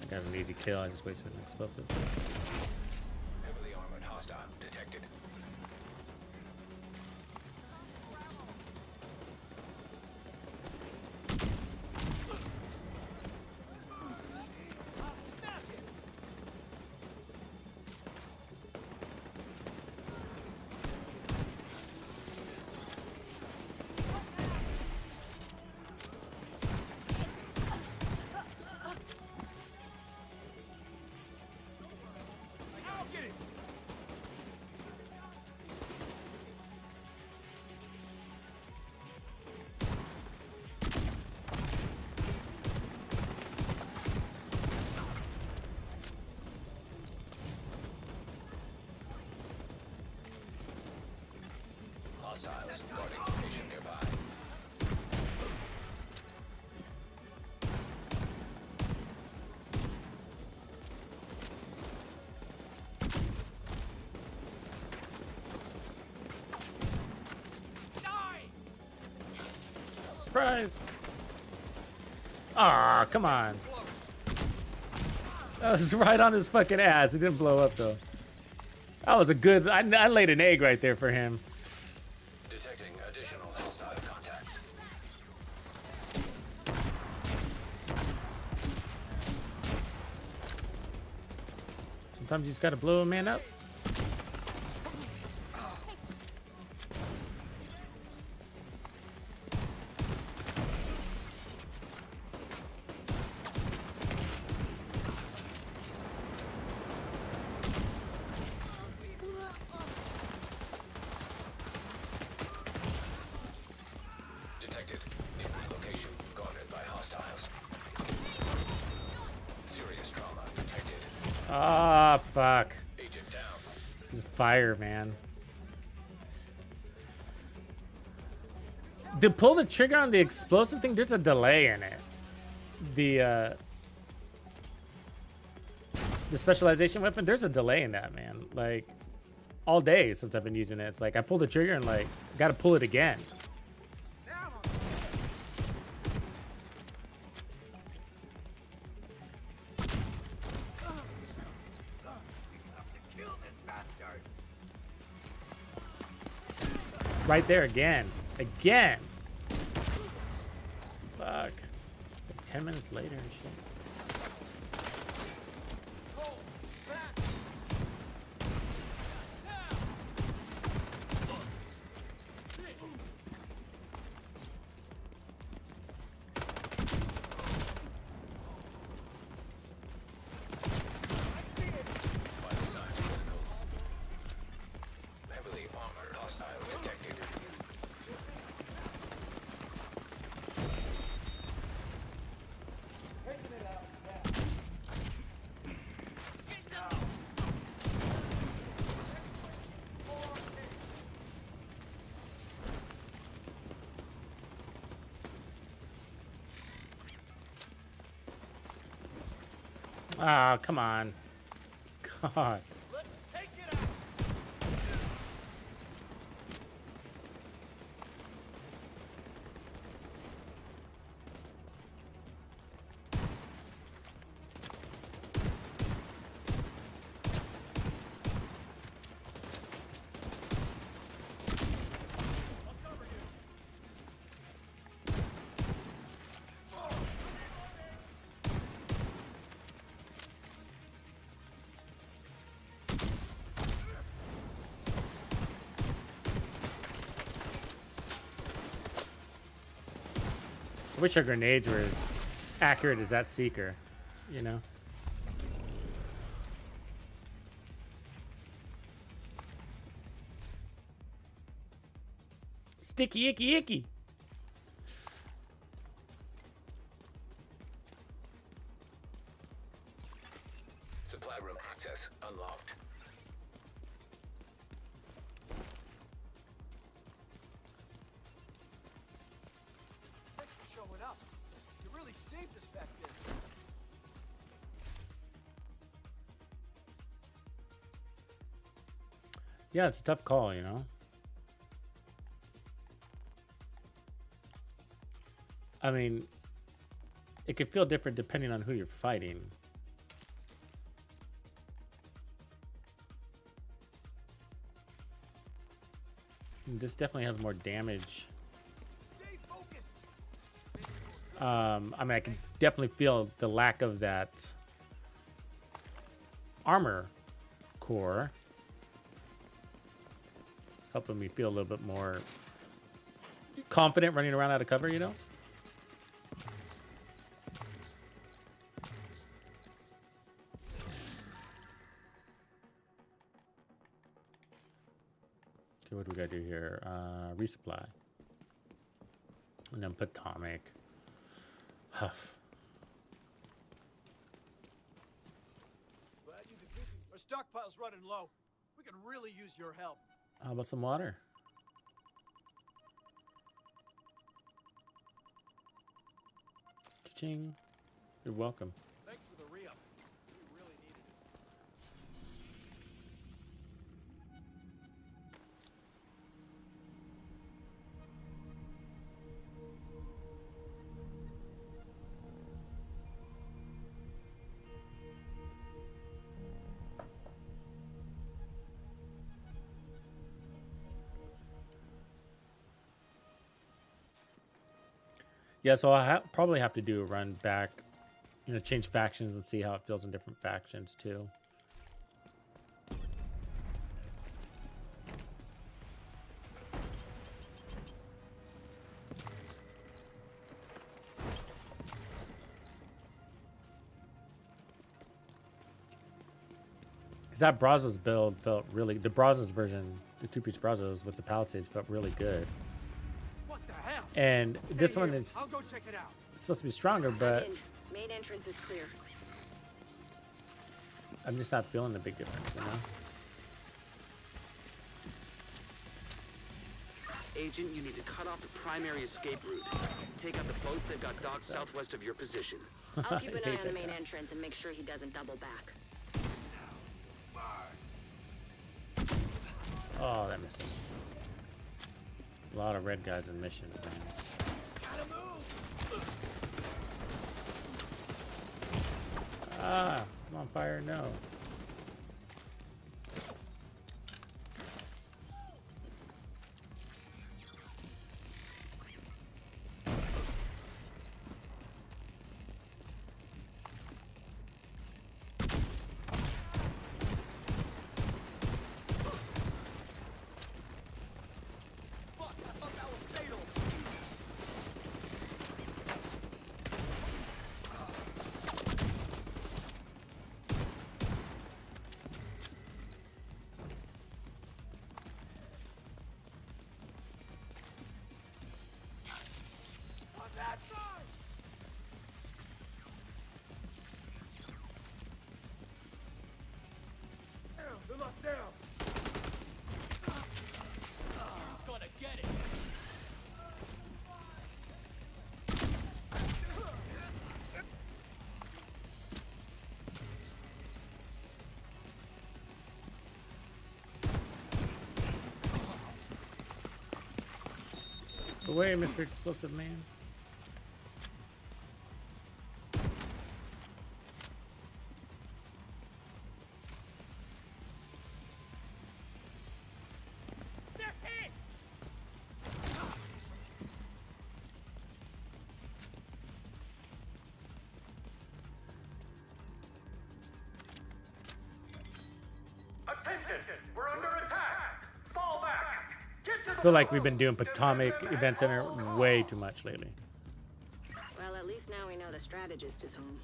I got an easy kill, I just wasted an explosive. Heavily armored hostile detected. I'll get it. Hostiles guarding location nearby. Die. Surprise! Ah, come on. That was right on his fucking ass. It didn't blow up though. That was a good. I laid an egg right there for him. Detecting additional hostile contacts. Sometimes you just gotta blow a man up. Detected. Location guarded by hostiles. Serious trauma detected. Ah, fuck. Agent down. This fire, man. To pull the trigger on the explosive thing, there's a delay in it. The specialization weapon, there's a delay in that, man. Like, all day since I've been using it, it's like I pull the trigger and like gotta pull it again. Now I'm have to kill this bastard. Right there again. Again. Fuck. Like 10 minutes later and shit. Vital signs critical. Heavily armored hostile detected. Taking it out. Ah, come on. God. Let's take it out. I'll cover you. I wish our grenades were as accurate as that seeker, you know? Sticky, icky, icky. Supply room access unlocked. Thanks for showing up. You really saved us back there. Yeah, it's a tough call, you know? I mean, it could feel different depending on who you're fighting. This definitely has more damage. Stay focused. I mean, I can definitely feel the lack of that armor core. Helping me feel a little bit more confident running around out of cover, you know? Okay, what do we gotta do here? Resupply. And then put atomic. Huff. Glad you could keep me. Our stockpile's running low. We could really use your help. How about some water? Cha-ching. You're welcome. Thanks for the re-up. We really needed it. Yeah, so I'll probably have to do a run back, you know, change factions and see how it feels in different factions too. Because that Brazos build felt really, the Brazos version, the two-piece Brazos with the Palisades felt really good. What the hell? And Stay this one here. is I'll go check it out. supposed to be stronger, but In. Main entrance is clear. I'm just not feeling the big difference, you know? Agent, you need to cut off the primary escape route. Take out the boats that got docked southwest of your position. I'll keep an I eye hate on the that main guy. entrance and make sure he doesn't double back. Oh, that missed him. A lot of red guys in missions, man. Gotta move. Ah, I'm on fire, no. Fuck, I thought that was fatal. On that side. They're locked down. Gonna get it. Away, Mr. Explosive Man. Attention! We're under attack! Fall back! Get to I feel like we've been doing Potomac Event Center way too much lately. Well, at least now we know the strategist is home.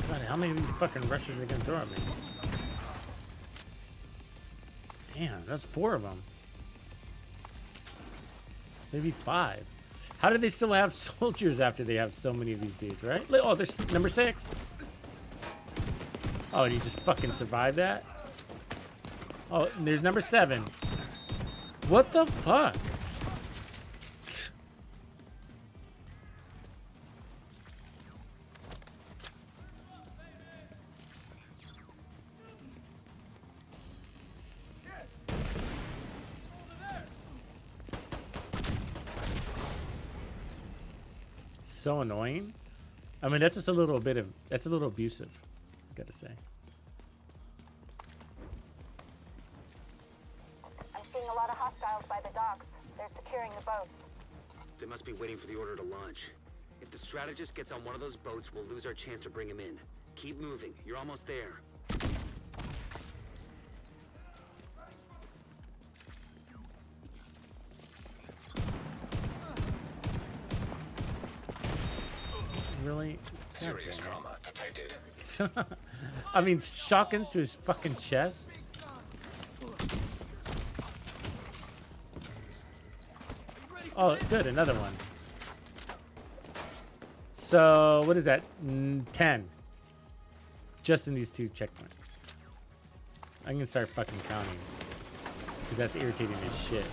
God, how many of these fucking rushes are they gonna throw at me? Damn, that's 4 of them. Maybe 5. How do they still have soldiers after they have so many of these dudes, right? Oh, there's number 6. Oh, and you just fucking survived that? Oh, and there's number 7. What the fuck? So annoying. I mean, that's just a little bit of, that's a little abusive, I gotta say. I'm seeing a lot of hostiles by the docks. They're securing the boats. They must be waiting for the order to launch. If the strategist gets on one of those boats, we'll lose our chance to bring him in. Keep moving. You're almost there. Really? Serious trauma detected. I mean, shotguns to his fucking chest. Oh, good, another one. So, what is that? 10. Just in these 2 checkpoints. I'm gonna start fucking counting. Because that's irritating as shit.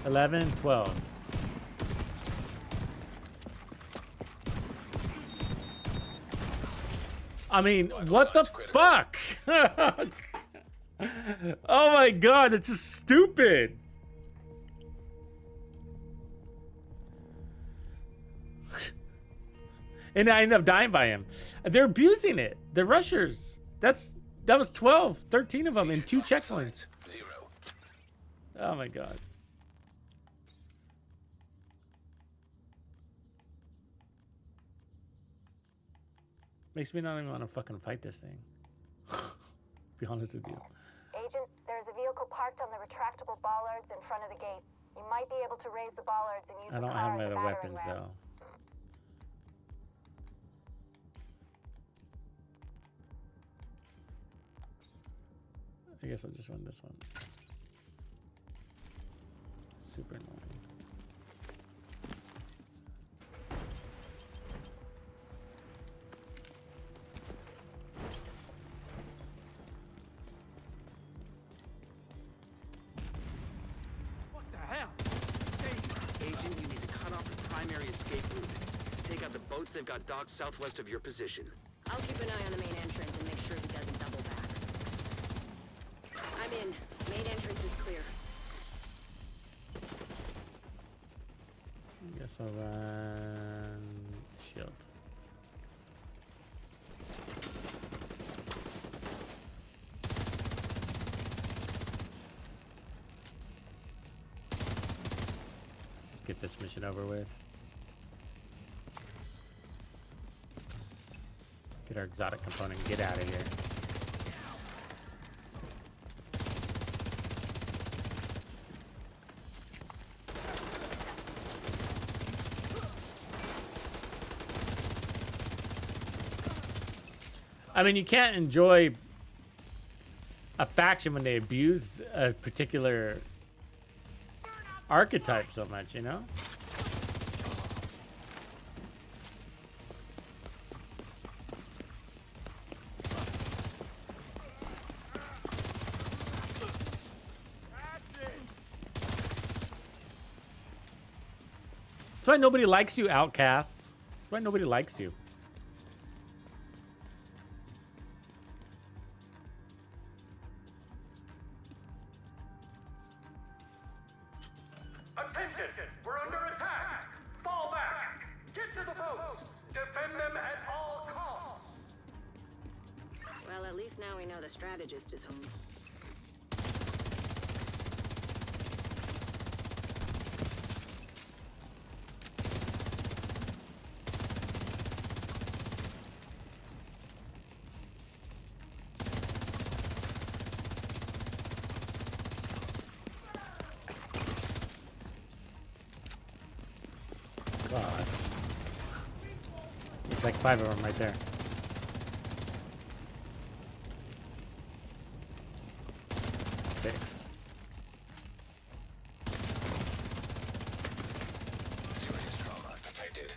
11, 12. I mean, what the fuck? Oh my god, it's just stupid. And I end up dying by him. They're abusing it. The rushers. That was 12, 13 of them in 2 checkpoints. 0. Oh my god. Makes me not even want to fucking fight this thing. Be honest with you. Agent, there's a vehicle parked on the retractable bollards in front of the gate. You might be able to raise the bollards and use I the don't car have as my a other battering weapons ram. though. I guess I'll just run this one. Super annoying. What the hell? Agent, you need to cut off the primary escape route. Take out the boats they've got docked southwest of your position. I'll keep an eye on the main entrance and make sure he doesn't double back. I'm in. Main entrance is clear. I guess I'll run shield. Let's just get this mission over with. Get our exotic component and get out of here. I mean, you can't enjoy a faction when they abuse a particular archetype so much, you know? That's why nobody likes you, outcasts. That's why nobody likes you. Attention! We're under attack! Fall back! Get to the boats! Defend them at all costs! Well, at least now we know the strategist is home. God. It's like 5 of them right there. Six. Serious trauma detected.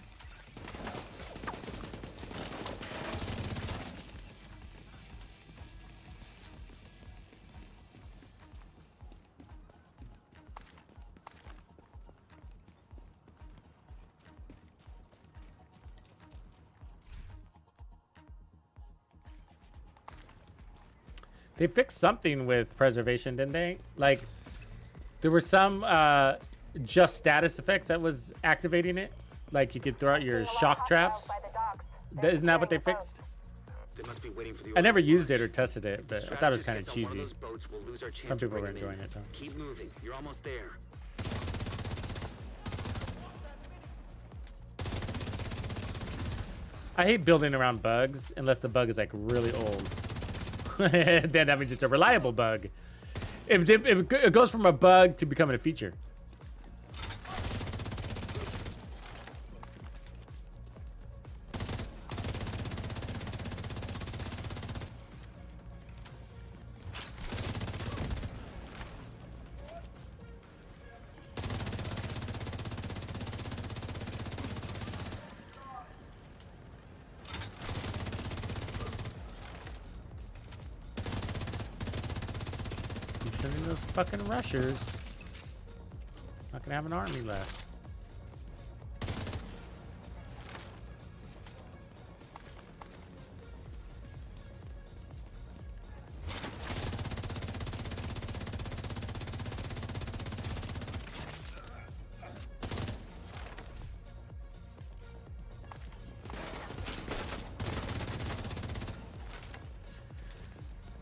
They fixed something with preservation, didn't they? Like, there were some just status effects that was activating it. Like, you could throw out your shock traps. Isn't that what they fixed? They must be waiting for the I never order. used it or tested it, but I thought it was kind of Strategist cheesy. gets on one of those boats, we'll lose our chance Some to people bring were them in. enjoying it, though. Keep moving. You're almost there. I hate building around bugs unless the bug is like really old. Then that means it's a reliable bug. If it goes from a bug to becoming a feature. Keep sending those fucking rushers. Not gonna have an army left.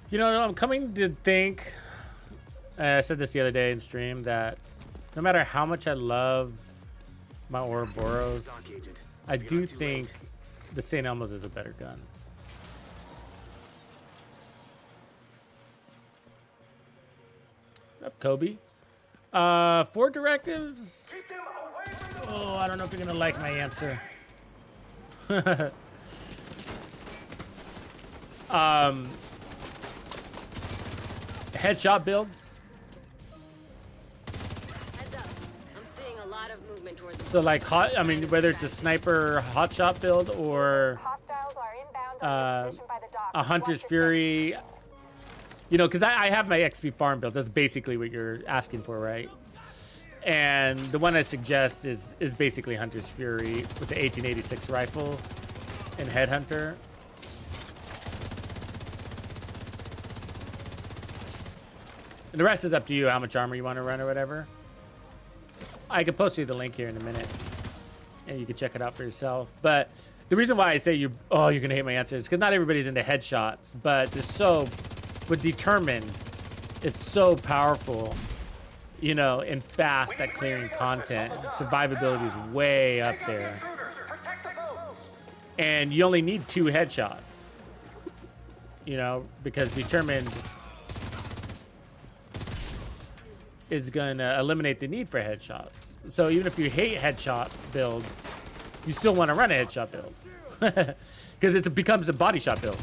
You know, I'm coming to think, I said this the other day in stream, that no matter how much I love my Ouroboros, I do think the St. Elmo's is a better gun. Up, Kobe. 4 directives. Oh, I don't know if you're gonna like my answer. Headshot builds. Heads up. I'm seeing a lot of movement towards the So like hot, I mean, whether it's a sniper hotshot build or Hostiles are inbound on your position by the docks. a Hunter's Watch your Fury, you know, because I have my XP farm build. That's basically what you're asking for, right? And the one I suggest is basically Hunter's Fury with the 1886 rifle and Headhunter. And the rest is up to you, how much armor you want to run or whatever. I could post you the link here in a minute, and you can check it out for yourself. But the reason why I say you're gonna hate my answer is because not everybody's into headshots, but they're so, with Determined, it's so powerful, you know, and fast at clearing content. Survivability is way up there, and you only need 2 headshots, you know, because Determined is gonna eliminate the need for headshots. So even if you hate headshot builds, you still want to run a headshot build because it becomes a body shot build.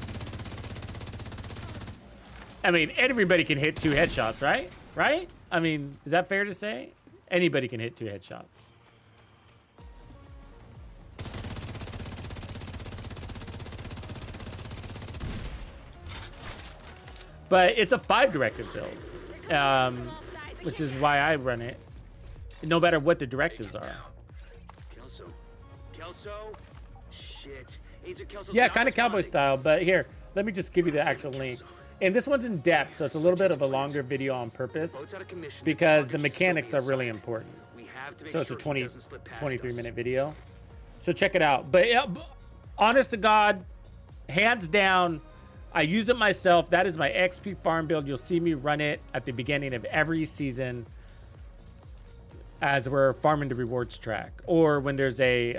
I mean, everybody can hit 2 headshots, right? Right? I mean, is that fair to say? Anybody can hit 2 headshots. But it's a 5 directive build, which is why I run it, no matter what the directives are. Kelso? Shit. Agent Kelso's Yeah, not kind of cowboy responding. style, but here, let me just give you the actual link. And this one's in depth, so it's a little bit of a longer video on purpose Boat's out of commission. because the Target should mechanics still are be really assigned. important. We have to make So it's a sure he 20, doesn't slip past 23-minute us. video. So check it out. But yeah, honest to God, hands down, I use it myself. That is my XP farm build. You'll see me run it at the beginning of every season as we're farming the rewards track, or when there's a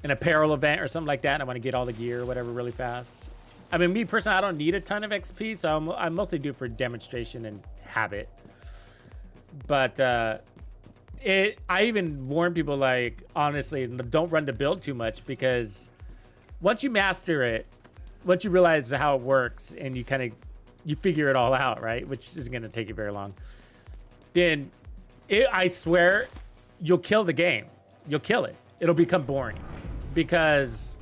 an apparel event or something like that and I want to get all the gear or whatever really fast. I mean, me personally, I don't need a ton of XP, so I mostly do it for demonstration and habit. But I even warn people, like, honestly, don't run the build too much, because once you master it, once you realize how it works and you figure it all out, right, which isn't going to take you very long, then I swear you'll kill the game. You'll kill it. It'll become boring, because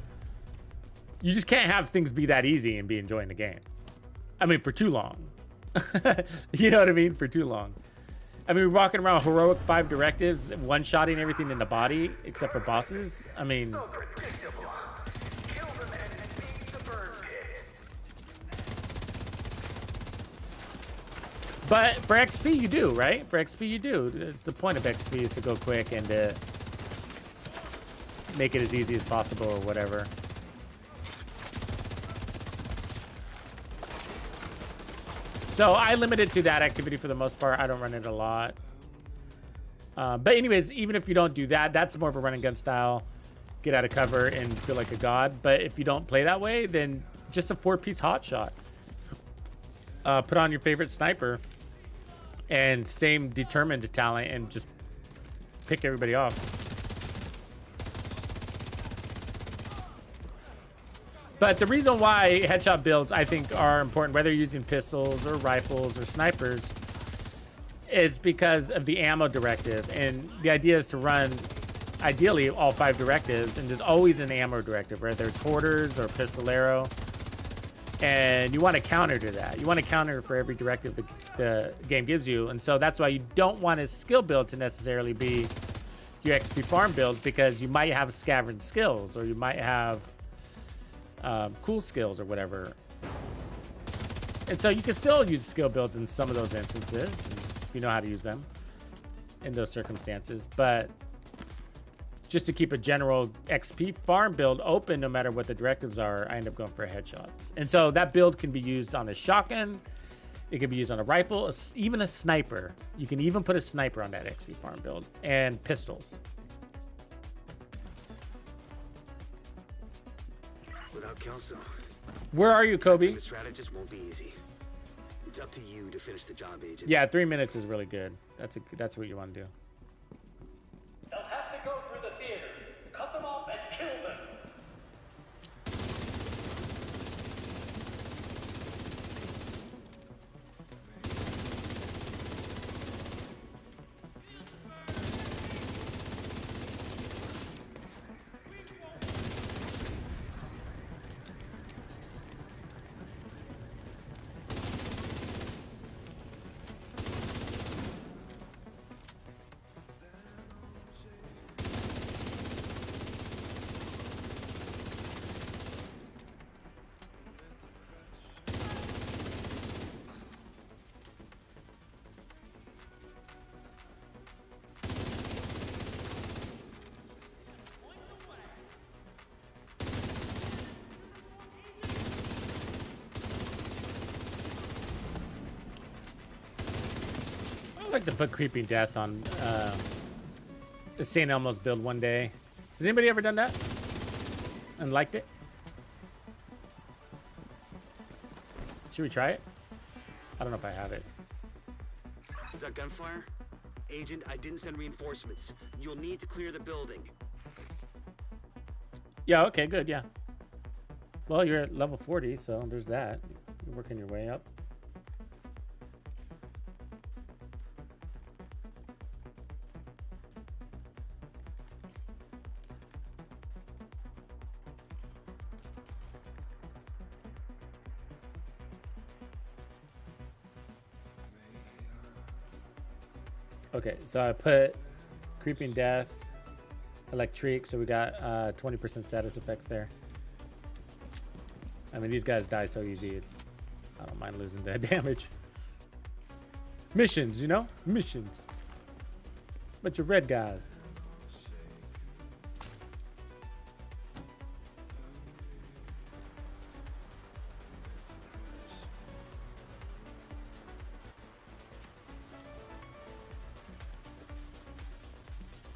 you just can't have things be that easy and be enjoying the game. I mean, for too long. You know what I mean? For too long. I mean, we're walking around heroic 5 directives, one-shotting everything in the body except for bosses. I mean, So predictable. Kill them and feed the burn pit. but for XP you do, right? For XP you do. It's the point of XP, is to go quick and make it as easy as possible or whatever. So I limit it to that activity for the most part. I don't run it a lot. But anyways, even if you don't do that, that's more of a run and gun style. Get out of cover and feel like a god. But if you don't play that way, then just a 4-piece hotshot. Put on your favorite sniper and same determined talent and just pick everybody off. But the reason why headshot builds, I think, are important, whether you're using pistols or rifles or snipers, is because of the ammo directive. And the idea is to run, ideally, all 5 directives, and there's always an ammo directive, whether it's hoarders or pistolero. And you want to counter to that. You want to counter for every directive the game gives you. And so that's why you don't want a skill build to necessarily be your XP farm build, because you might have scavenged skills, or you might have cool skills or whatever. And so you can still use skill builds in some of those instances, if you know how to use them in those circumstances. But just to keep a general XP farm build open, no matter what the directives are, I end up going for headshots. And so that build can be used on a shotgun. It can be used on a rifle, even a sniper. You can even put a sniper on that XP farm build, and pistols. Without Kelso, Where are you, Kobe? the strategist won't be easy. It's up to you to finish the job, Agent. Yeah, 3 minutes is really good. That's what you want to do. They'll have to go through the theater. Cut them off and kill them. I'd like to put Creeping Death on the St. Elmo's build one day. Has anybody ever done that and liked it? Should we try it? I don't know if I have it. Is that gunfire? Agent, I didn't send reinforcements. You'll need to clear the building. Yeah, okay, good, yeah. Well, you're at level 40, so there's that. working your way up. Okay, so I put Creeping Death, Electric, so we got 20% status effects there. I mean, these guys die so easy. I don't mind losing that damage. Missions, you know? Missions. Bunch of red guys.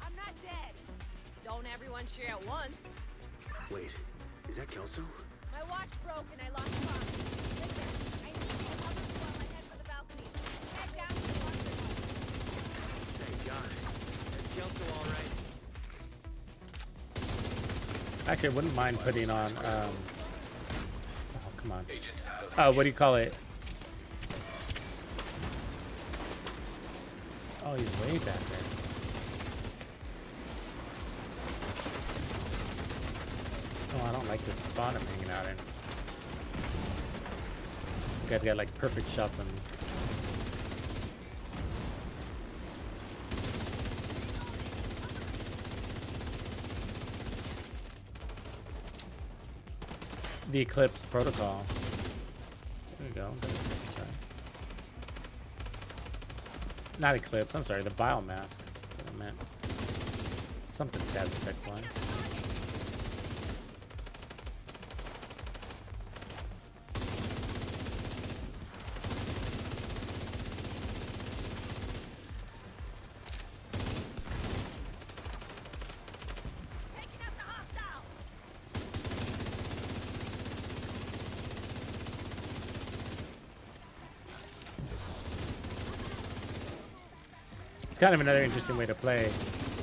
I'm not dead. Don't everyone cheer at once. Wait, is that Kelso? My watch broke and I lost power. Listen, I need to get cover while I head for the balcony. Head down to the laundry room. Thank God. Is Kelso all right? Actually, I wouldn't mind putting on, oh, come on. Agent out of Oh, what do you call it? Oh, he's way back there. Oh, I don't like this spot I'm hanging out in. You guys got like perfect shots on me. The Eclipse Protocol. There we go. Sorry. Not Eclipse, I'm sorry, the Biomask. That's what I meant. Something status effects line. Taking out the hostile. It's kind of another interesting way to play.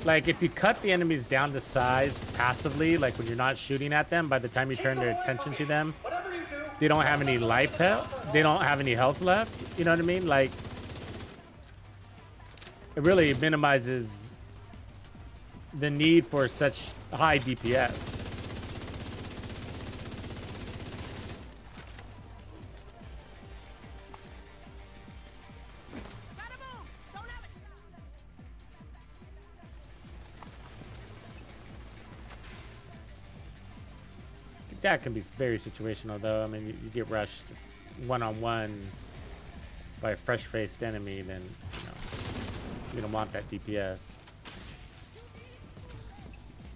Like, if you cut the enemies down to size passively, like when you're not shooting at them, by the time you turn their attention to them, they don't have any life health. They don't have any health left. You know what I mean? Like, it really minimizes the need for such high DPS. Gotta move. Don't have it. That can be very situational, though. I mean, you get rushed one-on-one by a fresh-faced enemy, then you don't want that DPS.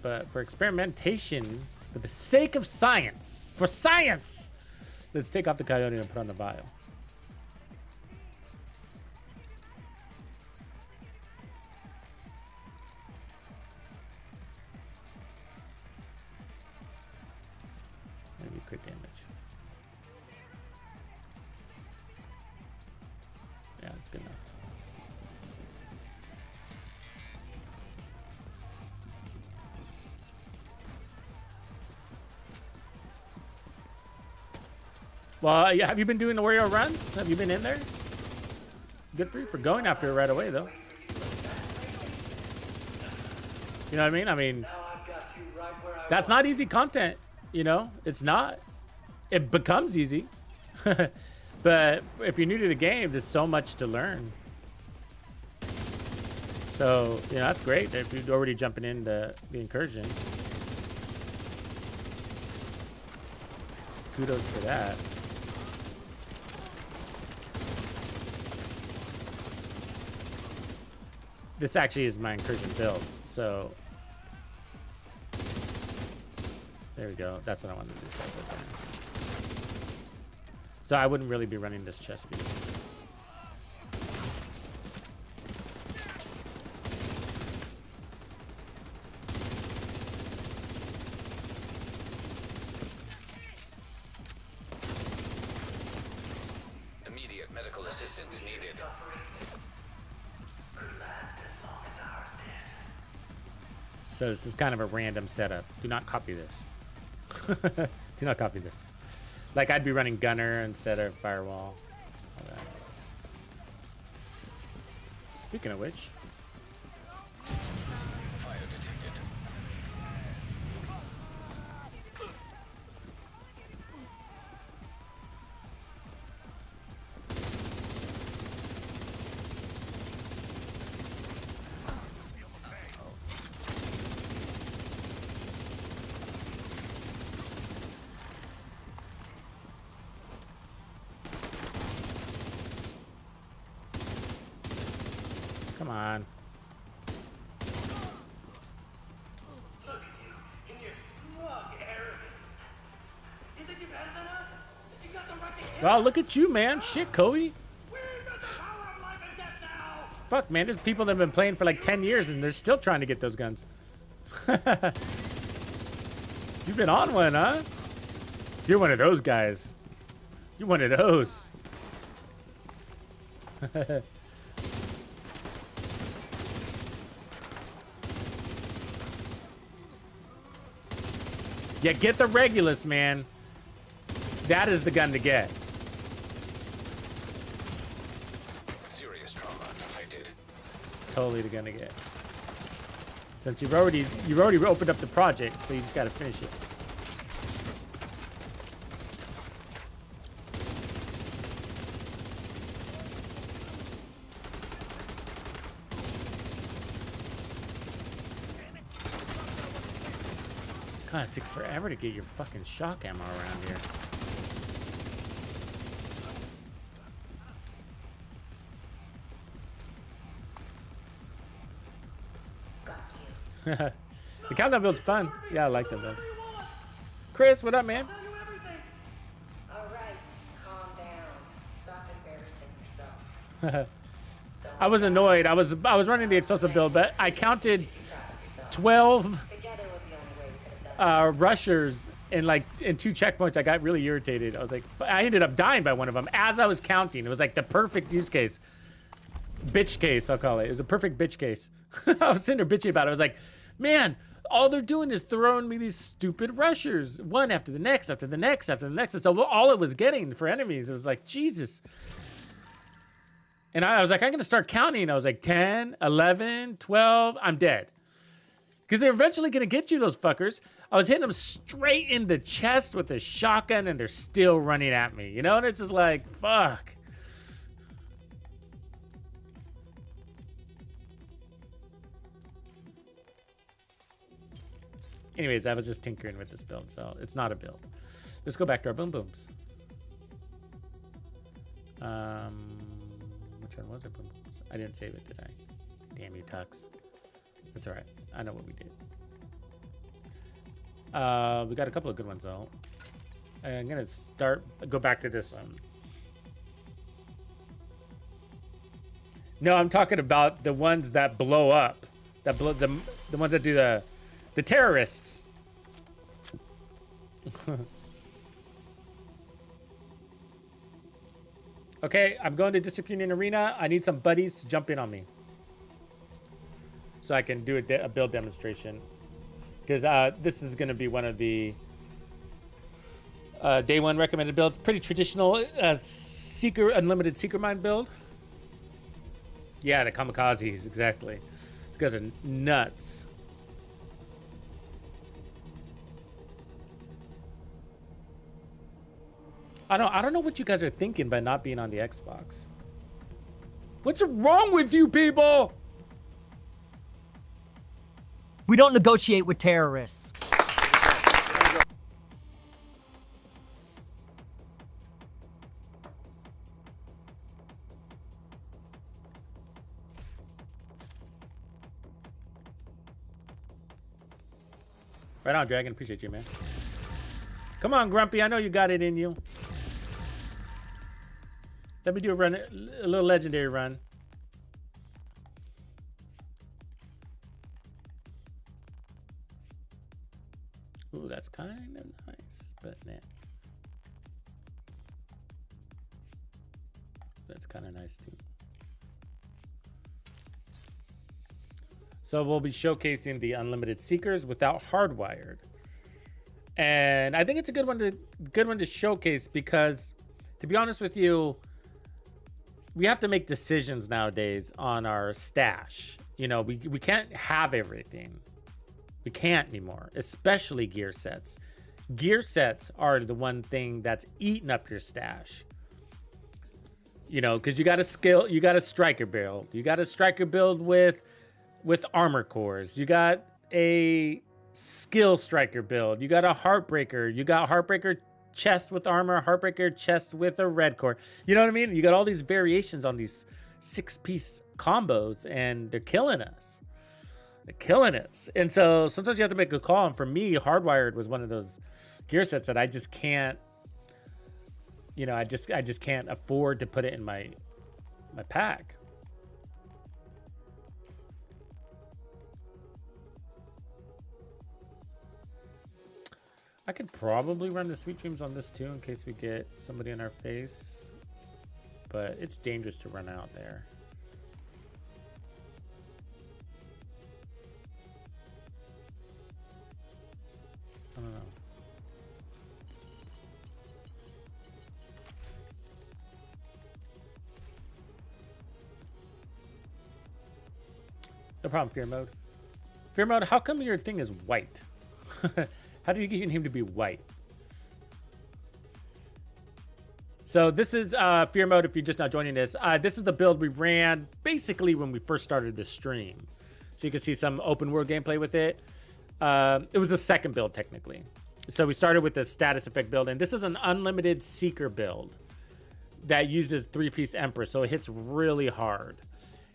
But for experimentation, for the sake of science, for science, let's take off the coyote and put on the bio. Maybe crit damage. Yeah, that's good enough. Well, yeah, have you been doing the Wario runs? Have you been in there? Good for you for going after it right away, though. You know what I mean? I mean, that's not easy content, you know? It's not. It becomes easy. But if you're new to the game, there's so much to learn. So, you know, that's great if you're already jumping into the Incursion. Kudos for that. This actually is my Incursion build, so there we go. That's what I wanted to do. So I wouldn't really be running this chest piece. Immediate medical assistance needed. So this is kind of a random setup. Do not copy this. Do not copy this. Like I'd be running gunner instead of firewall. All that. Speaking of which. Fire detected. Come on. Look at you in your smug arrogance. You think you're better than us? You got the right to kill Well, us? look at you, man. Shit, Kobe. We've got the power of life and death now. Fuck, man. There's people that have been playing for like 10 years and they're still trying to get those guns. You've been on one, huh? You're one of those guys. You're one of those. Yeah, get the Regulus, man. That is the gun to get. Serious trauma detected. Totally the gun to get. Since you've already opened up the project, so you just gotta finish it. God, it takes forever to get your fucking shock ammo around here. The countdown build's fun. Yeah, I like them build. Chris, what up, man? Tell you everything. All right, calm down. Stop embarrassing yourself. I was annoyed. I was running the explosive build, but I counted 12 Together was the only way we could have done rushers in 2 checkpoints. I got really irritated. I was like, I ended up dying by one of them as I was counting. It was like the perfect use case. Bitch case, I'll call it. It was a perfect bitch case. I was sitting there bitching about it. I was like, man, all they're doing is throwing me these stupid rushers. One after the next, after the next, after the next. It's all it was getting for enemies. It was like, Jesus. And I was like, I'm going to start counting. I was like, 10, 11, 12. I'm dead. Because they're eventually going to get you, those fuckers. I was hitting them straight in the chest with a shotgun, and they're still running at me. You know? And it's just like, fuck. Anyways, I was just tinkering with this build, so it's not a build. Let's go back to our boom booms. Which one was our boom booms? I didn't save it, did I? Damn you, Tux. That's all right. I know what we did. We got a couple of good ones, though. I'm going to go back to this one. No, I'm talking about the ones that blow up. The ones that do the terrorists. Okay, I'm going to District Union Arena. I need some buddies to jump in on me, so I can do a build demonstration. Because this is going to be one of the day one recommended builds. Pretty traditional unlimited seeker mine build. Yeah, the kamikazes, exactly. These guys are nuts. I don't know what you guys are thinking by not being on the Xbox. What's wrong with you people? We don't negotiate with terrorists. Right on, Dragon. Appreciate you, man. Come on, Grumpy. I know you got it in you. Let me do a little legendary run. Ooh, that's kind of nice, but nah. That's kind of nice too. So we'll be showcasing the unlimited seekers without hardwired. And I think it's a good one to showcase because, to be honest with you, we have to make decisions nowadays on our stash. You know, we can't have everything. We can't anymore, especially gear sets. Gear sets are the one thing that's eating up your stash. You know, because you got a striker build. You got a striker build with armor cores. You got a skill striker build. You got a heartbreaker. You got heartbreaker chest with armor, heartbreaker chest with a red core. You know what I mean? You got all these variations on these 6-piece combos, and they're killing us. They're killing us. And so sometimes you have to make a call. And for me, Hardwired was one of those gear sets that I just can't, you know, I just can't afford to put it in my pack. I could probably run the Sweet Dreams on this too in case we get somebody in our face. But it's dangerous to run out there. I don't know. No problem, Fear Mode. Fear Mode, how come your thing is white? How do you get him to be white? So this is Fear Mode if you're just not joining this. This is the build we ran basically when we first started the stream. So you can see some open world gameplay with it. It was the second build technically. So we started with the status effect build, and this is an unlimited Seeker build that uses 3-piece Empress, so it hits really hard.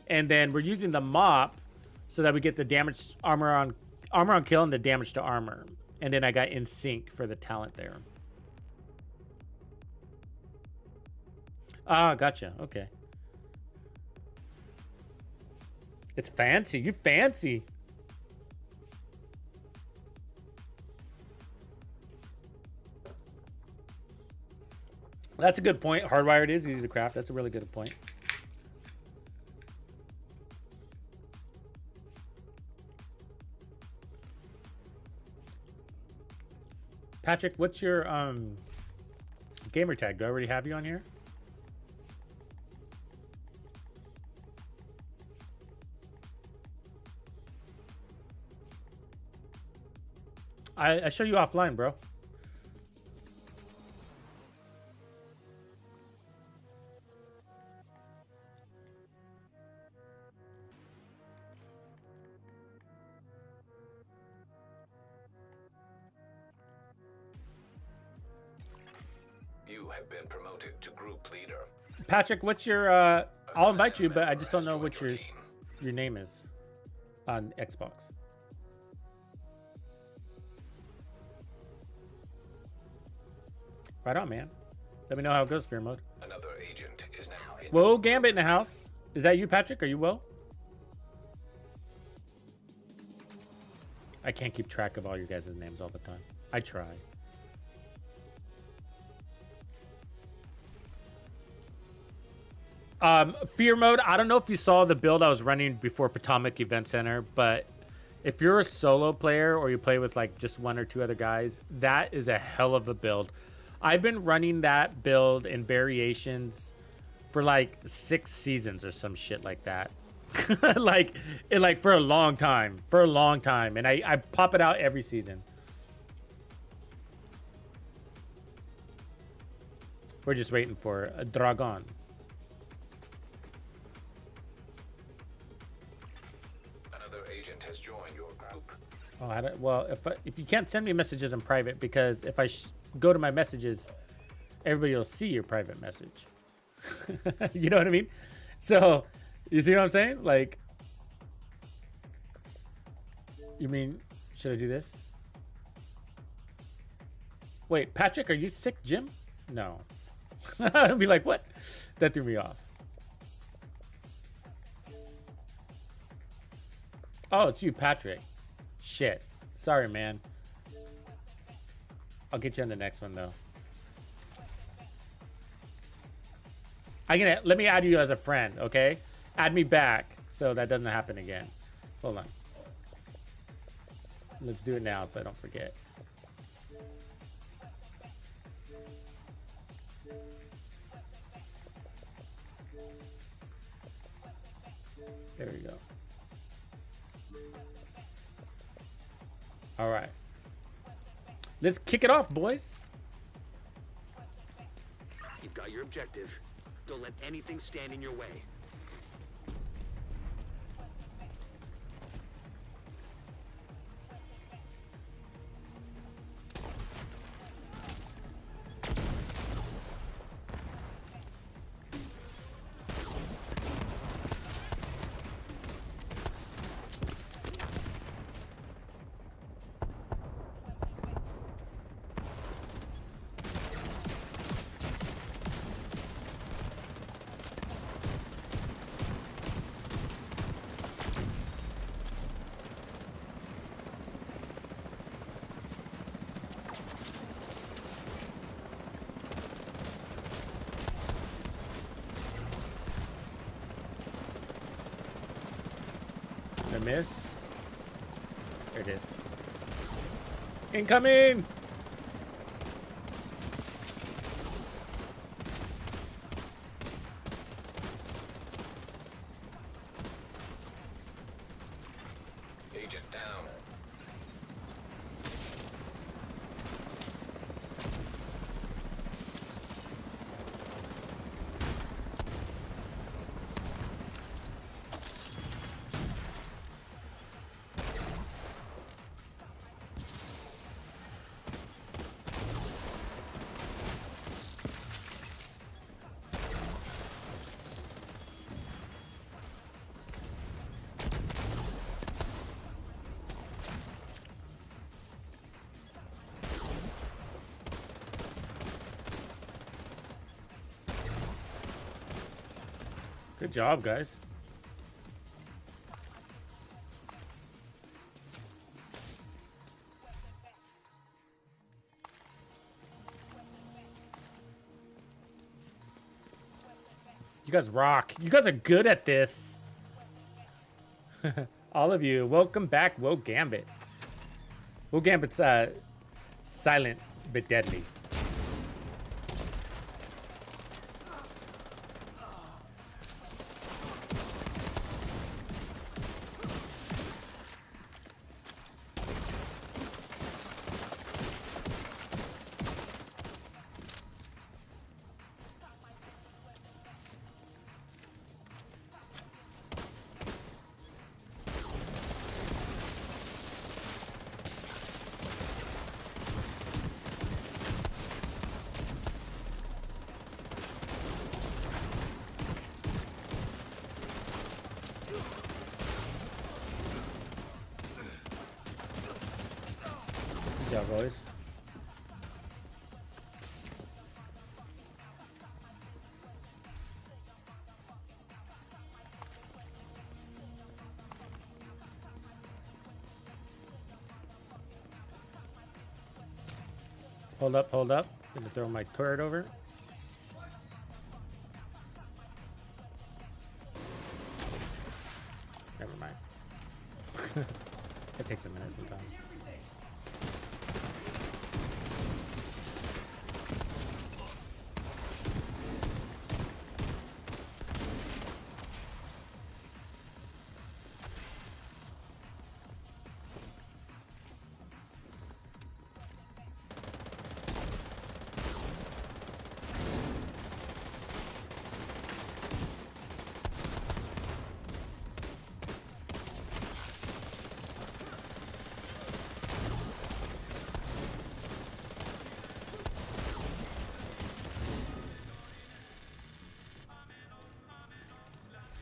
And then we're using the mop so that we get the damage armor on kill and the damage to armor. And then I got in sync for the talent there. Ah, gotcha. Okay. It's fancy. You fancy. That's a good point. Hardwired is easy to craft. That's a really good point. Patrick, what's your gamer tag? Do I already have you on here? I show you offline, bro. You have been promoted to group leader. Patrick, what's your I'll invite you, but I just don't know what your name is on Xbox. Right on, man. Let me know how it goes, Fear Mode. Another agent is now in. Whoa, Gambit in the house. Is that you, Patrick? Are you well? I can't keep track of all your guys' names all the time. I try. Fear Mode, I don't know if you saw the build I was running before Potomac Event Center, but if you're a solo player or you play with like just 1 or 2 other guys, that is a hell of a build. I've been running that build in variations for like 6 seasons or some shit like that. like for a long time, and I pop it out every season. We're just waiting for a Dragon. Another agent has joined your group. Oh, I don't, well, if you can't send me messages in private, because if I go to my messages, everybody will see your private message. You know what I mean? So, you see what I'm saying? Like, you mean, should I do this? Wait, Patrick, are you sick, Jim? No. I'd be like, what? That threw me off. Oh, it's you, Patrick. Shit. Sorry, man. I'll get you on the next one, though. Let me add you as a friend, okay? Add me back so that doesn't happen again. Hold on. Let's do it now so I don't forget. There we go. All right. Let's kick it off, boys. You've got your objective. Don't let anything stand in your way. I miss. There it is. Incoming! Agent down. Good job, guys. You guys rock. You guys are good at this. All of you. Welcome back, Woe Gambit. Woe Gambit's silent but deadly. Good job, boys. Hold up, hold up. Gonna throw my turret over. Never mind. It takes a minute sometimes.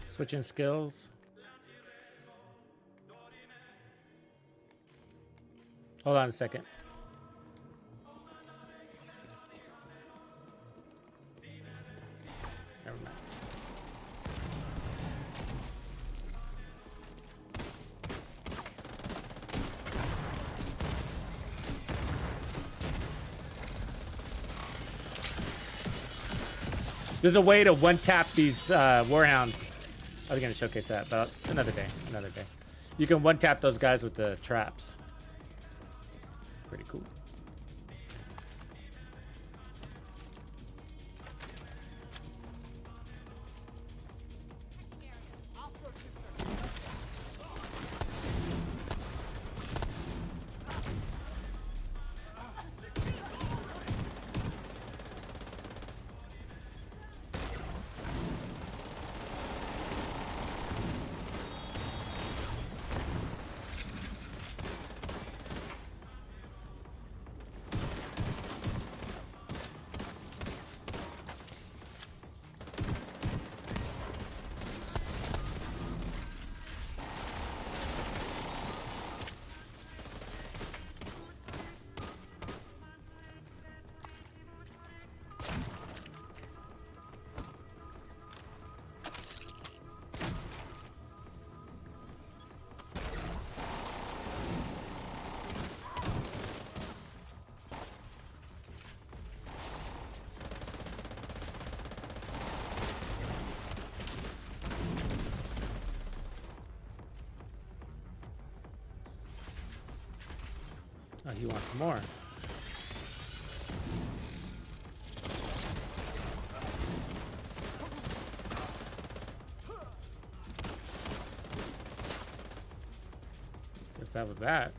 Switching skills. Hold on a second. Never mind. There's a way to one-tap these warhounds. I was gonna showcase that, but another day, another day. You can one-tap those guys with the traps. Pretty cool. I'll purchase he wants more. Guess that was that.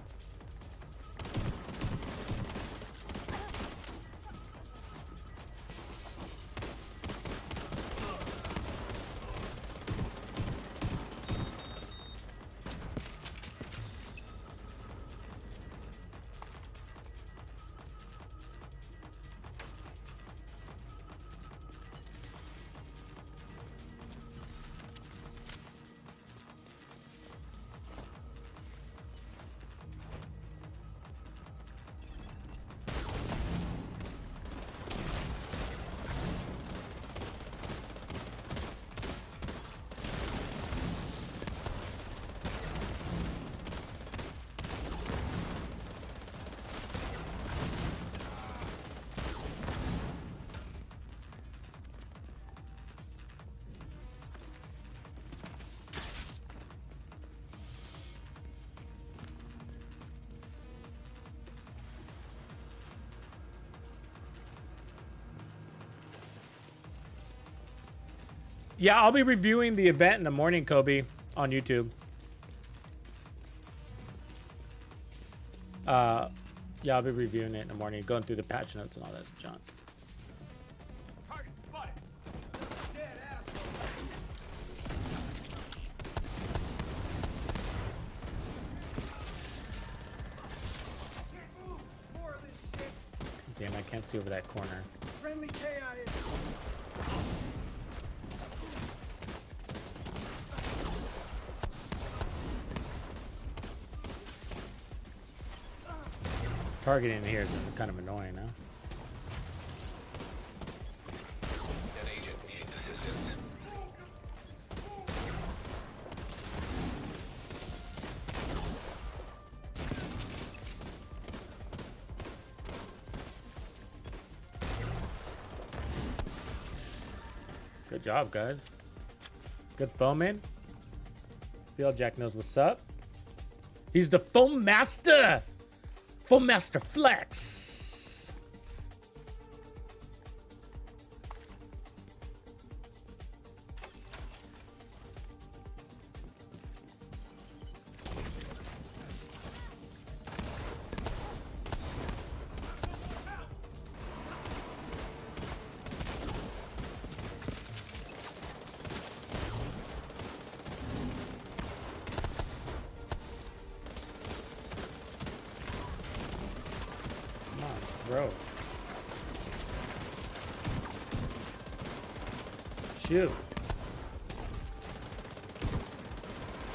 Yeah, I'll be reviewing the event in the morning, Kobe, on YouTube. Yeah, I'll be reviewing it in the morning, going through the patch notes and all that junk. Target spotted. Dead asshole. Can't move. More of this shit. Damn, I can't see over that corner. Friendly KI is. Targeting here is kind of annoying, huh? An agent needs assistance. Good job, guys. Good foaming. Feel Jack knows what's up. He's the foam master. Foam master flex. Bro. Shoot.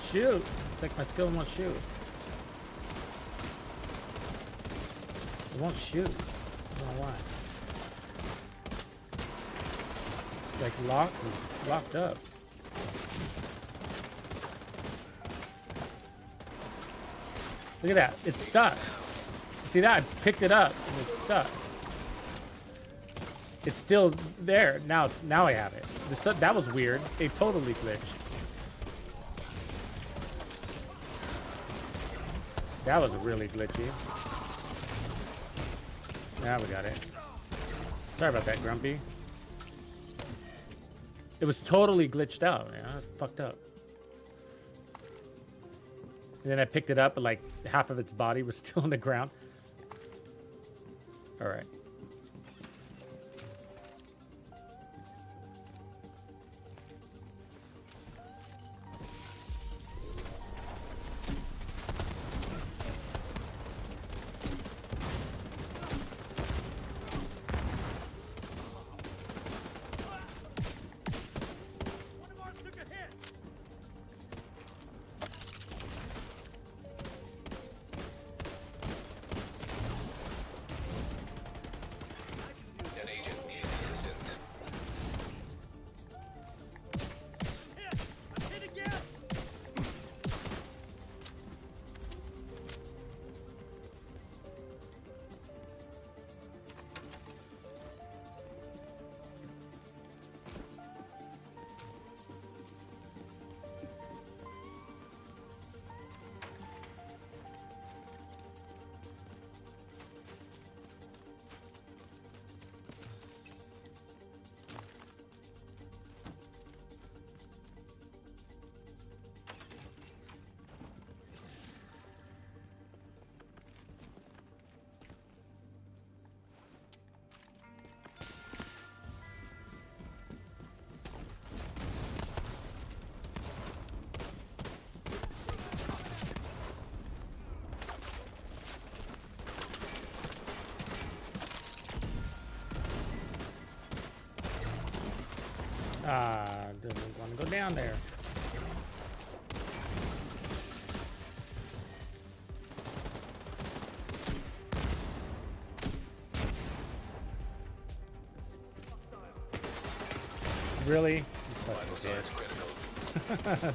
Shoot. It's like my skill won't shoot. It won't shoot. I don't know why. It's like locked up. Look at that. It's stuck. See that? I picked it up and it's stuck. It's still there. Now I have it. That was weird. It totally glitched. That was really glitchy. Now we got it. Sorry about that, Grumpy. It was totally glitched out. Yeah, it's fucked up. And then I picked it up, but like half of its body was still on the ground. All right. Doesn't want to go down there. Really? Vital signs critical.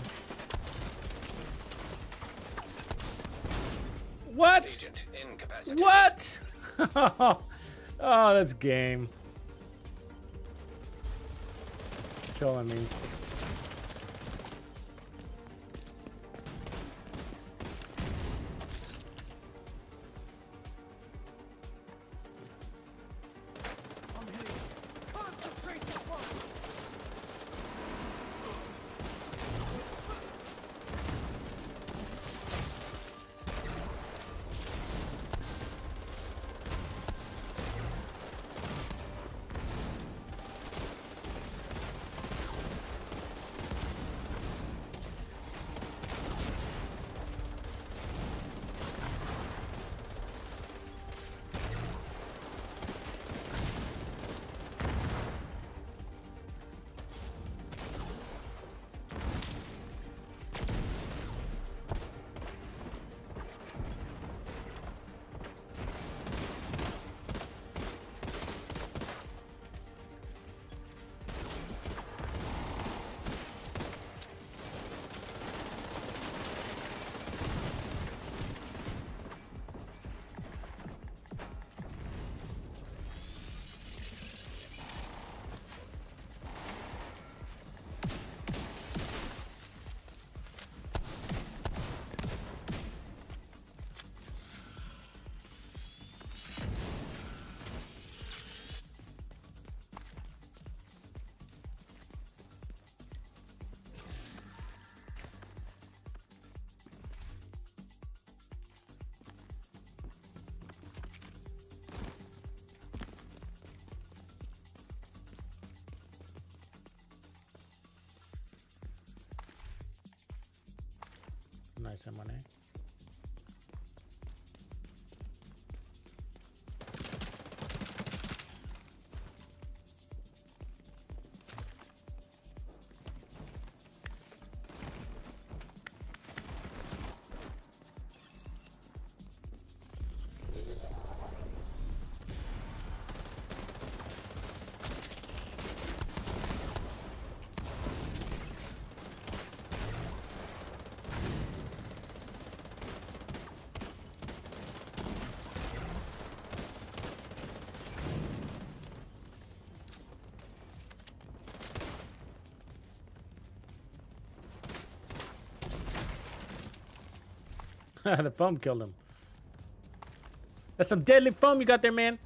What? Agent incapacitated. What? Oh, that's game. It's killing me. Nice M1A. The foam killed him. That's some deadly foam you got there, man.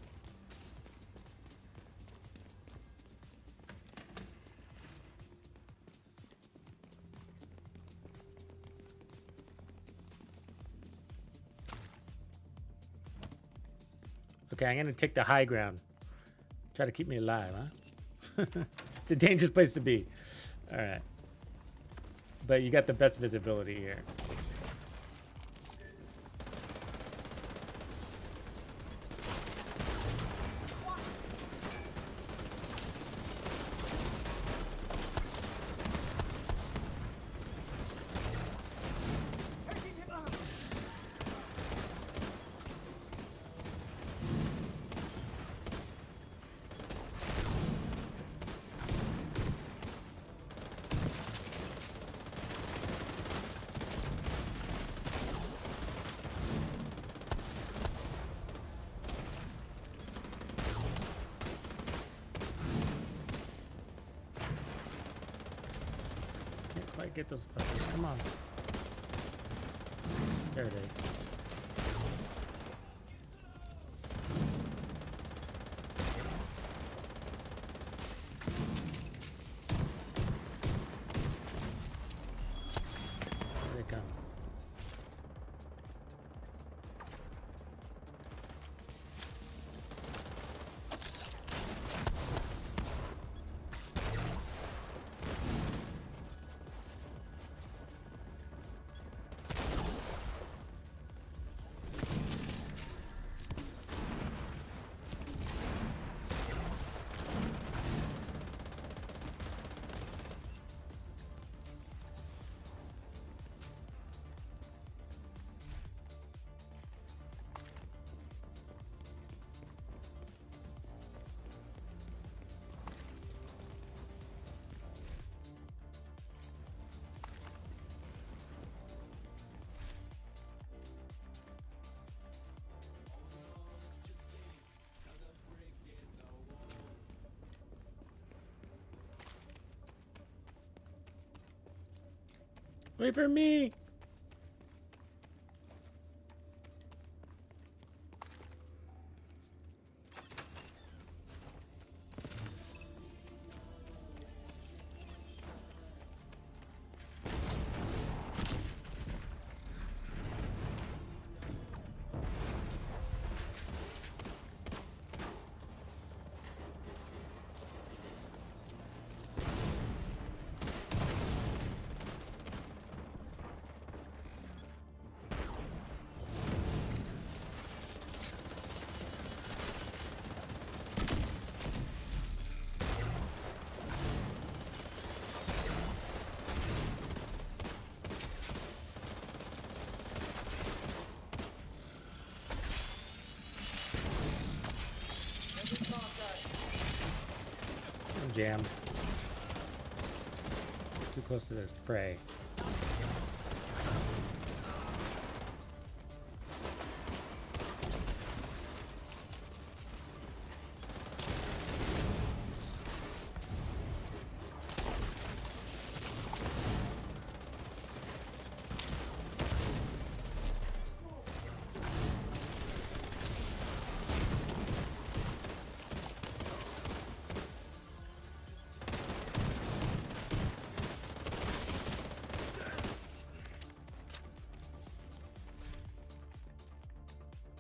Okay, I'm gonna take the high ground. Try to keep me alive, huh? It's a dangerous place to be. All right. But you got the best visibility here. Get those fuckers. Come on. There it is. Here they come. Wait for me. I'm jammed. Too close to this prey.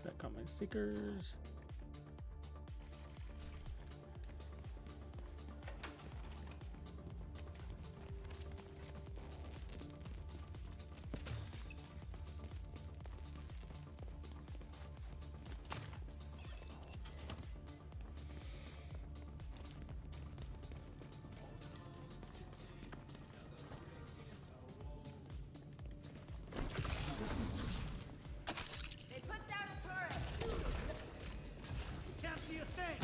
Back on my seekers. They put down a turret. Can't see a thing.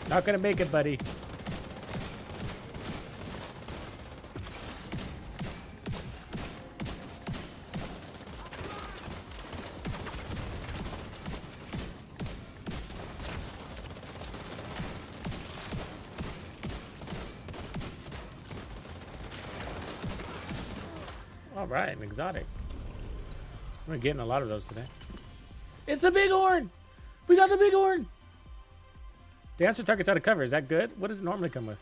Not gonna make it, buddy. All right, an exotic. We're getting a lot of those today. It's the big horn. We got the bighorn. The answer target's out of cover. Is that good? What does it normally come with?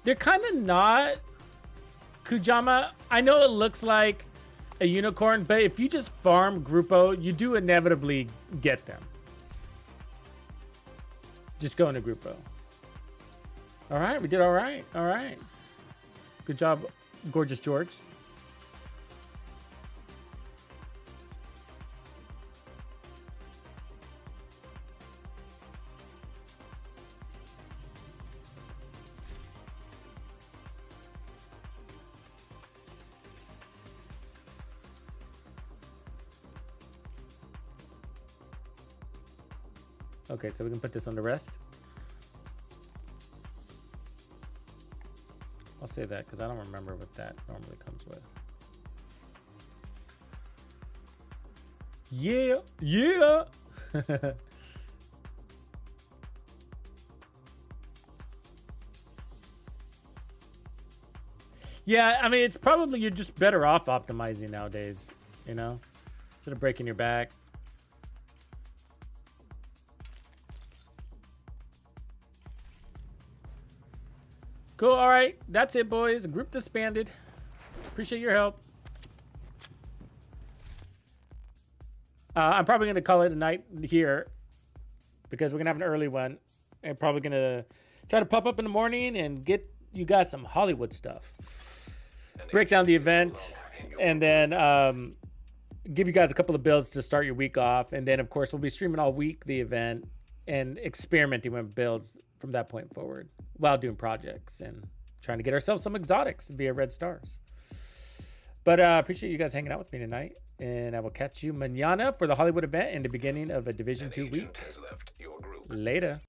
They're kind of not Kujama. I know it looks like a unicorn, but if you just farm Grupo, you do inevitably get them. Just go into Grupo. All right, we did all right. All right. Good job, Gorgeous George. Okay, so we can put this on the rest. I'll say that because I don't remember what that normally comes with. Yeah, yeah. Yeah, I mean, it's probably you're just better off optimizing nowadays, you know, instead of breaking your back. Cool. All right. That's it, boys. Group disbanded. Appreciate your help. I'm probably going to call it a night here because we're going to have an early one. I'm probably going to try to pop up in the morning and get you guys some Hollywood stuff. Break down the event and then give you guys a couple of builds to start your week off. And then, of course, we'll be streaming all week the event and experimenting with builds from that point forward while doing projects and trying to get ourselves some exotics via Red Stars. But appreciate you guys hanging out with me tonight, and I will catch you mañana for the Hollywood event and the beginning of a Division 2 week. Later.